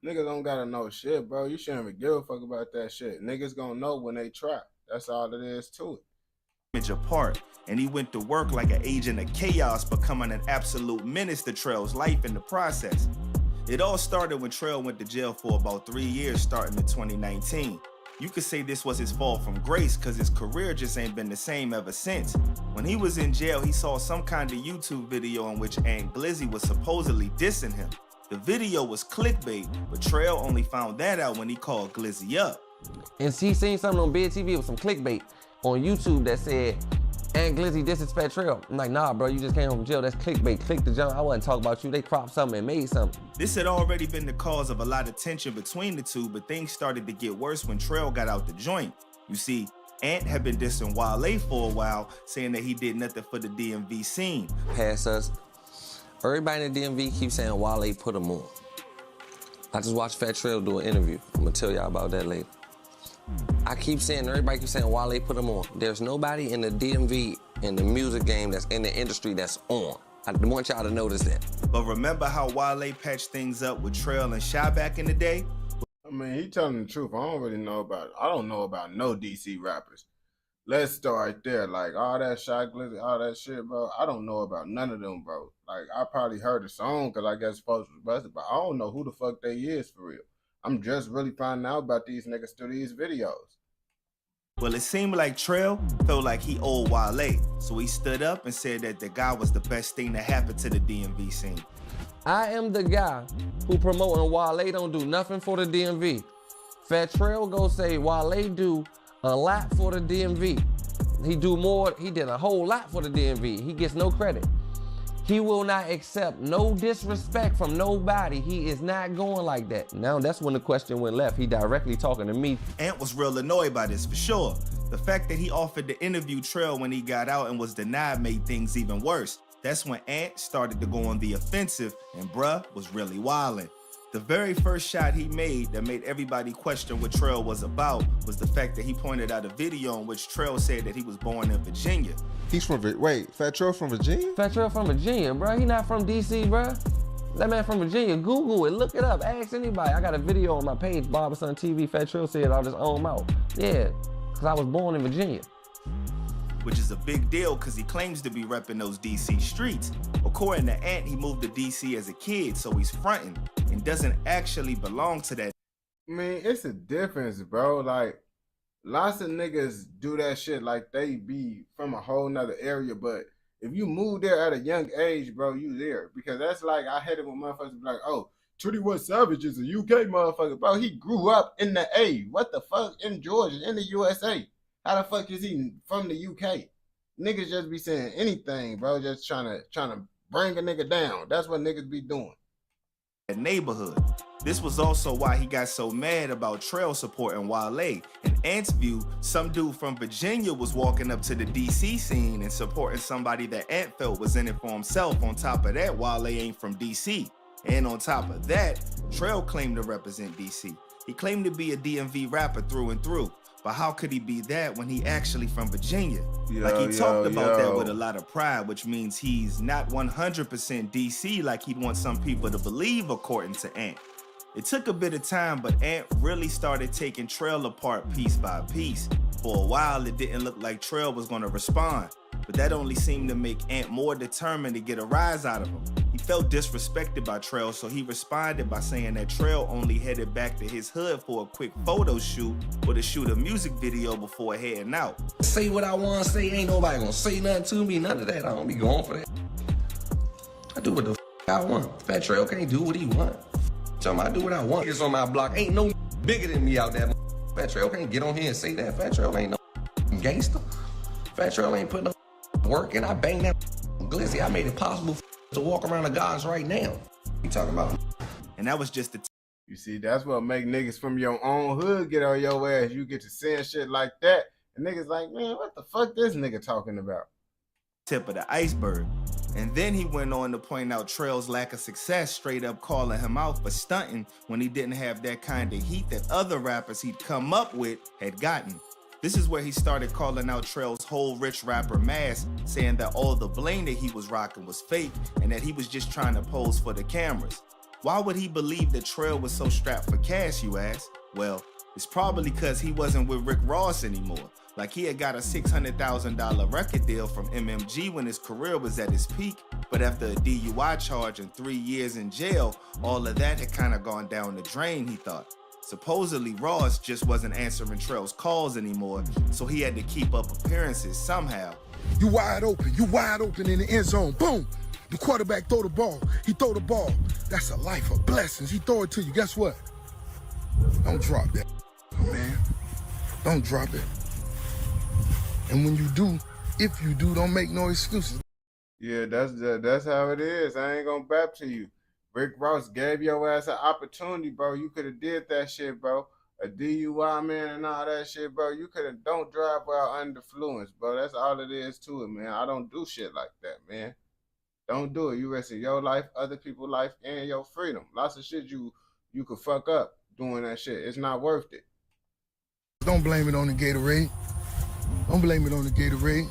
Niggas don't gotta know shit, bro. You shouldn't even give a fuck about that shit. Niggas gonna know when they try. That's all it is to it. Apart, and he went to work like an agent of chaos, becoming an absolute menace to Trail's life in the process. It all started when Trail went to jail for about 3 years starting in 2019. You could say this was his fall from grace because his career just ain't been the same ever since. When he was in jail, he saw some kind of YouTube video in which Ant Glizzy was supposedly dissing him. The video was clickbait, but Trail only found that out when he called Glizzy up. And he seen something on Big TV with some clickbait on YouTube that said, Ant Glizzy disses Fat Trail. I'm like, nah, bro, you just came from jail. That's clickbait. Click the jump. I wasn't talking about you. They cropped something and made something. This had already been the cause of a lot of tension between the two, but things started to get worse when Trail got out the joint. You see, Ant had been dissing Wale for a while, saying that he did nothing for the DMV scene. Past us. Everybody in the DMV keeps saying Wale put him on. I just watched Fat Trail do an interview. I'm gonna tell y'all about that later. I keep saying, everybody keeps saying Wale put him on. There's nobody in the DMV, in the music game, that's in the industry that's on. I want y'all to notice that. But remember how Wale patched things up with Trail and Shy back in the day? I mean, he telling the truth. I don't really know about it. I don't know about no DC rappers. Let's start there. Like, all that Shy Glizzy, all that shit, bro. I don't know about none of them, bro. Like, I probably heard a song because I guess Post was busted, but I don't know who the fuck they is for real. I'm just really finding out about these niggas through these videos. Well, it seemed like Trail felt like he owed Wale, so he stood up and said that the guy was the best thing that happened to the DMV scene. I am the guy who promoting Wale don't do nothing for the DMV. Fat Trail go say Wale do a lot for the DMV. He do more, he did a whole lot for the DMV. He gets no credit. He will not accept no disrespect from nobody. He is not going like that. Now that's when the question went left. He directly talking to me. Ant was real annoyed by this for sure. The fact that he offered to interview Trail when he got out and was denied made things even worse. That's when Ant started to go on the offensive and bruh was really wildin'. The very first shot he made that made everybody question what Trail was about was the fact that he pointed out a video in which Trail said that he was born in Virginia. He's from, wait, Fat Trail from Virginia? Fat Trail from Virginia, bro. He not from DC, bro. That man from Virginia. Google it, look it up, ask anybody. I got a video on my page, Barberson TV. Fat Trail said I'll just own him out. Yeah, because I was born in Virginia. Which is a big deal because he claims to be repping those DC streets. According to Ant, he moved to DC as a kid, so he's fronting and doesn't actually belong to that. I mean, it's a difference, bro. Like, lots of niggas do that shit like they be from a whole nother area, but if you move there at a young age, bro, you there. Because that's like, I had it with motherfuckers be like, oh, 21 Savage is a UK motherfucker. Bro, he grew up in the A. What the fuck? In Georgia, in the USA. How the fuck is he from the UK? Niggas just be saying anything, bro, just trying to bring a nigga down. That's what niggas be doing. Neighborhood. This was also why he got so mad about Trail supporting Wale. In Ant's view, some dude from Virginia was walking up to the DC scene and supporting somebody that Ant felt was in it for himself. On top of that, Wale ain't from DC. And on top of that, Trail claimed to represent DC. He claimed to be a DMV rapper through and through. But how could he be that when he actually from Virginia? Like he talked about that with a lot of pride, which means he's not 100% DC like he'd want some people to believe, according to Ant. It took a bit of time, but Ant really started taking Trail apart piece by piece. For a while, it didn't look like Trail was gonna respond, but that only seemed to make Ant more determined to get a rise out of him. He felt disrespected by Trail, so he responded by saying that Trail only headed back to his hood for a quick photo shoot or to shoot a music video before heading out. Say what I want to say, ain't nobody gonna say nothing to me, none of that. I don't be going for that. I do what the I want. Fat Trail can't do what he want. Tell him I do what I want. Niggas on my block ain't no bigger than me out there. Fat Trail can't get on here and say that. Fat Trail ain't no gangster. Fat Trail ain't putting no work, and I bang that Glizzy. I made it possible to walk around the gardens right now. What you talking about? And that was just the You see, that's what make niggas from your own hood get on your ass. You get to saying shit like that, and niggas like, man, what the fuck this nigga talking about? tip of the iceberg. And then he went on to point out Trail's lack of success, straight up calling him out for stunting when he didn't have that kind of heat that other rappers he'd come up with had gotten. This is where he started calling out Trail's whole rich rapper mask, saying that all the bling that he was rocking was fake and that he was just trying to pose for the cameras. Why would he believe that Trail was so strapped for cash, you ask? Well, it's probably because he wasn't with Rick Ross anymore. Like, he had got a $600,000 record deal from MMG when his career was at its peak, but after a DUI charge and 3 years in jail, all of that had kind of gone down the drain, he thought. Supposedly, Ross just wasn't answering Trail's calls anymore, so he had to keep up appearances somehow. You wide open in the end zone, boom! The quarterback throw the ball, he throw the ball. That's a life of blessings, he throw it to you, guess what? Don't drop that, man. Don't drop it. And when you do, if you do, don't make no excuses. Yeah, that's how it is. I ain't gonna bap to you. Rick Ross gave your ass an opportunity, bro. You could have did that shit, bro. A DUI, man, and all that shit, bro. You could have, don't drive while under influence, bro. That's all it is to it, man. I don't do shit like that, man. Don't do it. You risking your life, other people's life, and your freedom. Lots of shit you could fuck up doing that shit. It's not worth it. Don't blame it on the Gatorade. Don't blame it on the Gatorade.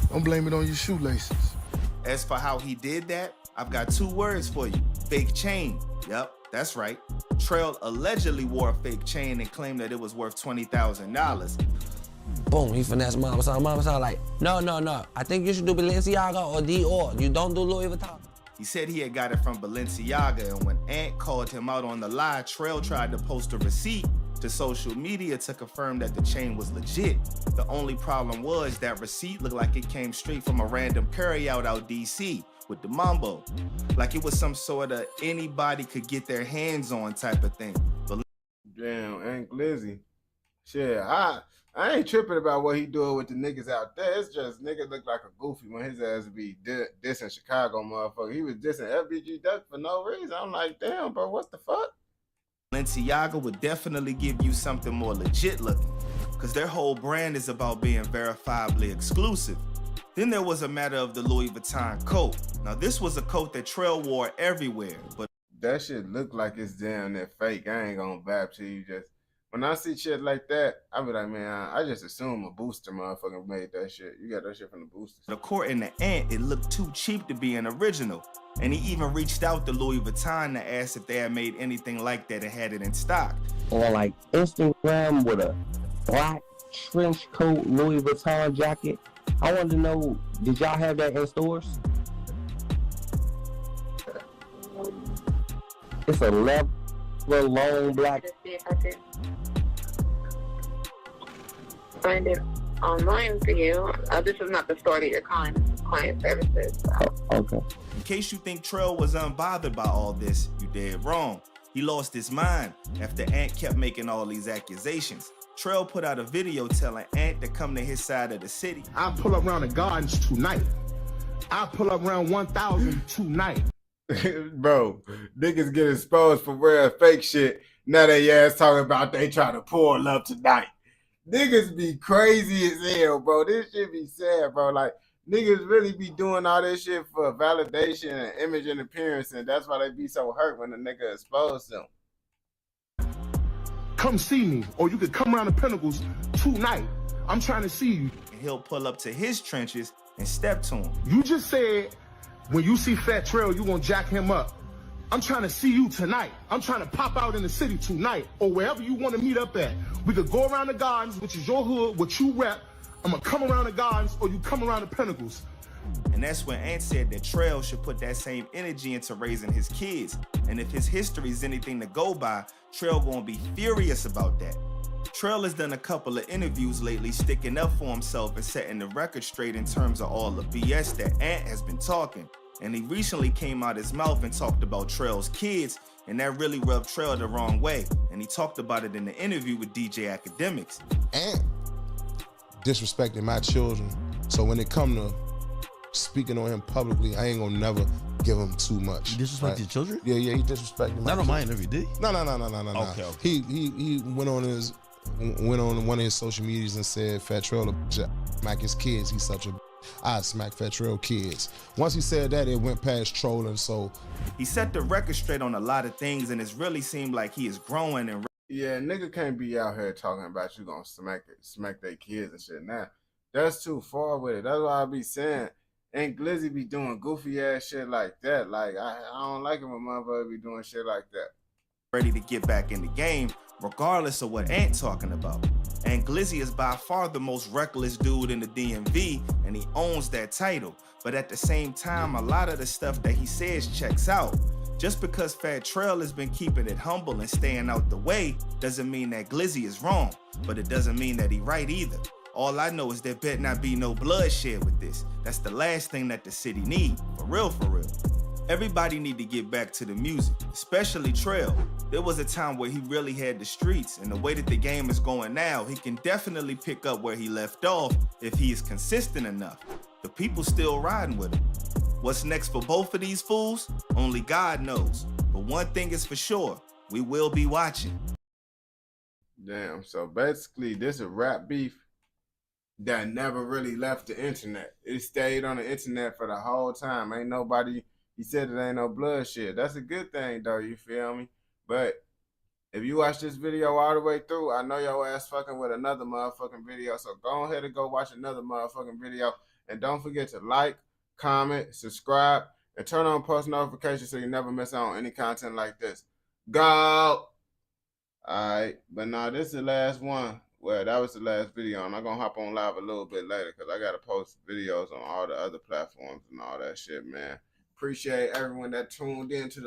Don't blame it on your shoelaces. As for how he did that, I've got 2 words for you. Fake chain. Yep, that's right. Trail allegedly wore a fake chain and claimed that it was worth $20,000. Boom, he finessed Mama Son. Mama Son like, no. I think you should do Balenciaga or Dior. You don't do Louis Vuitton. He said he had got it from Balenciaga, and when Ant called him out on the lie, Trail tried to post a receipt to social media to confirm that the chain was legit. The only problem was that receipt looked like it came straight from a random carryout out DC with the Mambo. Like it was some sort of anybody could get their hands on type of thing. But damn, Aunt Glizzy. Shit, I ain't tripping about what he doing with the niggas out there. It's just niggas look like a goofy when his ass be dissing Chicago motherfucker. He was dissing FBG Duck for no reason. I'm like, damn, bro, what the fuck? Balenciaga would definitely give you something more legit looking, because their whole brand is about being verifiably exclusive. Then there was a matter of the Louis Vuitton coat. Now this was a coat that Trail wore everywhere, but that shit look like it's damn near fake. I ain't gonna bap to you. Just when I see shit like that, I be like, man, I just assume a booster motherfucker made that shit. You got that shit from the boosters. According to Ant, it looked too cheap to be an original. And he even reached out to Louis Vuitton to ask if they had made anything like that and had it in stock. On like Instagram with a black trench coat Louis Vuitton jacket. I wanted to know, did y'all have that in stores? It's a leather long black. Just see if I could find it online for you. This is not the store that you're calling. This is client services. So. Okay. In case you think Trail was unbothered by all this, you dead wrong. He lost his mind after Ant kept making all these accusations. Trail put out a video telling Ant to come to his side of the city. I pull up around the gardens tonight. I pull up around 1,000 tonight. Bro, niggas get exposed for wearing fake shit. Now they ass talking about they trying to pull up tonight. Niggas be crazy as hell, bro. This shit be sad, bro. Like, niggas really be doing all this shit for validation and image and appearance, and that's why they be so hurt when the nigga exposed them. Come see me, or you could come around the Pinnacles tonight. I'm trying to see you. And he'll pull up to his trenches and step to him. You just said when you see Fat Trail, you gonna jack him up. I'm trying to see you tonight. I'm trying to pop out in the city tonight, or wherever you want to meet up at. We could go around the gardens, which is your hood, what you rep. I'm gonna come around the gardens, or you come around the Pinnacles. And that's when Ant said that Trell should put that same energy into raising his kids. And if his history is anything to go by, Trell gonna be furious about that. Trell has done a couple of interviews lately sticking up for himself and setting the record straight in terms of all the BS that Ant has been talking. And he recently came out his mouth and talked about Trell's kids, and that really rubbed Trell the wrong way. And he talked about it in the interview with DJ Academics. Ant disrespecting my children. So when it come to speaking on him publicly, I ain't gonna never give him too much. You disrespect your children? Yeah, he disrespected my Not on my interview, did he? No. Okay. He went on one of his social medias and said Fat Trell smack his kids. He's such a I smack Fat Trell kids. Once he said that, it went past trolling. So he set the record straight on a lot of things, and it's really seemed like he is growing and. Yeah, nigga can't be out here talking about you gonna smack their kids and shit. Now, that's too far with it. That's why I be saying, and Glizzy be doing goofy ass shit like that. Like, I don't like it when motherfuckers be doing shit like that. Ready to get back in the game, regardless of what Ant talking about. And Glizzy is by far the most reckless dude in the DMV, and he owns that title. But at the same time, a lot of the stuff that he says checks out. Just because Fat Trell has been keeping it humble and staying out the way doesn't mean that Glizzy is wrong, but it doesn't mean that he right either. All I know is there better not be no bloodshed with this. That's the last thing that the city need, for real, for real. Everybody need to get back to the music, especially Trell. There was a time where he really had the streets, and the way that the game is going now, he can definitely pick up where he left off if he is consistent enough. The people still riding with him. What's next for both of these fools? Only God knows. But one thing is for sure, we will be watching. Damn, so basically this is rap beef that never really left the internet. It stayed on the internet for the whole time. Ain't nobody, he said it ain't no bloodshed. That's a good thing though, you feel me? But if you watch this video all the way through, I know your ass fucking with another motherfucking video. So go ahead and go watch another motherfucking video. And don't forget to like, comment, subscribe, and turn on post notifications so you never miss out on any content like this. Go! Alright, but now this is the last one. Well, that was the last video. I'm not going to hop on live a little bit later because I got to post videos on all the other platforms and all that shit, man. Appreciate everyone that tuned in to the